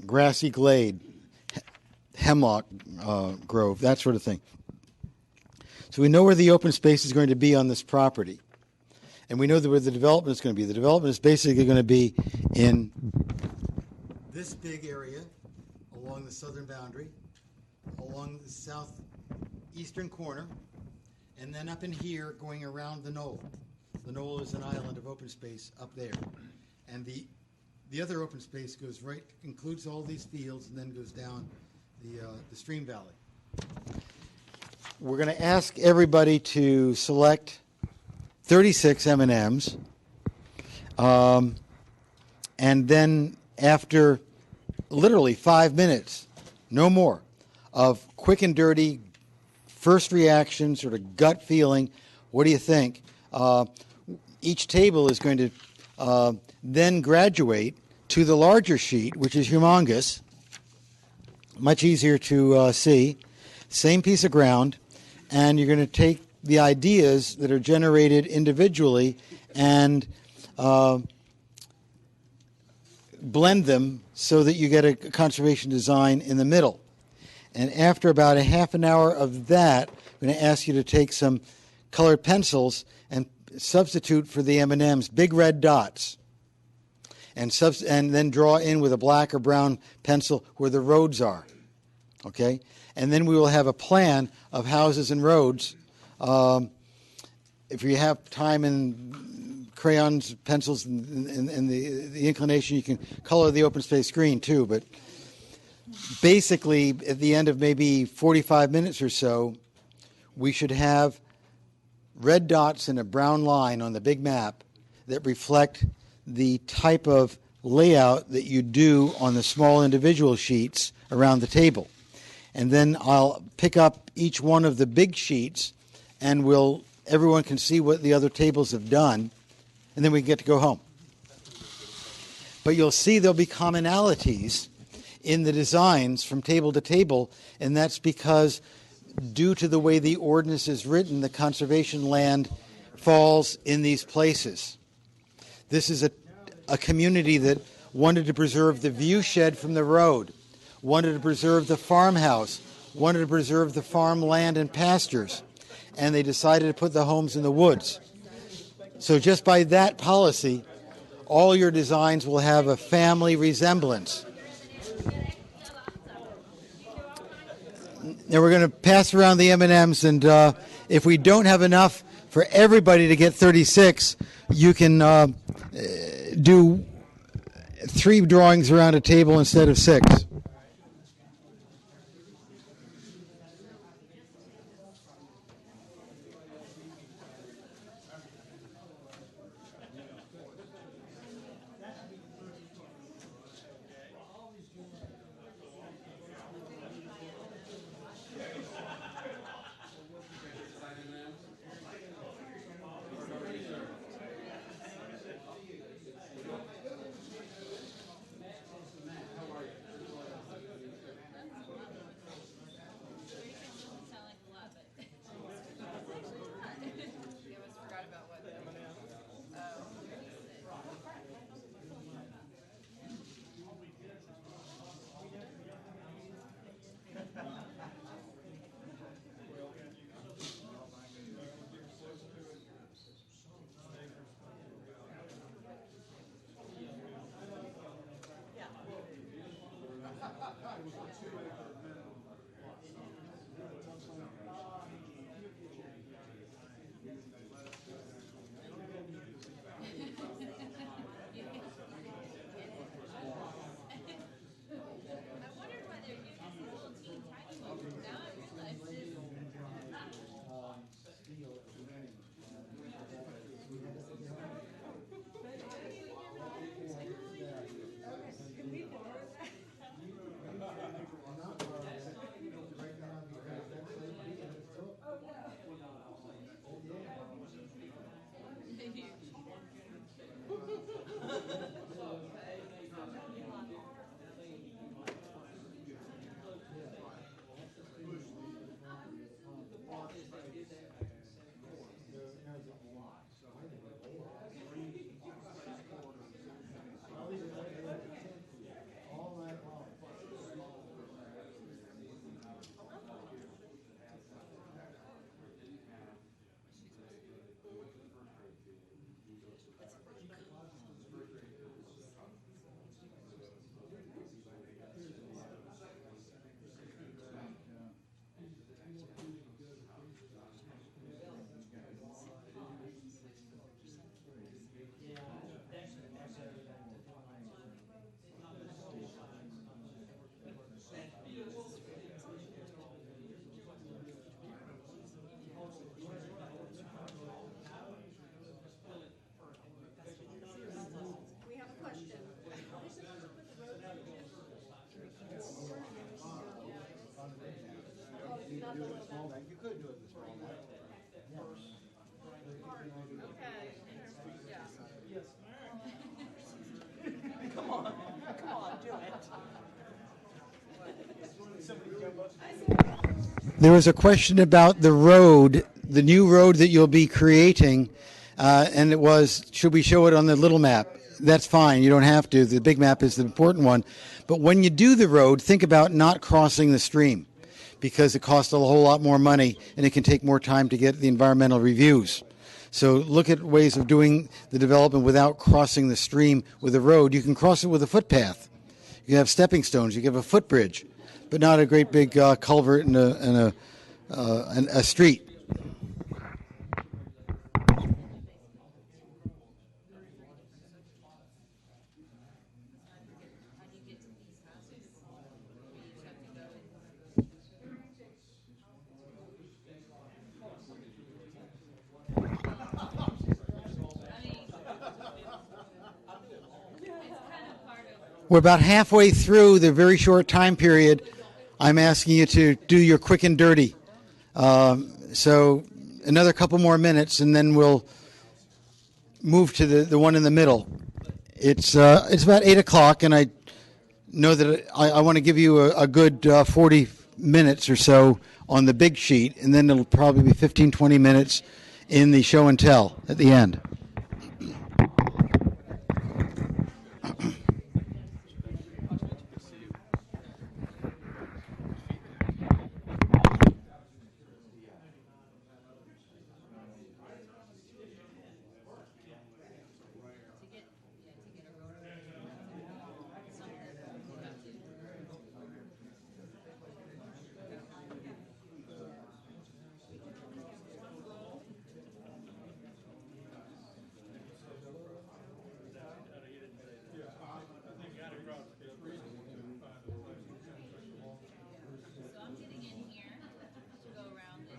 grassy glade, hemlock grove, that sort of thing. So we know where the open space is going to be on this property. And we know where the development is going to be. The development is basically going to be in this big area along the southern boundary, along the southeastern corner, and then up in here going around the knoll. The knoll is an island of open space up there. And the The other open space goes right, includes all these fields, and then goes down the stream valley. We're going to ask everybody to select 36 M&Ms, and then after literally 5 minutes, no more, of quick and dirty first reaction, sort of gut feeling, what do you think? Each table is going to then graduate to the larger sheet, which is humongous, much easier to see, same piece of ground, and you're going to take the ideas that are generated individually and blend them so that you get a conservation design in the middle. And after about a half an hour of that, I'm going to ask you to take some colored pencils and substitute for the M&Ms big red dots, and then draw in with a black or brown pencil where the roads are. Okay? And then we will have a plan of houses and roads. If you have time and crayons, pencils, and the inclination, you can color the open space green too. But basically, at the end of maybe 45 minutes or so, we should have red dots and a brown line on the big map that reflect the type of layout that you do on the small individual sheets around the table. And then I'll pick up each one of the big sheets, and everyone can see what the other tables have done, and then we get to go home. But you'll see there'll be commonalities in the designs from table to table, and that's because due to the way the ordinance is written, the conservation land falls in these places. This is a community that wanted to preserve the view shed from the road, wanted to preserve the farmhouse, wanted to preserve the farmland and pastures, and they decided to put the homes in the woods. So just by that policy, all your designs will have a family resemblance. Now we're going to pass around the M&Ms, and if we don't have enough for everybody to get 36, you can do 3 drawings around a table instead of 6. You could do it this fall night. Come on, do it. There was a question about the road, the new road that you'll be creating, and it was, should we show it on the little map? That's fine. You don't have to. The big map is the important one. But when you do the road, think about not crossing the stream, because it costs a whole lot more money and it can take more time to get the environmental reviews. So look at ways of doing the development without crossing the stream with a road. You can cross it with a footpath. You can have stepping stones. You can have a footbridge, but not a great big culvert and a street. We're about halfway through the very short time period. I'm asking you to do your quick and dirty. So another couple more minutes, and then we'll move to the one in the middle. It's about 8 o'clock, and I know that I want to give you a good 40 minutes or so on the big sheet, and then it'll probably be 15, 20 minutes in the show and tell at the end. So I'm getting in here to go around this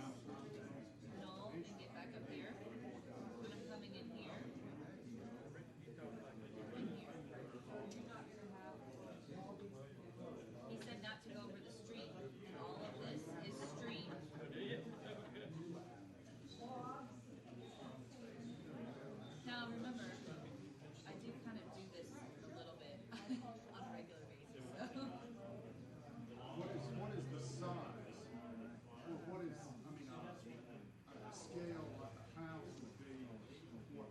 knoll and get back up here. And I'm coming in here. In here. He said not to go over the stream. And all of this is stream. Now remember, I do kind of do this a little bit on a regular basis. So. What is the size? What is, I mean, a scale like a house would be, what?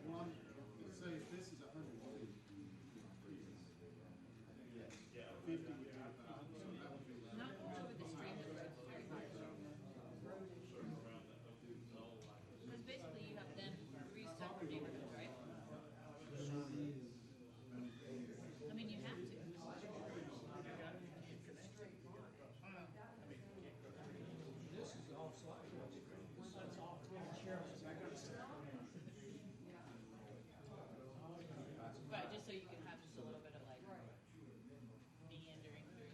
One, say if this is 100 feet, 50 would be 1,000, so that would be. Not going over the stream, the road's very high. Because basically you have them three separate neighborhoods, right? I mean, you have to. Right, just so you can have just a little bit of like meandering through.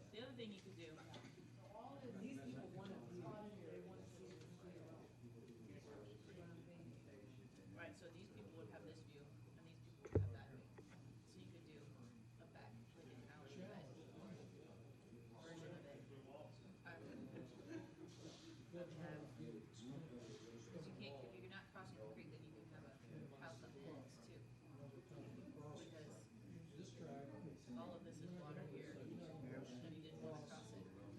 The other thing you could do. Right, so these people would have this view, and these people would have that view. So you could do a back, like an alley bed version of it. Because you can't, if you're not crossing the creek, then you can have a house on the ends too. Because all of this is water here, and you didn't want to cross it.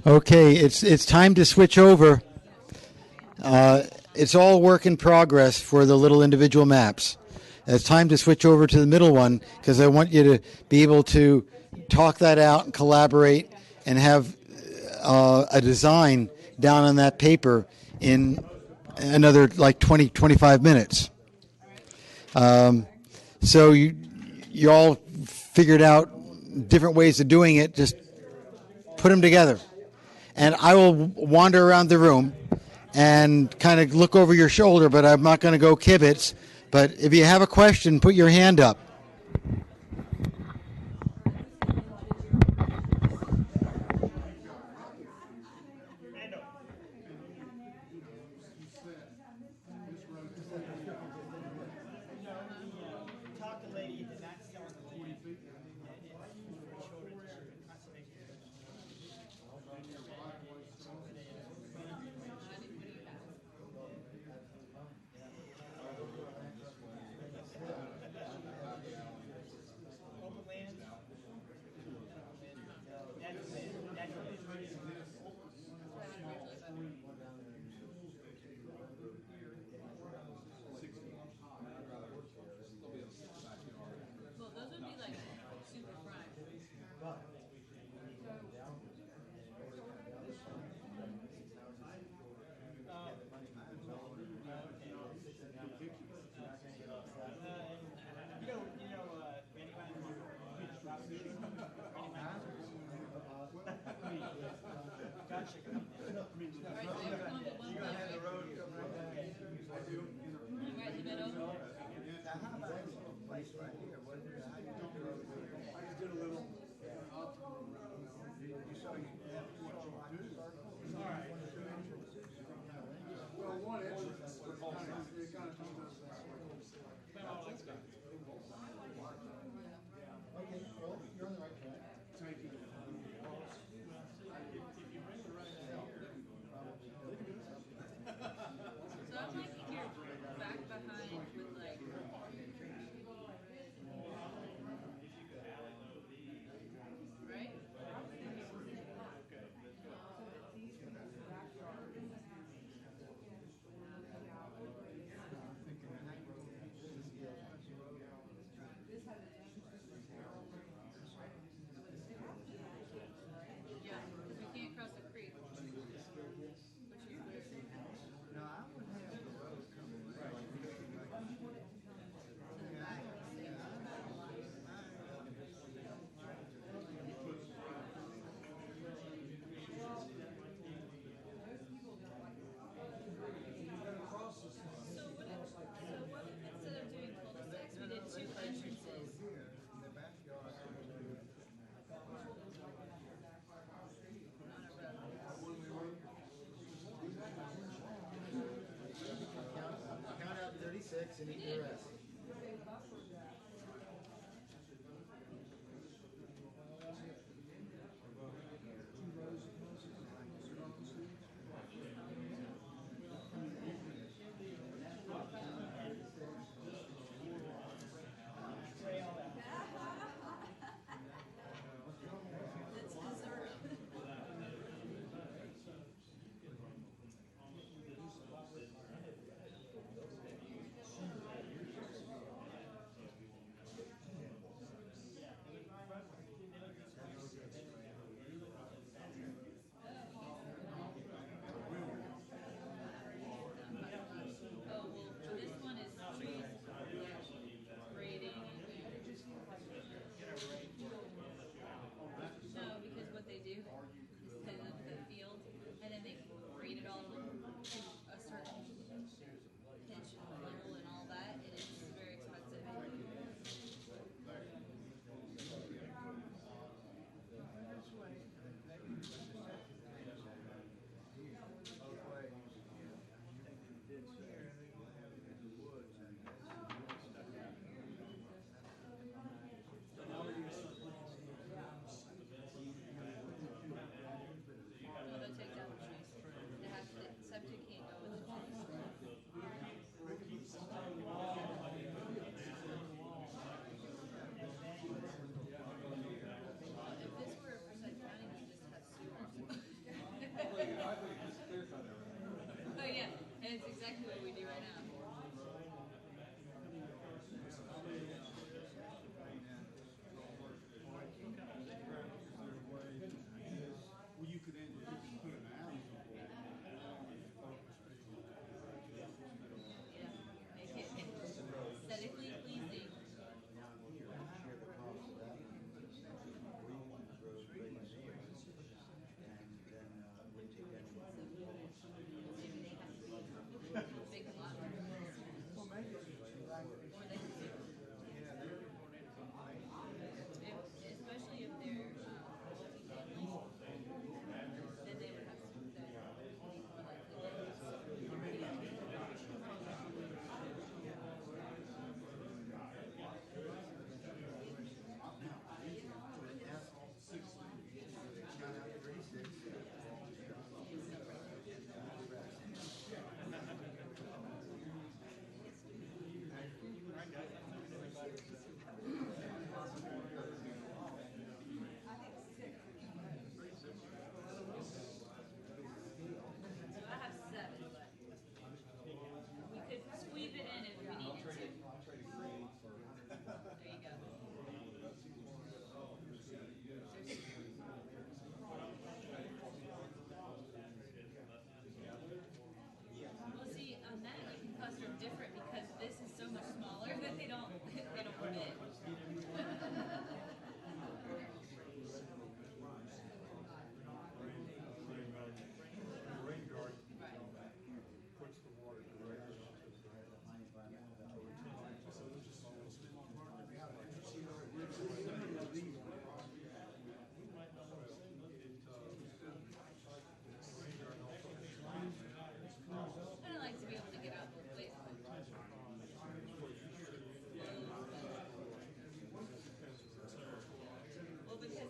Okay, it's time to switch over. It's all work in progress for the little individual maps. It's time to switch over to the middle one because I want you to be able to talk that out and collaborate and have a design down on that paper in another like 20, 25 minutes. So you all figured out different ways of doing it. Just put them together. And I will wander around the room and kind of look over your shoulder, but I'm not going to go kibitz. But if you have a question, put your hand up. Talk to lady that that's selling the land. And it's for children, conservation. Open lands. Natural land. Well, those would be like super prime. Alright, so you're going but one way, right? Right, you been over? So I'm liking your back behind with like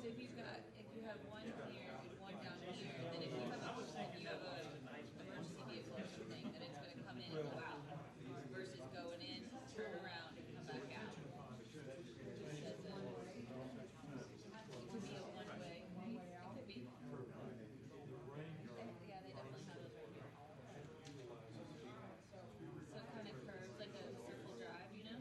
if you have one here and one down here, then if you have a emergency vehicle or something, then it's gonna come in and go out, versus going in, turn around, and come back out. It just doesn't, it could be a one-way, it could be. Yeah, they definitely have those right here. So it kind of curves like a circle drive, you know?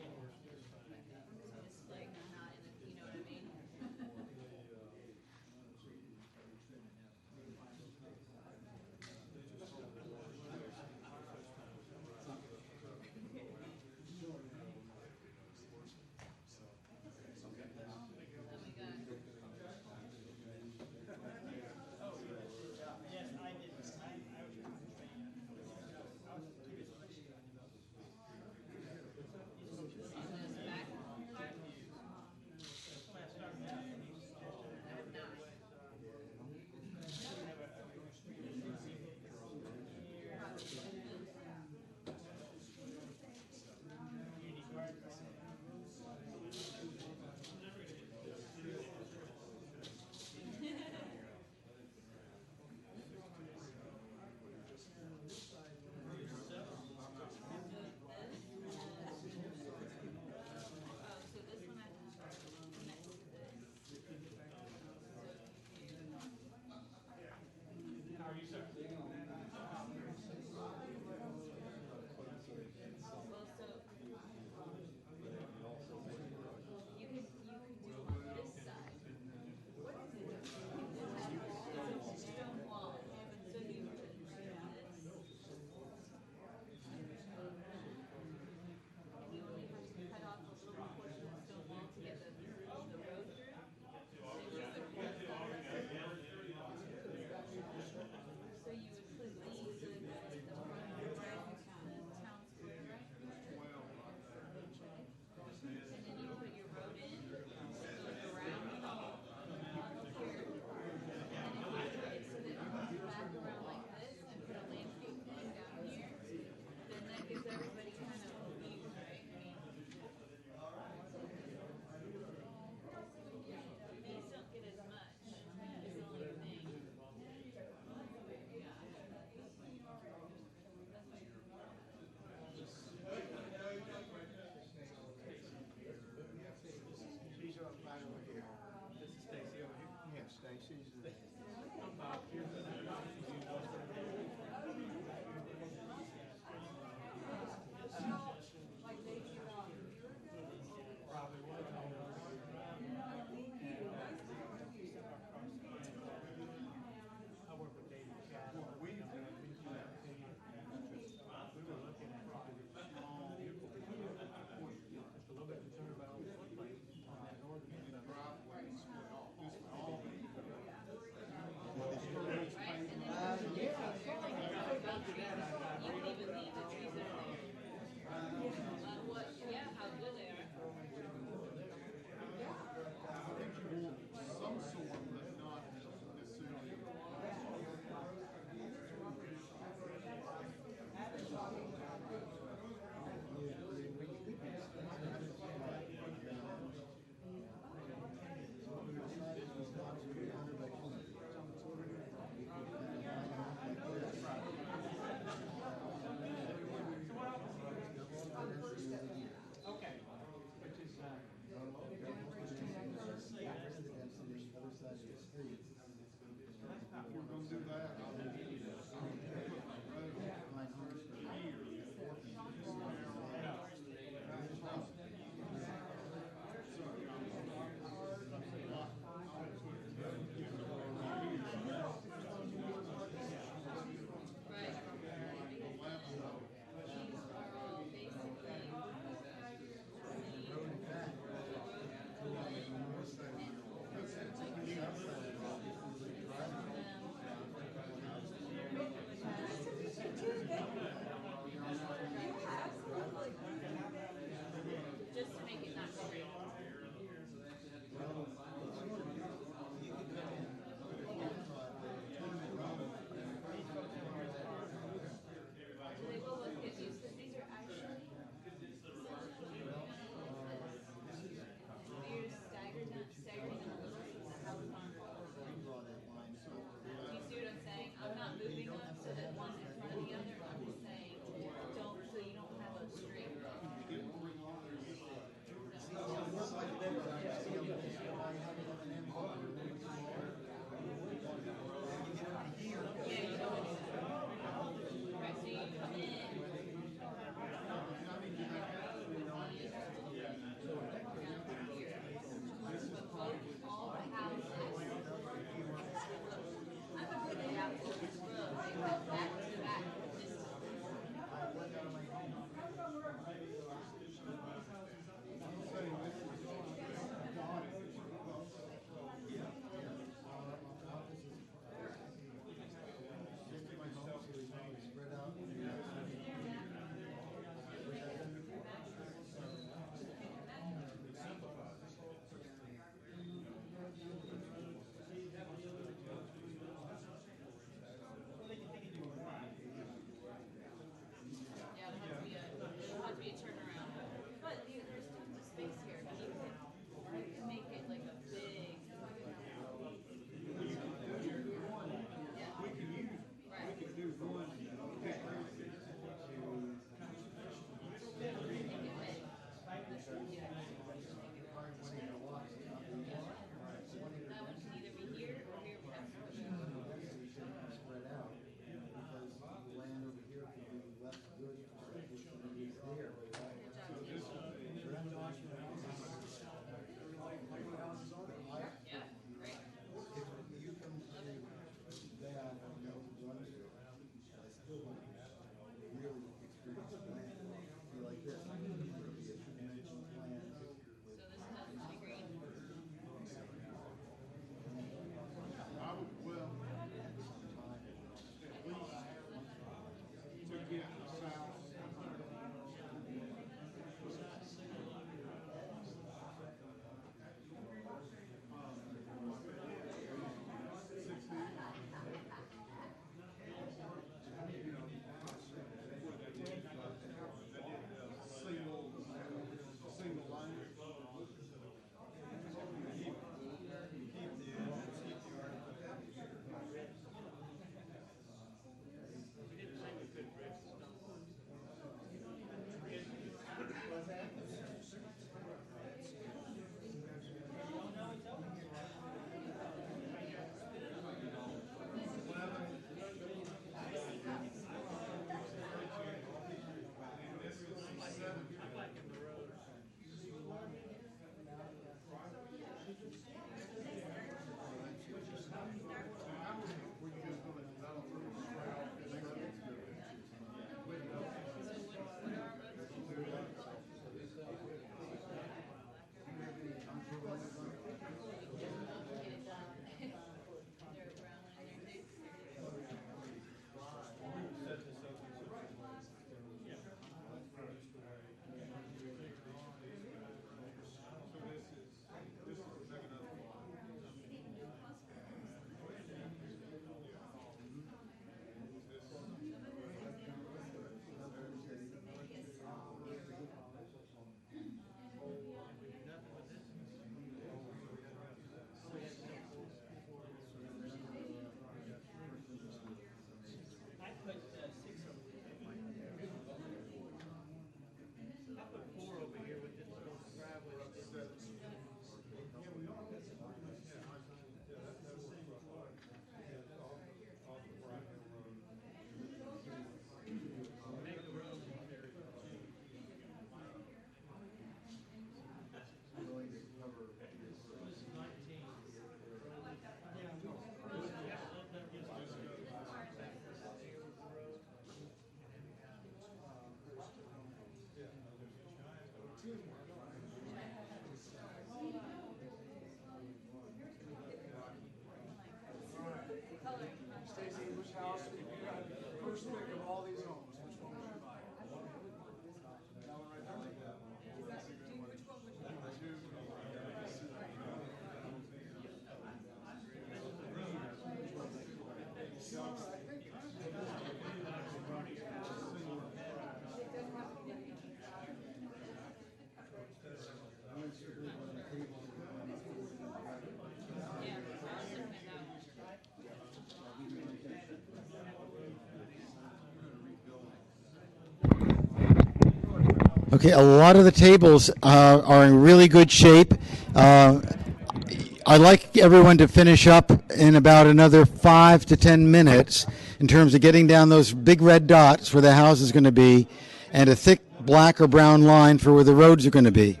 Okay, a lot of the tables are in really good shape. I'd like everyone to finish up in about another 5 to 10 minutes in terms of getting down those big red dots where the house is going to be and a thick black or brown line for where the roads are going to be.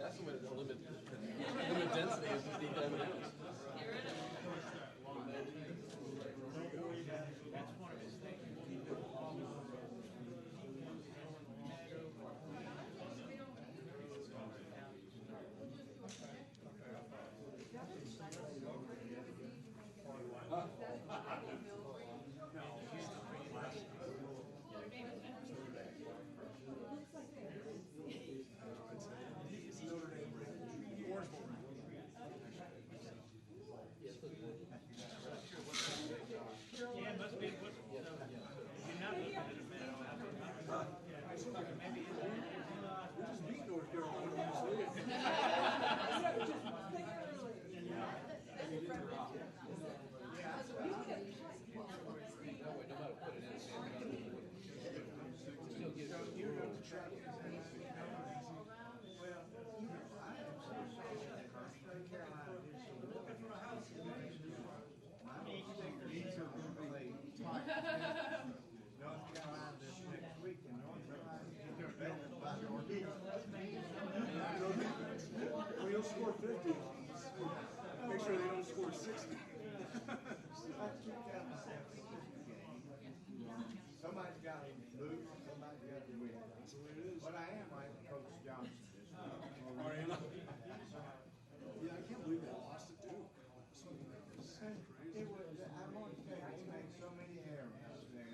That's the way to limit density is just eat M&Ms. Well, you'll score 50 on them. Make sure they don't score 60. Somebody's got to lose, somebody's got to win. That's the way it is. But I am like Coach Johnson this week. Are you not? Yeah, I can't believe they lost to Duke. It was, I'm going to say, they made so many errors there.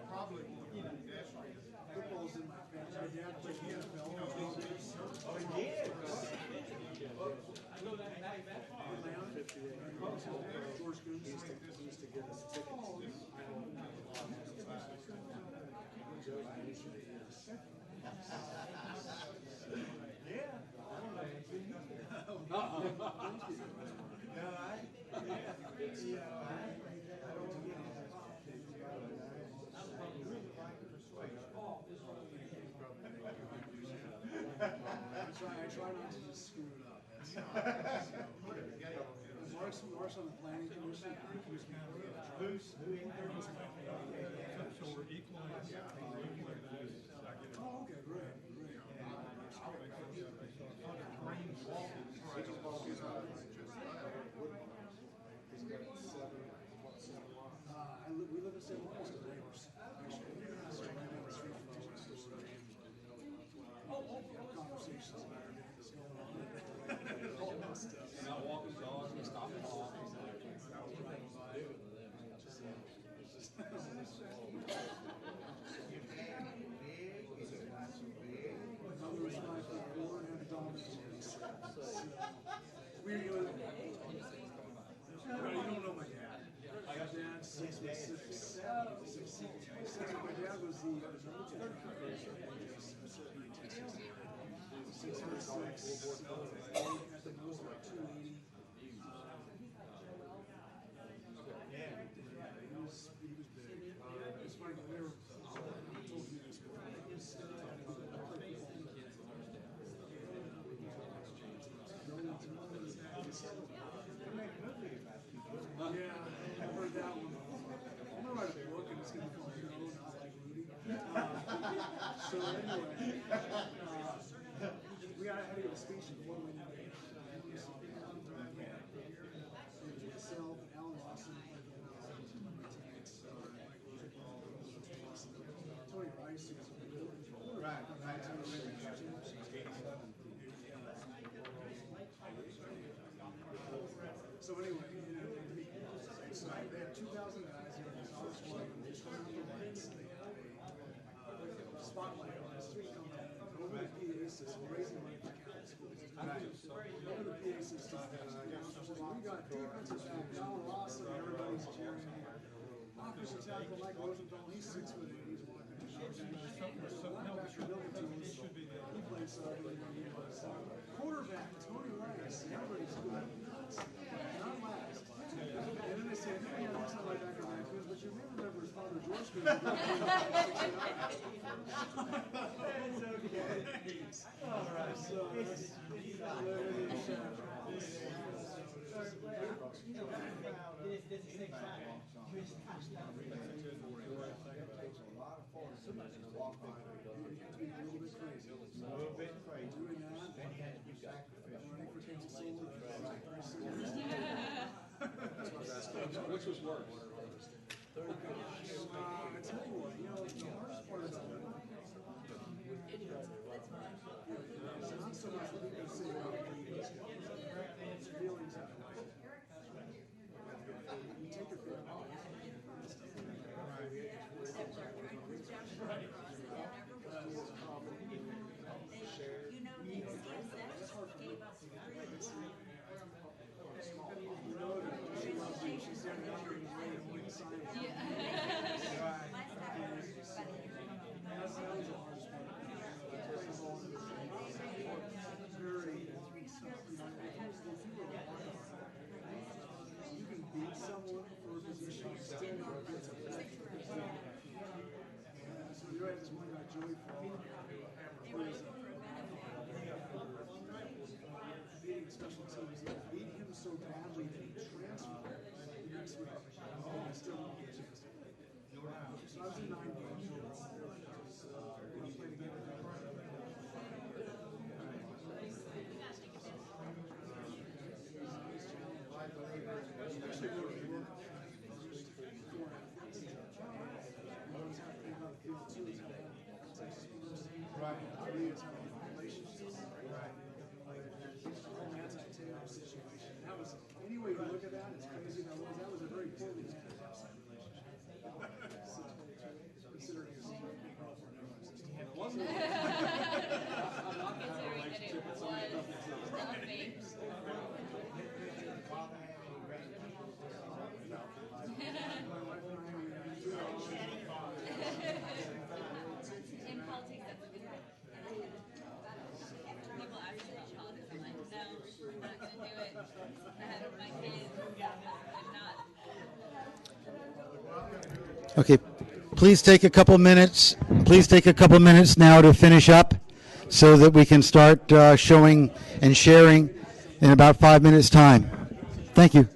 Probably, football's in my family. My dad played the NFL. George Goons used to give us tickets. I try not to just screw it up. Mark's on the planning commission. So we're equalized. Oh, okay, great. We live in St. Louis, the neighbors. Conversations about everything that's going on. All that stuff. Not walking dogs and stopping dogs. Mother was 5'4" and had a dominant voice. We you don't know my dad. My dad's 6'6". My dad was the military. 6'6", at the most about 280. He was big. It's funny, we were, I told you this before. Yeah, I heard that one. I'm gonna write a book and it's gonna be called No, Not Like Rudy. So anyway, we got to give a speech in 1 minute. Myself, Alan Lawson, Tony Rice, right. So anyway, so they had 2,000 guys here. They saw this one. They just turned on the lights. They had a spotlight on the street coming over the PA system, raising money for Catholic schools. Over the PA system. We got defensive back John Lawson. Everybody's cheering. Offensive tackle Mike Rosenthal. He's 6'8". He's walking. Linebacker Milton. He played soccer. Quarterback Tony Rice. Everybody's good. Not last. And then they said, yeah, that's not like that guy, but you may remember his father George could have been It's okay. All right. So Which was worse? I tell you what, the hardest part is it's not so much what people say about it, it's feelings of it. You take your feelings off. Special teams, they beat him so badly that he transferred the next week. And I still didn't get a chance to play. So I was in 9 games. We played a game with them. Especially when we were just 4 athletes. One's had to think about the field too. Right. Three is having relationships. Right. Situation. That was, any way you look at that, it's crazy. That was a very poorly managed outside relationship. Considering his it wasn't. I'm not considering that it was not fake. In politics, that's a good thing. People ask me about politics, I'm like, no, I'm not going to do it. I have my kids, I'm not. Okay, please take a couple minutes. Please take a couple minutes now to finish up so that we can start showing and sharing in about 5 minutes' time. Thank you.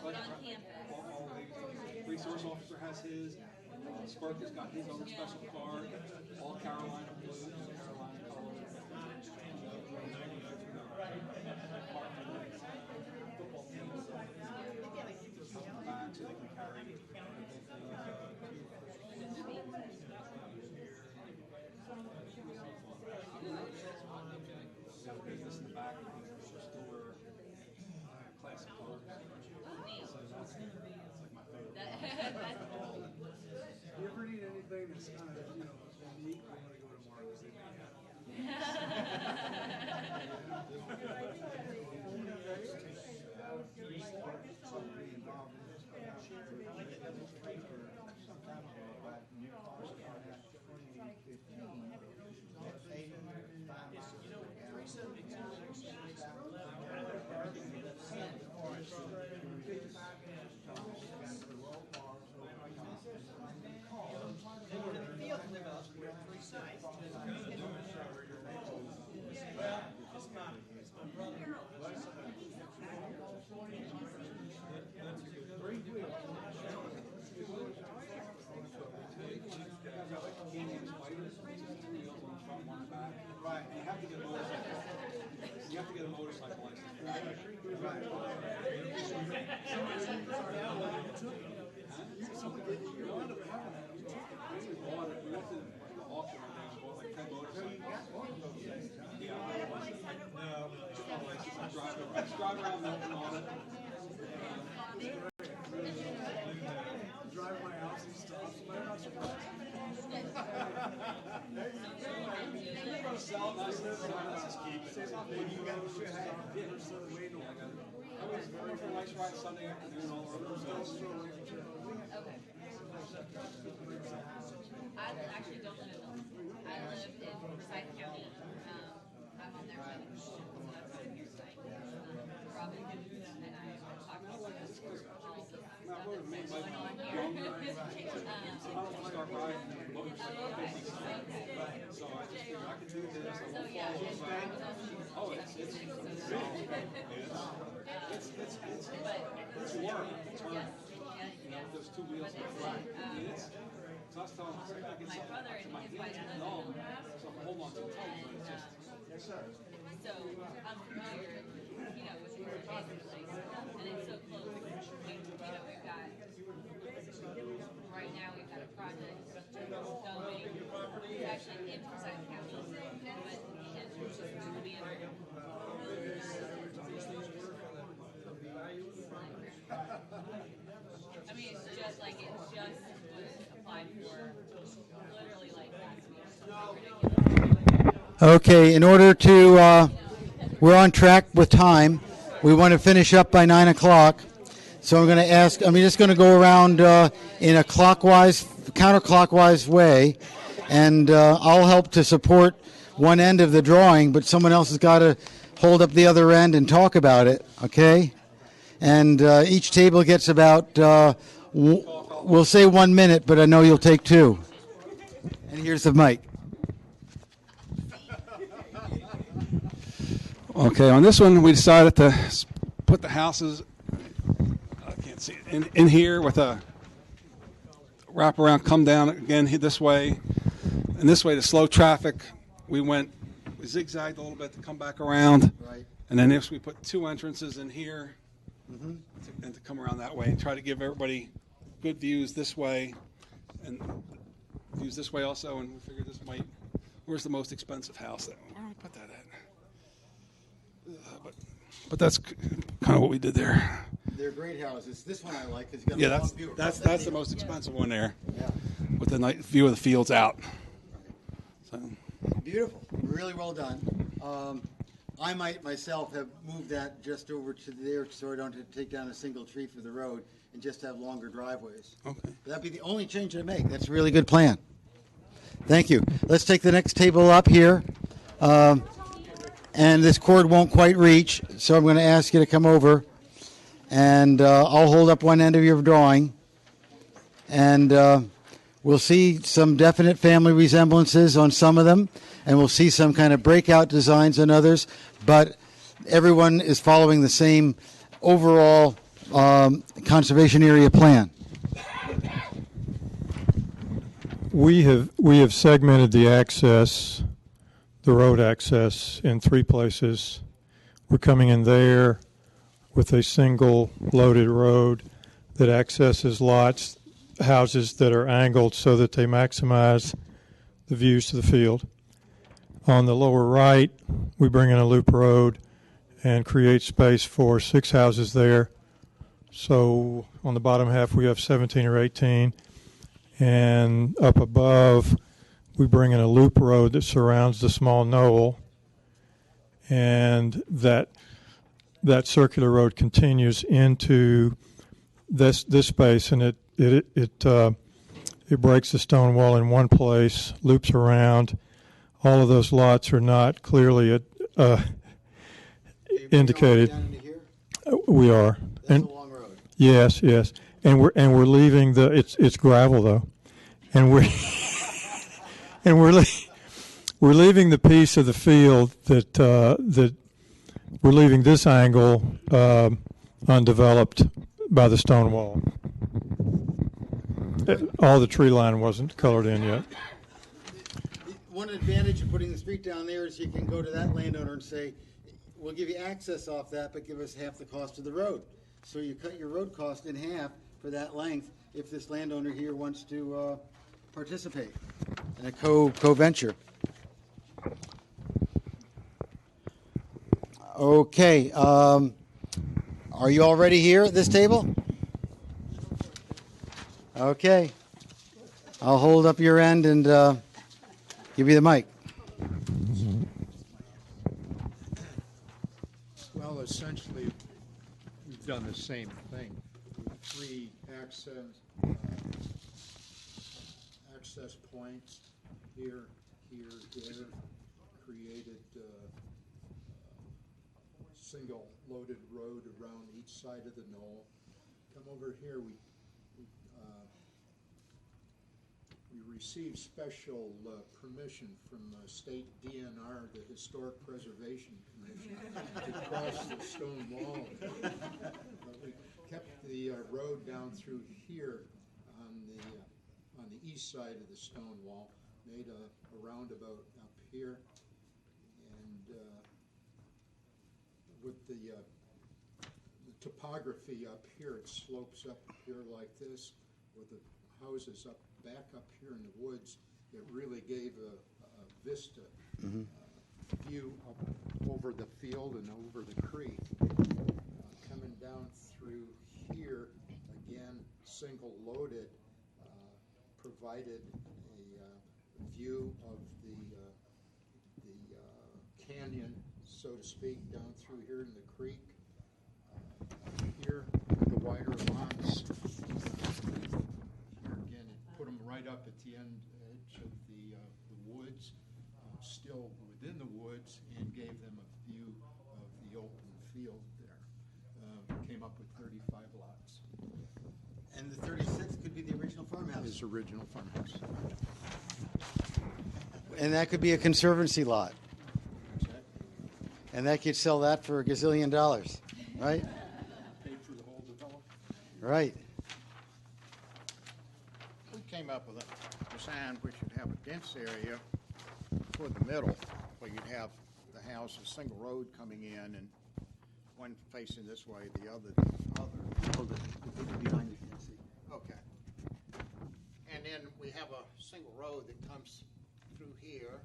but on campus. Resource officer has his. Spark has got his own special car. All Carolina blues, Carolina colors. Football teams. Back so they can carry. Business in the back, store, classic clothes. So that's like my favorite. You ever need anything that's kind of, unique, I'm gonna go to Marcus. They may have. Right, you have to get a motorcycle. You have to get a motorcycle license. Drive around Milton on it. Drive my house and stuff. I'm not surprised. Sell it, let's just keep it. I was going for a nice ride Sunday afternoon all over the place. Okay. I actually don't live in Milton. I live in Forsyth County. I'm on their side of the so that's why I'm here tonight. Robin and I talked about all this stuff that's going on here. I don't start riding motorcycle. So I just figured I could do this. I So won't yeah, fall it's over. Oh, it's work. It's hard. With those two wheels in the front. It's so I was telling myself, I get my something brother to and my his hands wife and live all. in So I'm holding on too tight, but it's just. Yes, sir. So I'm familiar, with the Forsyth place, and it's so close. We've got right now we've got a project going. It's actually in Forsyth County, but the entrance is to be I mean, it's just was applied for literally like last week. Okay, in order to, we're on track with time. We want to finish up by 9 o'clock. So I'm going to ask, I'm just going to go around in a counterclockwise way, and I'll help to support one end of the drawing, but someone else has got to hold up the other end and talk about it, okay? And each table gets about, we'll say 1 minute, but I know you'll take 2. And here's the mic. Okay, on this one we decided to put the houses, I can't see it, in here with a wrap around, come down again this way, and this way to slow traffic. We zigzagged a little bit to come back around, Right. and then we put 2 entrances in here, and to come around that way and try to give everybody good views this way, and views this way also, and we figured this might, where's the most expensive house? Where do we put that at? But that's kind of what we did there. They're great houses. This one I like because you got Yeah, a long view. that's the most expensive one there, Yeah. with the night view of the fields out. So, Beautiful. Really well done. I might myself have moved that just over to there so I don't have to take down a single tree for the road and just have longer driveways. okay. That'd be the only change I make. That's a really good plan. Thank you. Let's take the next table up here. And this cord won't quite reach, so I'm going to ask you to come over. And I'll hold up one end of your drawing. And we'll see some definite family resemblances on some of them. And we'll see some kind of breakout designs on others. But everyone is following the same overall conservation area plan. We have segmented the access, the road access, in 3 places. We're coming in there with a single loaded road that accesses lots, houses that are angled so that they maximize the views to the field. On the lower right, we bring in a loop road and create space for 6 houses there. So on the bottom half, we have 17 or 18. And up above, we bring in a loop road that surrounds the small knoll. And that circular road continues into this space, and it breaks the stone wall in one place, loops around. All of those lots are not clearly indicated. We are. That's a long road. Yes, and we're leaving it's gravel though, and we're we're leaving the piece of the field that we're leaving this angle undeveloped by the stone wall. All the tree line wasn't colored in yet. One advantage of putting the street down there is you can go to that landowner and say, we'll give you access off that, but give us half the cost of the road. So you cut your road cost in half for that length if this landowner here wants to participate in a co-venture. Okay. Are you already here at this table? Okay. I'll hold up your end and give you the mic. Well, essentially, we've done the same thing. 3 access points here, created single loaded road around each side of the knoll. Come over here, we received special permission from state DNR, the Historic Preservation Commission, to cross the stone wall. But we kept the road down through here on the east side of the stone wall, made a roundabout up here, and with the topography up here, it slopes up here like this, with the houses back up here in the woods. It really gave a vista view up over the field and over the creek. Coming down through here, again, single loaded, provided a view of the canyon, so to speak, down through here in the creek. Here, the wider lots. Here again, it put them right up at the edge of the woods, still within the woods, and gave them a view of the open field there. Came up with 35 lots. And the 36 could be the original farmhouse. His original farmhouse. And that could be a conservancy lot. And that could sell that for $1 gazillion, right? Paid for the whole development. Right. We came up with a design which would have a dense area toward the middle, where you'd have the house, a single road coming in, and one facing this way, the other. Behind you, can see. Okay. And then we have a single road that comes through here,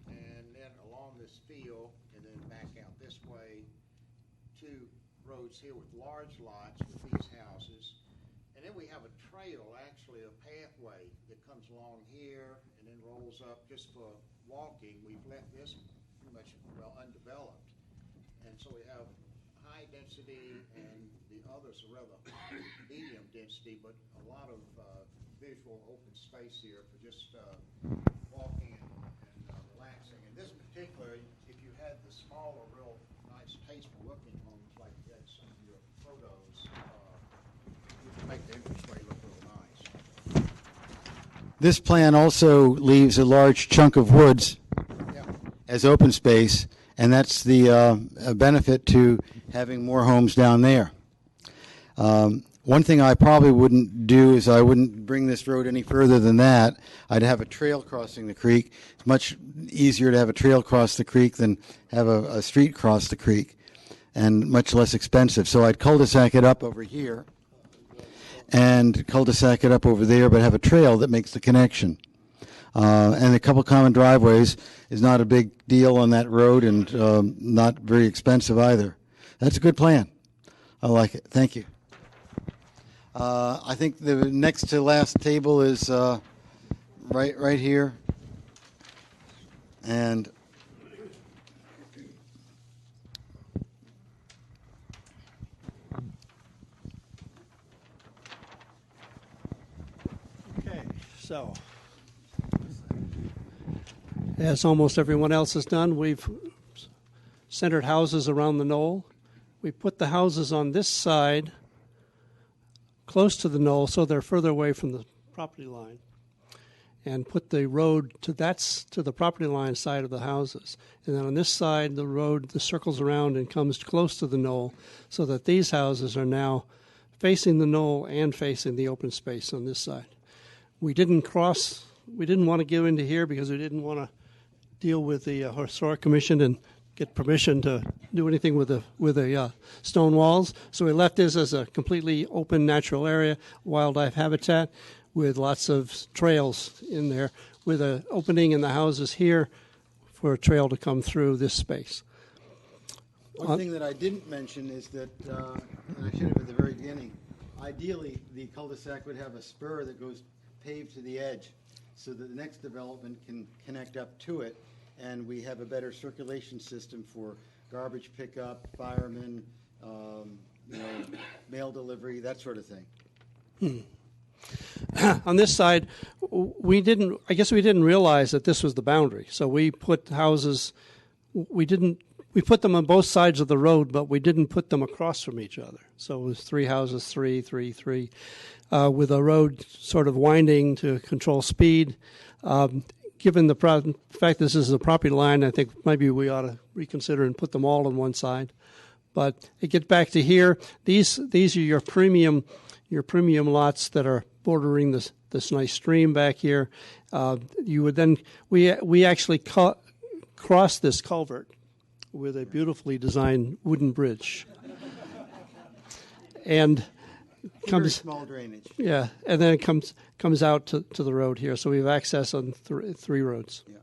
and then along this field, and then back out this way. 2 roads here with large lots with these houses. And then we have a trail, actually a pathway that comes along here and then rolls up just for walking. We've left this pretty much, well, undeveloped. And so we have high density, and the others are rather medium density, but a lot of visual open space here for just walking and relaxing. In this particular, if you had the smaller, real nice, tasteful looking homes like you had some of your photos, you can make the entranceway look real nice. This plan also leaves a large chunk of woods as open space, and that's the benefit to having more homes down there. One thing I probably wouldn't do is I wouldn't bring this road any further than that. I'd have a trail crossing the creek. It's much easier to have a trail cross the creek than have a street cross the creek, and much less expensive. So I'd cul-de-sac it up over here and cul-de-sac it up over there, but have a trail that makes the connection. And a couple common driveways is not a big deal on that road, and not very expensive either. That's a good plan. I like it. Thank you. I think the next to last table is right here, and Okay, so as almost everyone else has done, we've centered houses around the knoll. We put the houses on this side close to the knoll so they're further away from the property line, and put the road to the property line side of the houses. And then on this side, the road circles around and comes close to the knoll, so that these houses are now facing the knoll and facing the open space on this side. We didn't want to go into here because we didn't want to deal with the Historic Commission and get permission to do anything with the stone walls. So we left this as a completely open natural area, wildlife habitat, with lots of trails in there, with an opening in the houses here for a trail to come through this space. one thing that I didn't mention is that, and I should have at the very beginning, ideally the cul-de-sac would have a spur that goes paved to the edge so that the next development can connect up to it, and we have a better circulation system for garbage pickup, firemen, mail delivery, that sort of thing. On this side, we didn't realize that this was the boundary. So we put houses, we put them on both sides of the road, but we didn't put them across from each other. So it was 3 houses, 3, 3, 3, with a road sort of winding to control speed. Given the fact this is a property line, I think maybe we ought to reconsider and put them all on one side. But it gets back to here. These are your premium lots that are bordering this nice stream back here. You would then we actually cross this culvert with a beautifully designed wooden bridge, and Very small drainage. Yeah, and then it comes out to the road here. So we have access on three roads. Yeah.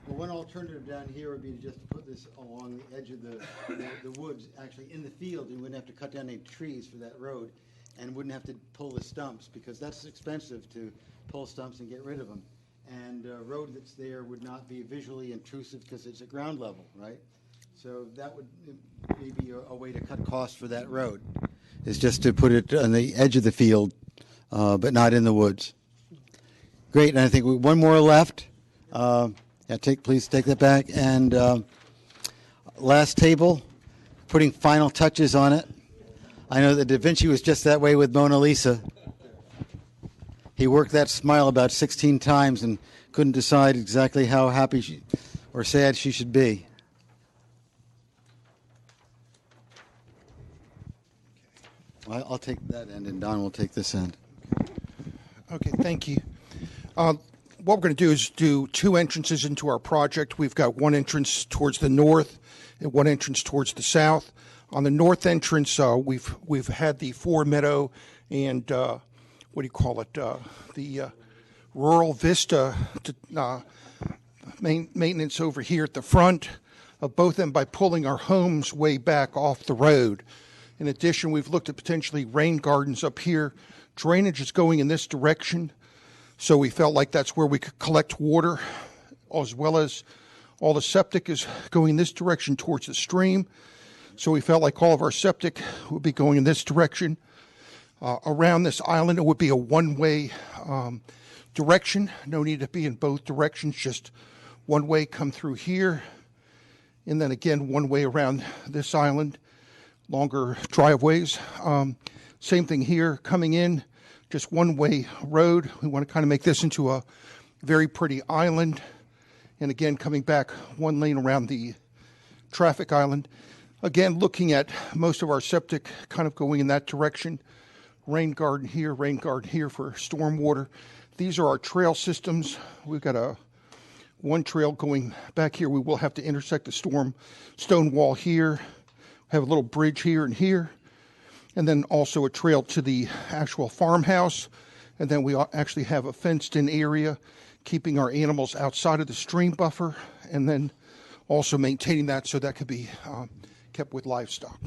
Well, one alternative down here would be to just put this along the edge of the woods, actually in the field. You wouldn't have to cut down any trees for that road, and wouldn't have to pull the stumps, because that's expensive to pull stumps and get rid of them. And a road that's there would not be visually intrusive because it's at ground level, right? So that would maybe a way to cut costs for that road, is just to put it on the edge of the field, but not in the woods. Great, and I think one more left. Please take that back. And last table, putting final touches on it. I know that Da Vinci was just that way with Mona Lisa. He worked that smile about 16 times and couldn't decide exactly how happy or sad she should be. I'll take that end, and Don will take this end. Okay, thank you. What we're going to do is do 2 entrances into our project. We've got one entrance towards the north and one entrance towards the south. On the north entrance, we've had the 4-meadow and the rural vista maintenance over here at the front of both of them by pulling our homes way back off the road. In addition, we've looked at potentially rain gardens up here. Drainage is going in this direction, so we felt like that's where we could collect water, as well as all the septic is going this direction towards the stream. So we felt like all of our septic would be going in this direction. Around this island, it would be a one-way direction. No need to be in both directions, just one way come through here, and then again one way around this island. Longer driveways. Same thing here, coming in, just one-way road. We want to kind of make this into a very pretty island. And again, coming back one lane around the traffic island. Again, looking at most of our septic kind of going in that direction. Rain garden here for stormwater. These are our trail systems. We've got one trail going back here. We will have to intersect the stone wall here. Have a little bridge here and here. And then also a trail to the actual farmhouse. And then we actually have a fenced-in area, keeping our animals outside of the stream buffer, and then also maintaining that so that could be kept with livestock.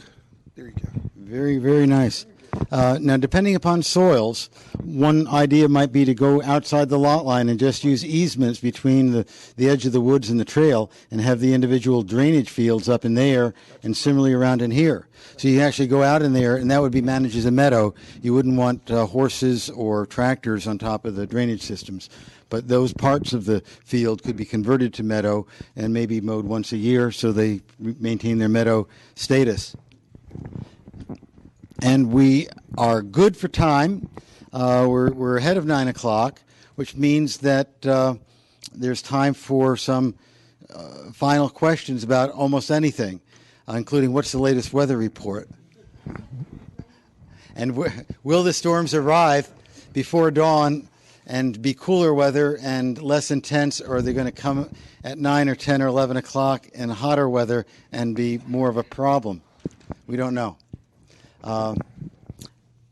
There you go. Very, very nice. Now, depending upon soils, one idea might be to go outside the lot line and just use easements between the edge of the woods and the trail and have the individual drainage fields up in there and similarly around in here. So you actually go out in there, and that would be managed as a meadow. You wouldn't want horses or tractors on top of the drainage systems. But those parts of the field could be converted to meadow and maybe mowed once a year so they maintain their meadow status. And we are good for time. We're ahead of 9 o'clock, which means that there's time for some final questions about almost anything, including what's the latest weather report? And will the storms arrive before dawn and be cooler weather and less intense, or are they going to come at 9 or 10 or 11 o'clock in hotter weather and be more of a problem? We don't know.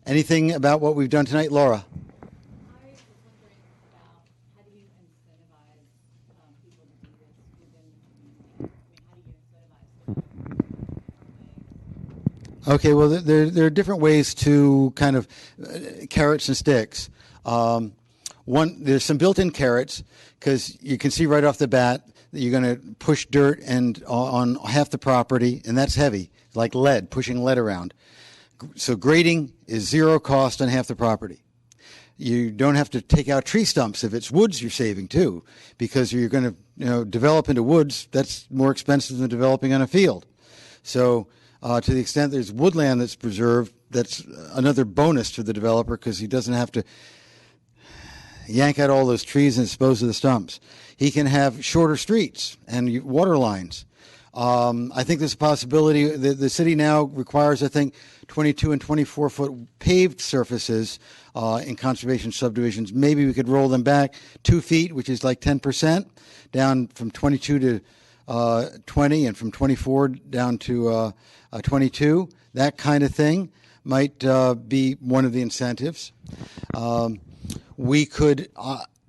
Anything about what we've done tonight, Laura? I was wondering about how do you incentivize people to do this within, how do you incentivize Okay, well, there are different ways to kind of carrots and sticks. There's some built-in carrots, because you can see right off the bat that you're going to push dirt and on half the property, and that's heavy, like lead, pushing lead around. So grading is zero cost on half the property. You don't have to take out tree stumps if it's woods you're saving too, because you're going to develop into woods. That's more expensive than developing on a field. So to the extent there's woodland that's preserved, that's another bonus to the developer, because he doesn't have to yank out all those trees and dispose of the stumps. He can have shorter streets and water lines. I think there's a possibility. The city now requires, I think, 22 and 24-foot paved surfaces in conservation subdivisions. Maybe we could roll them back 2 feet, which is like 10%, down from 22 to 20, and from 24 down to 22. That kind of thing might be one of the incentives. We could,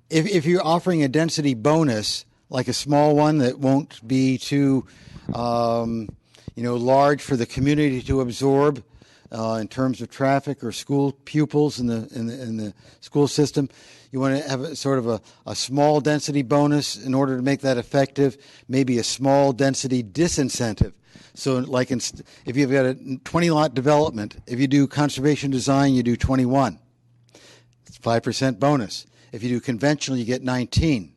if you're offering a density bonus, like a small one that won't be too large for the community to absorb in terms of traffic or school pupils in the school system. You want to have a sort of a small density bonus in order to make that effective, maybe a small density disincentive. So like if you've got a 20-lot development, if you do conservation design, you do 21. It's 5% bonus. If you do conventional, you get 19.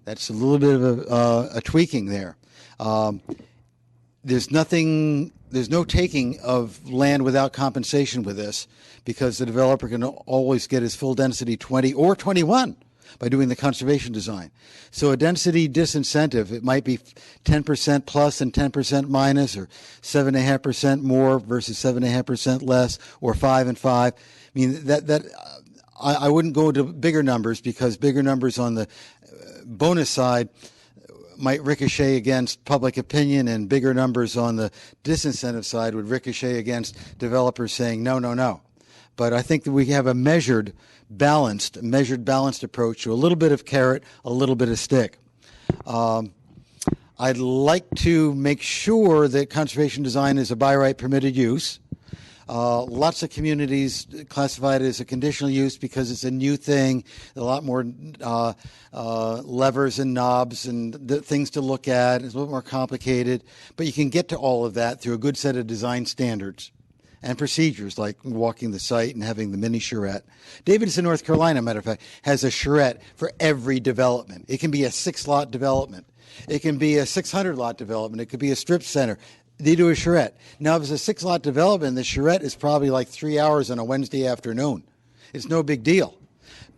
That's a little bit of a tweaking there. There's no taking of land without compensation with this, because the developer can always get his full density 20 or 21 by doing the conservation design. So a density disincentive, it might be 10% plus and 10% minus, or 7.5% more versus 7.5% less, or 5 and 5. I mean, I wouldn't go to bigger numbers, because bigger numbers on the bonus side might ricochet against public opinion, and bigger numbers on the disincentive side would ricochet against developers saying no, no, no. But I think that we have a measured, balanced approach to a little bit of carrot, a little bit of stick. I'd like to make sure that conservation design is a by right permitted use. Lots of communities classify it as a conditional use because it's a new thing, a lot more levers and knobs and things to look at. It's a little more complicated, but you can get to all of that through a good set of design standards and procedures, like walking the site and having the mini charrette. Davidson, North Carolina, matter of fact, has a charrette for every development. It can be a 6-lot development. It can be a 600-lot development. It could be a strip center. They do a charrette. Now, if it's a 6-lot development, the charrette is probably like 3 hours on a Wednesday afternoon. It's no big deal.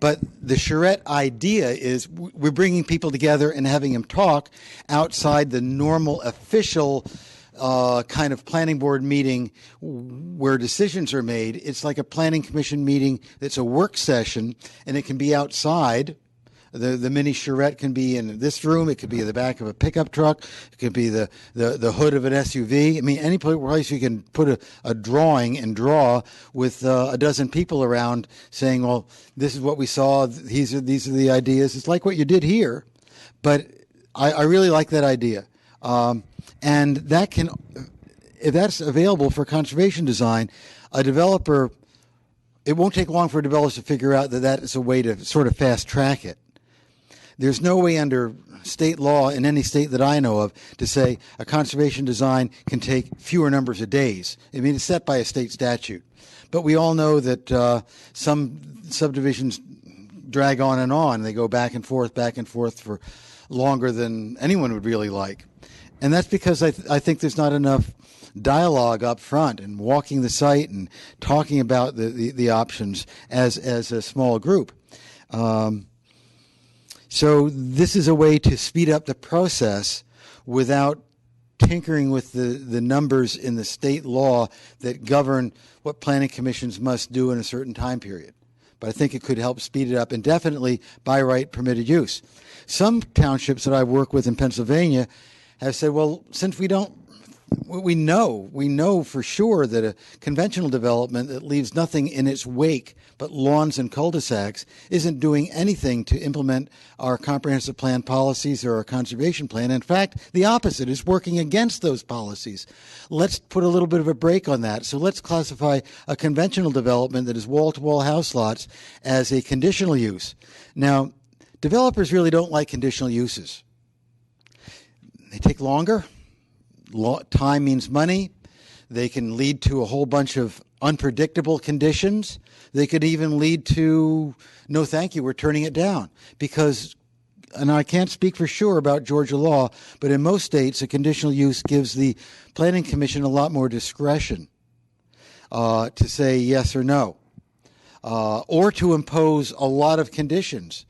But the charrette idea is we're bringing people together and having them talk outside the normal official kind of planning board meeting where decisions are made. It's like a planning commission meeting that's a work session, and it can be outside. The mini charrette can be in this room. It could be in the back of a pickup truck. It could be the hood of an SUV. I mean, any place you can put a drawing and draw with a dozen people around saying, well, this is what we saw. These are the ideas. It's like what you did here. But I really like that idea. And that can, if that's available for conservation design, a developer, it won't take long for developers to figure out that is a way to sort of fast track it. There's no way under state law in any state that I know of to say a conservation design can take fewer numbers of days. I mean, it's set by a state statute. But we all know that some subdivisions drag on and on. They go back and forth for longer than anyone would really like. And that's because I think there's not enough dialogue up front and walking the site and talking about the options as a small group. So this is a way to speed up the process without tinkering with the numbers in the state law that govern what planning commissions must do in a certain time period. But I think it could help speed it up, and definitely by right permitted use. Some townships that I work with in Pennsylvania have said, well, since we know for sure that a conventional development that leaves nothing in its wake but lawns and cul-de-sacs isn't doing anything to implement our comprehensive plan policies or our conservation plan. In fact, the opposite is working against those policies. Let's put a little bit of a break on that. So let's classify a conventional development that is wall-to-wall house lots as a conditional use. Now, developers really don't like conditional uses. They take longer. Time means money. They can lead to a whole bunch of unpredictable conditions. They could even lead to, no thank you, we're turning it down. Because, and I can't speak for sure about Georgia law, but in most states, a conditional use gives the Planning Commission a lot more discretion to say yes or no, or to impose a lot of conditions.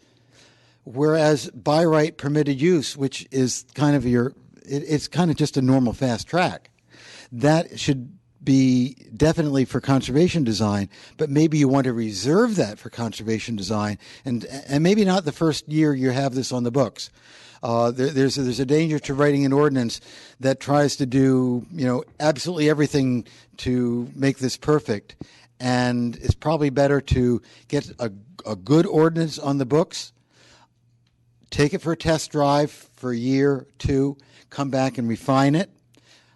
Whereas by right permitted use, which is kind of it's kind of just a normal fast track. That should be definitely for conservation design, but maybe you want to reserve that for conservation design, and maybe not the first year you have this on the books. There's a danger to writing an ordinance that tries to do absolutely everything to make this perfect, and it's probably better to get a good ordinance on the books, take it for a test drive for a year, two, come back and refine it.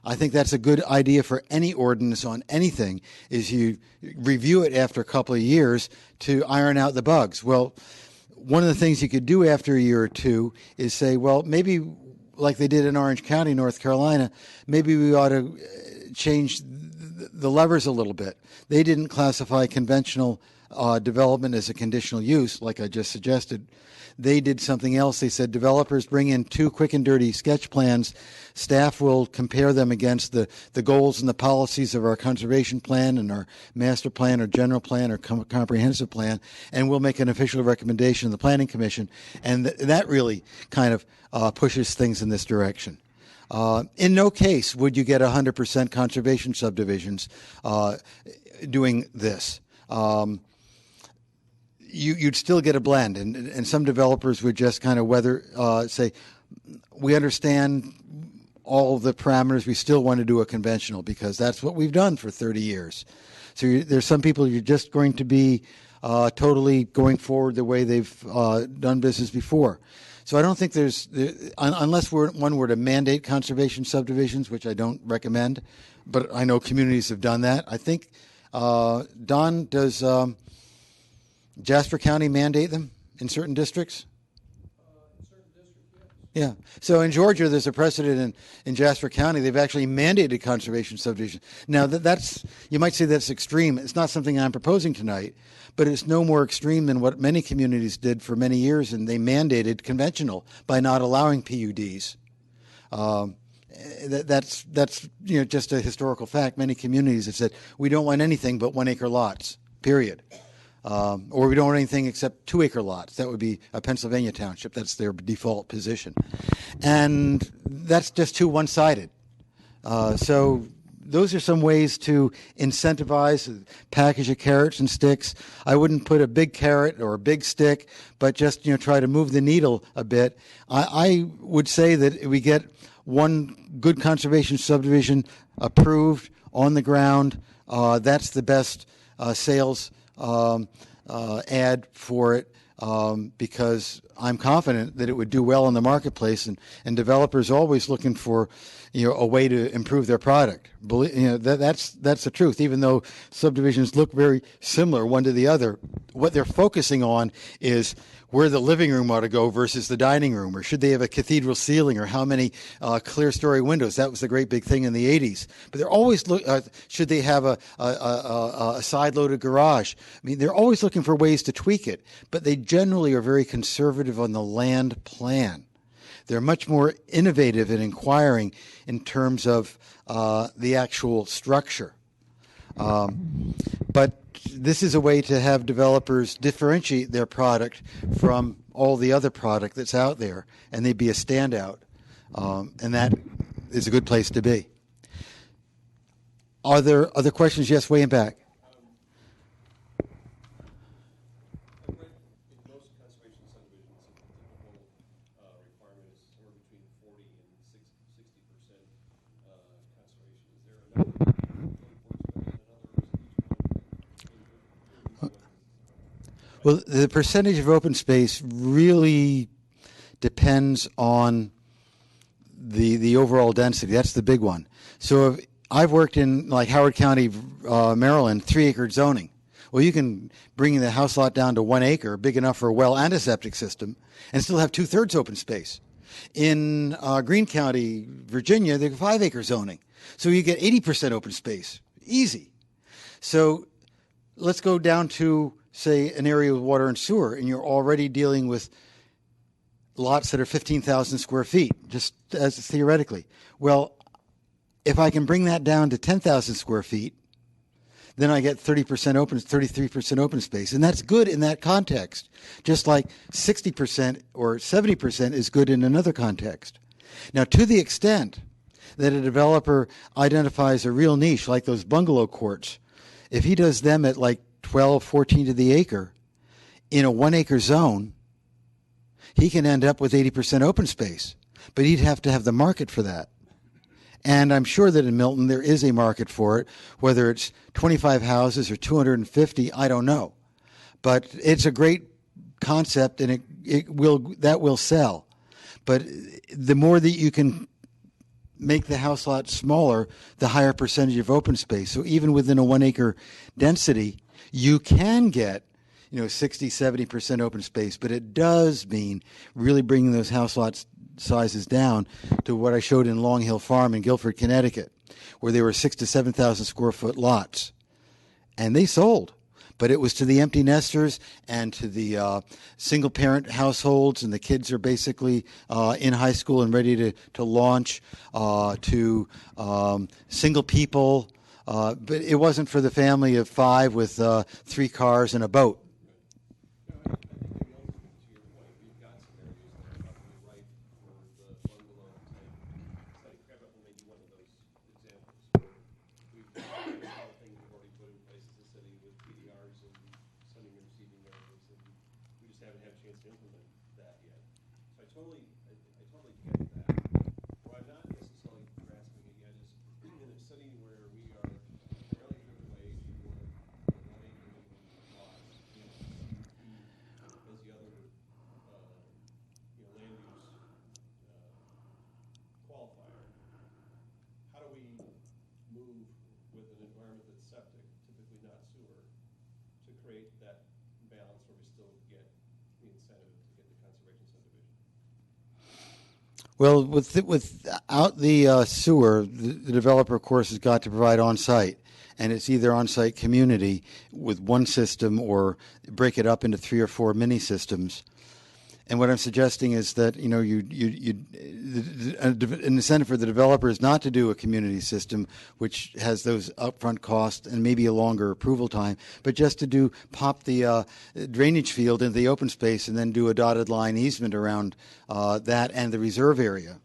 I think that's a good idea for any ordinance on anything, is you review it after a couple of years to iron out the bugs. Well, one of the things you could do after a year or two is say, well, maybe like they did in Orange County, North Carolina, maybe we ought to change the levers a little bit. They didn't classify conventional development as a conditional use, like I just suggested. They did something else. They said developers bring in 2 quick and dirty sketch plans. Staff will compare them against the goals and the policies of our conservation plan and our master plan or general plan or comprehensive plan, and we'll make an official recommendation to the Planning Commission. And that really kind of pushes things in this direction. In no case would you get 100% conservation subdivisions doing this. You'd still get a blend, and some developers would just kind of say, we understand all the parameters, we still want to do a conventional because that's what we've done for 30 years. So there's some people you're just going to be totally going forward the way they've done business before. So I don't think unless one were to mandate conservation subdivisions, which I don't recommend, but I know communities have done that. I think, Don, does Jasper County mandate them in certain districts? In certain districts, Yeah. yes. So in Georgia, there's a precedent in Jasper County. They've actually mandated conservation subdivision. Now, that's you might say that's extreme. It's not something I'm proposing tonight, but it's no more extreme than what many communities did for many years, and they mandated conventional by not allowing PUDs. That's just a historical fact. Many communities have said, we don't want anything but 1 acre lots, period. or we don't want anything except 2-acre lots. That would be a Pennsylvania township. That's their default position. And that's just too one-sided. So those are some ways to incentivize a package of carrots and sticks. I wouldn't put a big carrot or a big stick, but just try to move the needle a bit. I would say that we get one good conservation subdivision approved on the ground. That's the best sales ad for it, because I'm confident that it would do well in the marketplace, and developers are always looking for a way to improve their product. That's the truth. Even though subdivisions look very similar one to the other, what they're focusing on is where the living room ought to go versus the dining room, or should they have a cathedral ceiling, or how many clear story windows. That was the great big thing in the 80s. But they're always should they have a side loaded garage. I mean, they're always looking for ways to tweak it, but they generally are very conservative on the land plan. They're much more innovative in inquiring in terms of the actual structure. But this is a way to have developers differentiate their product from all the other product that's out there, and they'd be a standout. And that is a good place to be. Are there other questions? Yes, way in back. I've read in most conservation subdivisions, the typical requirement is somewhere between 40 and 60% conservation. Is there another that works better than others? Well, the percentage of open space really depends on the overall density. That's the big one. So I've worked in like Howard County, Maryland, 3-acre zoning. Well, you can bring the house lot down to 1 acre, big enough for a well and a septic system, and still have 2/3 open space. In Greene County, Virginia, they have 5-acre zoning. So you get 80% open space. Easy. So let's go down to, say, an area with water and sewer, and you're already dealing with lots that are 15,000 square feet, just as theoretically. Well, if I can bring that down to 10,000 square feet, then I get 33% open space. And that's good in that context, just like 60% or 70% is good in another context. Now, to the extent that a developer identifies a real niche, like those bungalow courts, if he does them at like 12, 14 to the acre in a 1-acre zone, he can end up with 80% open space. But he'd have to have the market for that. And I'm sure that in Milton there is a market for it, whether it's 25 houses or 250, I don't know. But it's a great concept, and that will sell. But the more that you can make the house lot smaller, the higher percentage of open space. So even within a 1-acre density, you can get 60, 70% open space, but it does mean really bringing those house lots sizes down to what I showed in Long Hill Farm in Guilford, Connecticut, where they were 6,000 to 7,000 square foot lots, and they sold. But it was to the empty nesters and to the single parent households, and the kids are basically in high school and ready to launch, to single people. But it wasn't for the family of 5 with 3 cars and a boat. Well, without the sewer, the developer, of course, has got to provide on-site. And it's either on-site community with one system or break it up into 3 or 4 mini systems. And what I'm suggesting is that an incentive for the developer is not to do a community system, which has those upfront costs and maybe a longer approval time, but just to pop the drainage field into the open space and then do a dotted line easement around that and the reserve area.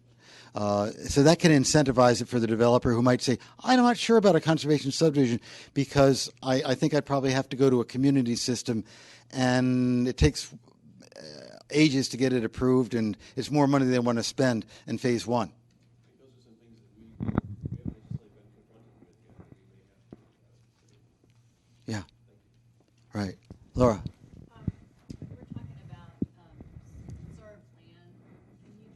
So that can incentivize it for the developer who might say, I'm not sure about a conservation subdivision because I think I'd probably have to go to a community system, and it takes ages to get it approved, and it's more money they want to spend in phase one. Those are some things that we haven't necessarily been confronted with yet, that we may have. Yeah. Right. Laura. We're talking about reserved land. Can you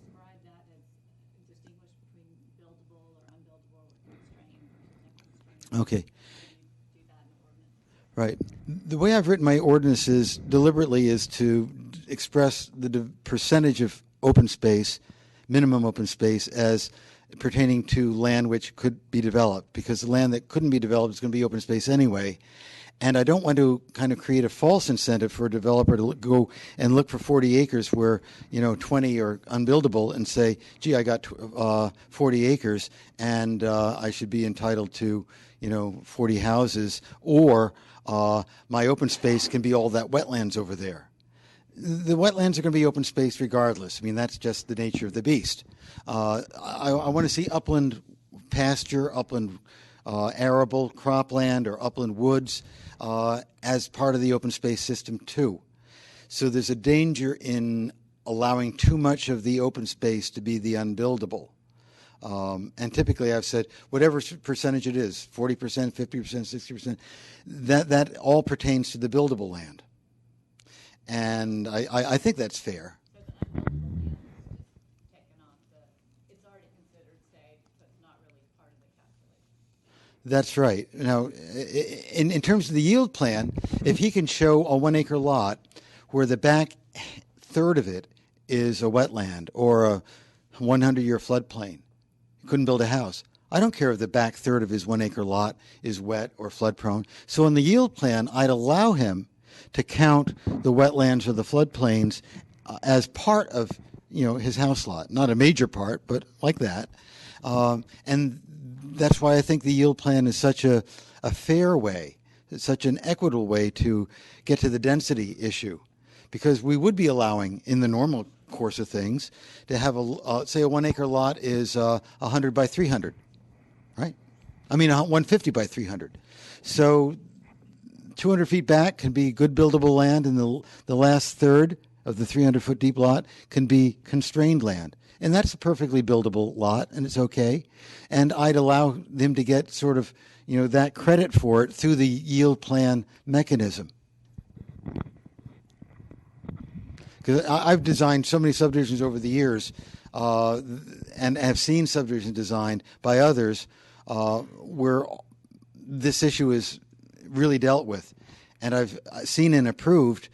describe that as distinguish between buildable or unbuildable or constrained versus unconstrained? Okay. Do that in ordinance? Right. The way I've written my ordinances deliberately is to express the percentage of open space, minimum open space, as pertaining to land which could be developed, because the land that couldn't be developed is going to be open space anyway. And I don't want to kind of create a false incentive for a developer to go and look for 40 acres where, 20 are unbuildable and say, gee, I got 40 acres and I should be entitled to, 40 houses, or my open space can be all that wetlands over there. The wetlands are going to be open space regardless. I mean, that's just the nature of the beast. I want to see upland pasture, upland arable cropland, or upland woods as part of the open space system too. So there's a danger in allowing too much of the open space to be the unbuildable. And typically I've said whatever percentage it is, 40%, 50%, 60%, that all pertains to the buildable land. And I think that's fair. So the unbuildable land is taken off it's already considered safe, but not really part of the calculation. That's right. Now, in terms of the yield plan, if he can show a 1 acre lot where the back third of it is a wetland or a 100-year floodplain, couldn't build a house. I don't care if the back third of his 1 acre lot is wet or flood prone. So in the yield plan, I'd allow him to count the wetlands or the floodplains as part of his house lot, not a major part, but like that. And that's why I think the yield plan is such a fair way, such an equitable way to get to the density issue, because we would be allowing in the normal course of things to have say a 1 acre lot is 100 by 300, right? I mean 150 by 300. So 200 feet back can be good buildable land, and the last third of the 300-foot deep lot can be constrained land. And that's a perfectly buildable lot, and it's okay. And I'd allow them to get sort of, that credit for it through the yield plan mechanism. Because I've designed so many subdivisions over the years and have seen subdivisions designed by others where this issue is really dealt with. And I've seen and approved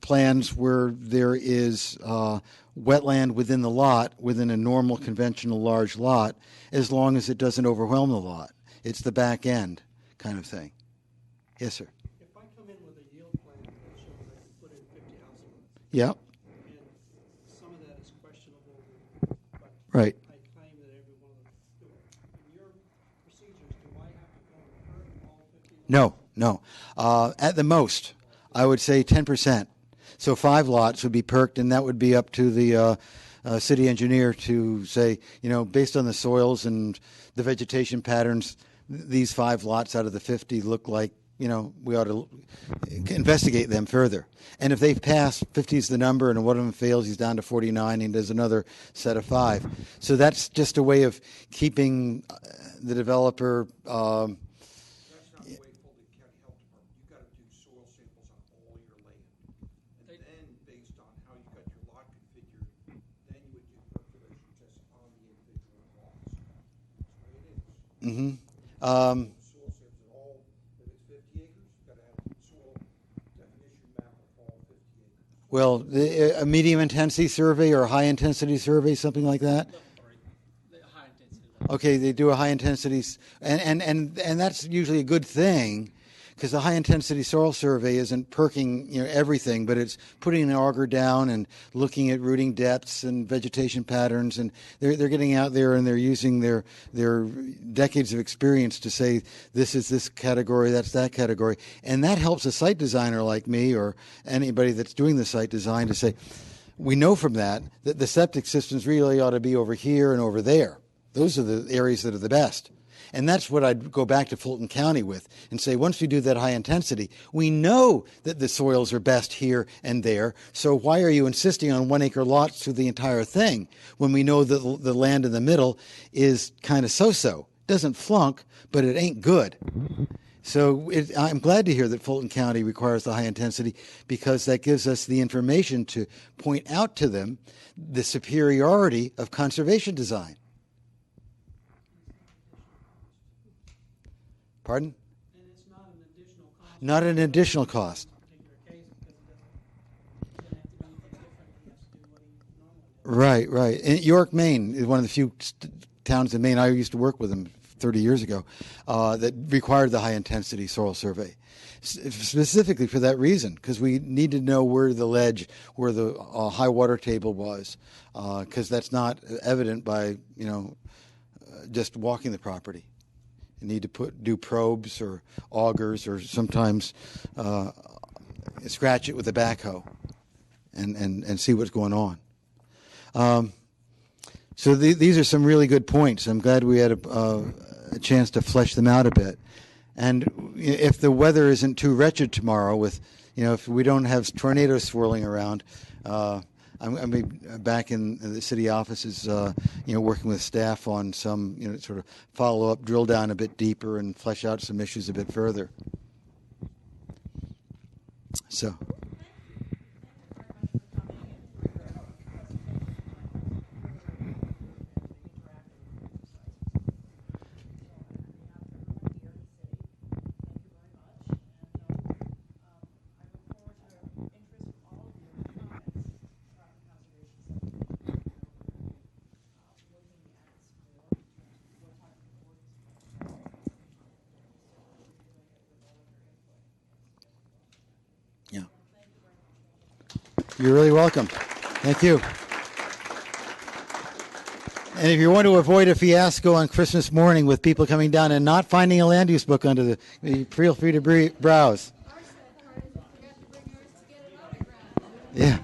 plans where there is wetland within the lot, within a normal conventional large lot, as long as it doesn't overwhelm the lot. It's the back end kind of thing. Yes, sir. If I come in with a yield plan that shows I can put in 50 house lots, Yeah. and some of that is questionable, but Right. I claim that every one of them do it. In your procedures, do I have to go and perk all 50 lots? No. At the most, I would say 10%. So 5 lots would be perked, and that would be up to the city engineer to say, based on the soils and the vegetation patterns, these 5 lots out of the 50 look like, we ought to investigate them further. And if they pass, 50 is the number, and one of them fails, he's down to 49, and there's another set of 5. So that's just a way of keeping the developer. That's not the way Fulton County Health Department. You got to do soil samples on all your land, and then based on how you got your lot configured, then you would do percolation tests on the individual lots. That's the way it is. Mm-hmm. Soil samples at all. If it's 50 acres, you got to have a soil definition map of all 50 acres. Well, a medium intensity survey or a high intensity survey, something like that. Okay, they do a high intensity, and that's usually a good thing, because the high intensity soil survey isn't perking everything, but it's putting an auger down and looking at rooting depths and vegetation patterns, and they're getting out there and they're using their decades of experience to say this is this category, that's that category, and that helps a site designer like me or anybody that's doing the site design to say, we know from that the septic systems really ought to be over here and over there. Those are the areas that are the best. And that's what I'd go back to Fulton County with and say, once we do that high intensity, we know that the soils are best here and there. So why are you insisting on 1 acre lots through the entire thing when we know that the land in the middle is kind of so-so? Doesn't flunk, but it ain't good. So I'm glad to hear that Fulton County requires the high intensity, because that gives us the information to point out to them the superiority of conservation design. Pardon? And it's not an additional cost. Not an additional cost. Right, right. And York, Maine is one of the few towns in Maine. I used to work with them 30 years ago that required the high intensity soil survey, specifically for that reason, because we need to know where the ledge, where the high water table was, because that's not evident by just walking the property. You need to do probes or augers, or sometimes scratch it with a backhoe and see what's going on. So these are some really good points. I'm glad we had a chance to flesh them out a bit. And if the weather isn't too wretched tomorrow, with if we don't have tornadoes swirling around, I'm be back in the city offices, working with staff on some, sort of follow up, drill down a bit deeper, and flesh out some issues a bit further. So. Yeah. You're really welcome. Thank you. And if you want to avoid a fiasco on Christmas morning with people coming down and not finding a land use book under feel free to browse. Yeah.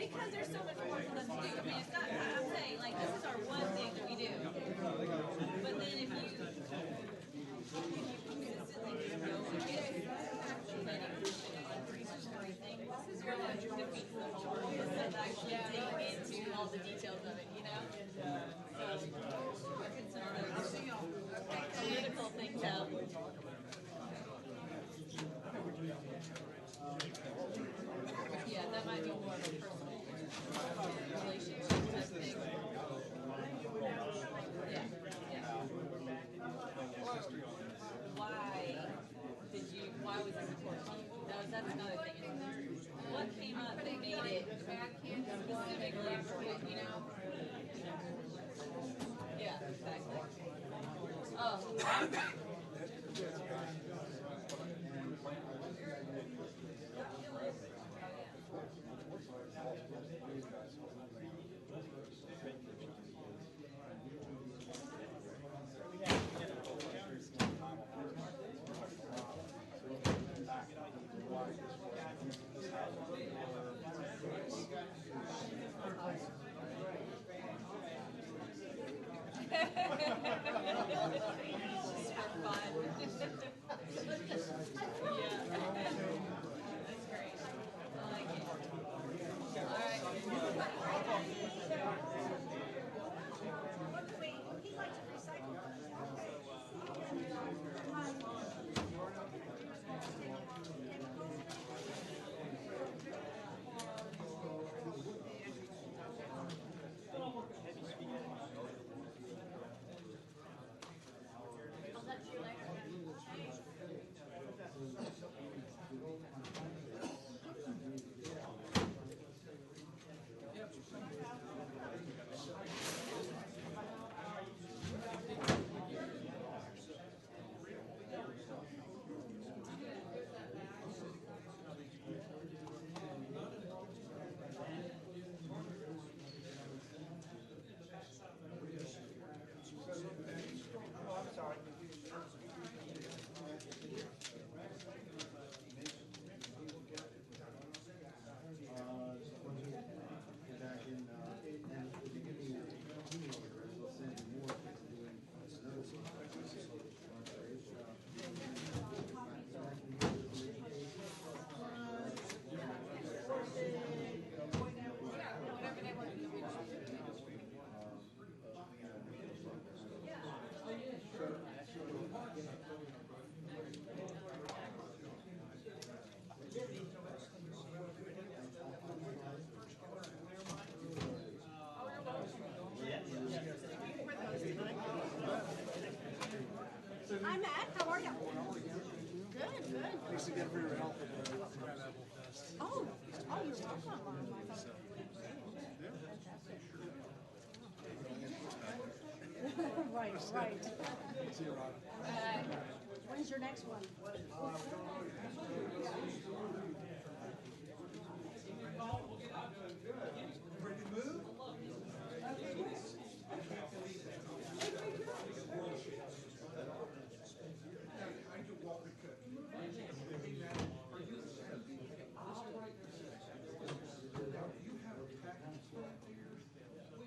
because there's so much more for them to do. I mean, it's not, I'm saying, like, this is our one thing that we do. But then if you consistently just go and get planning on three things, this is really defeats the whole purpose of actually digging into all the details of it, you know? So, I could sort of political things out. Yeah, that might be more of a personal relationship type thing. Yeah, yeah. Why was this important to you? That's another thing. What came up that made it specifically important, you know? Yeah, exactly. Oh. Just for fun. Yeah. That's great. I like it. All right. Wait, he likes to recycle. Hi, Matt. How are you? Good, good. Thanks again for your help. Oh, you're welcome. Right, right. When's your next one? Ready to move? I do Walker Cook. You have a package right there.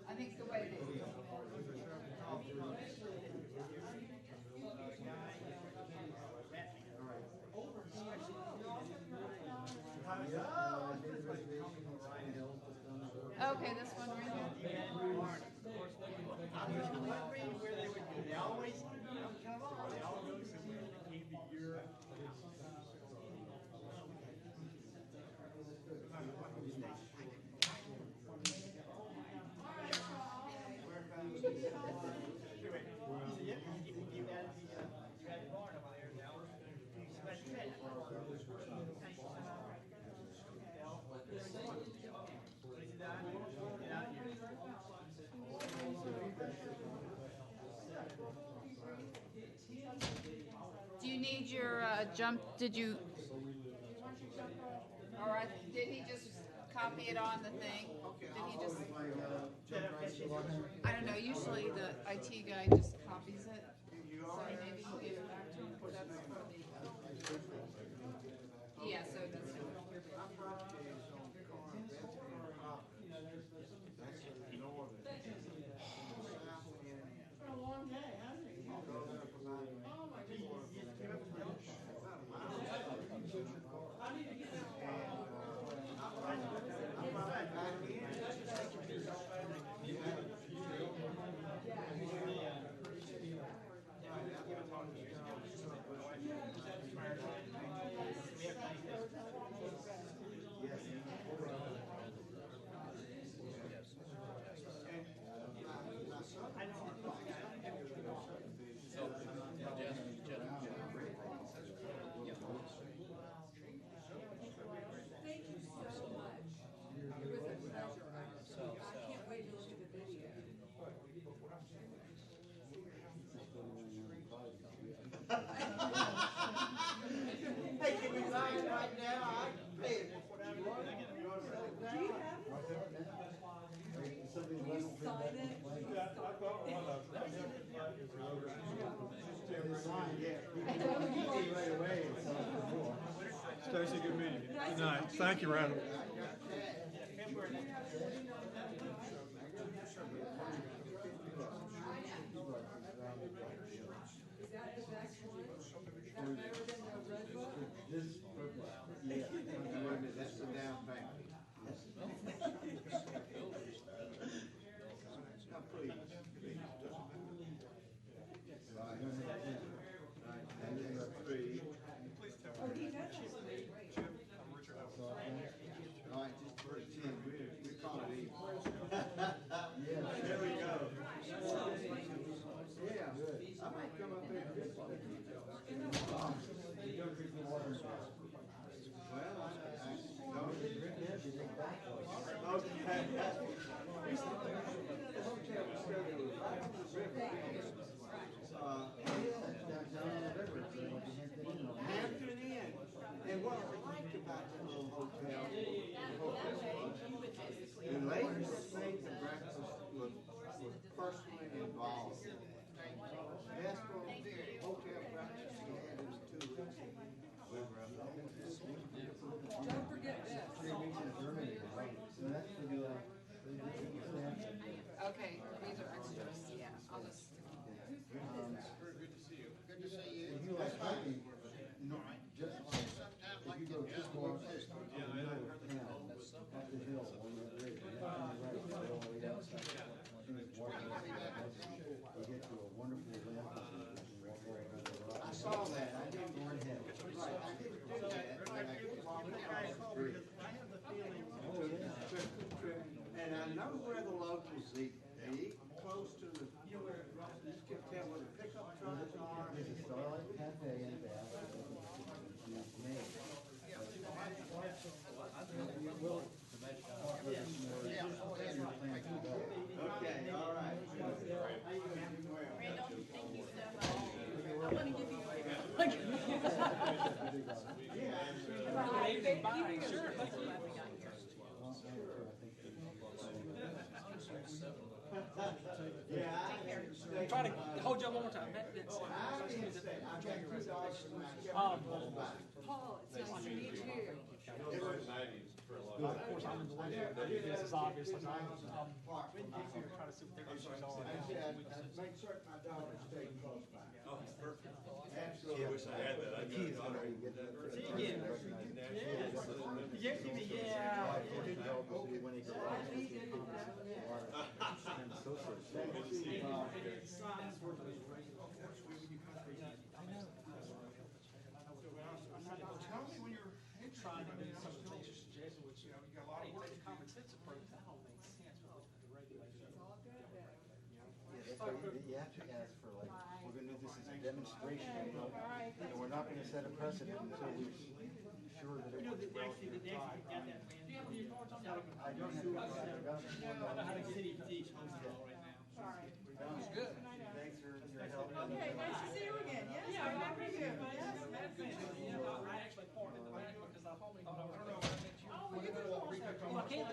I think the way they. Okay, this one right here. Do you need your jump? Did you? All right. Did he just copy it on the thing? Did he just? I don't know. Usually the IT guy just copies it. So maybe he'll give it back to him. That's for the. Yeah. So it doesn't. Stacy, good meeting you. Good night. Thank you, Randall. And what I liked about that little hotel, the ladies that made the breakfast was personally involved. That's for hotel breakfast. Okay, these are extras, yeah, I'll just. Good to see you. Good to see you. If you like hiking, just Sometimes if like you to go just just walk walk this. the middle of town, up the hill, one of the bridge, and then on the right, you go all the way down. And it's walking up the hill, you get to a wonderful landmark, you can walk all around the rock. I saw that, I didn't, Thorn Hill. right, I didn't do that, but I did walk across the street. I have the feeling, Oh, yeah. And I know where the locals eat. They eat close to the, you can tell where the pickup trucks are. There's a Starlight Cafe in Bath, and it's made. You will talk with us more. Okay, all right. Randall, thank you so much. I wanna give you try to hold you up one more time. That's, I didn't say, I got two dogs and I kept them back. Paul, it's nice to meet you. It was nineties for a long of course, I'm in the way. This is obvious. Like, Park for my trying to house. see what their issues are. I said, make certain my dog stay close by. Oh, perfect. Absolutely. I wish I had that. I'd be a daughter. See you again. Tell me when you're trying to do some of the things you're suggesting, which, you got a lot of work. Take a common sense approach, that all makes sense with the regulations. Yeah, that's why you have to ask for, like, we're gonna do this as a demonstration, and we're not gonna set a precedent until we're sure that it works well. got that, man. Do you have your cards on that? I don't have, I got I don't know how to city petition right now. Sounds good. Thanks for your help. Okay, nice to see you again, yes, I remember you, yes. I actually parked in the back because I thought I was. Oh, you can call us. Well, I can't,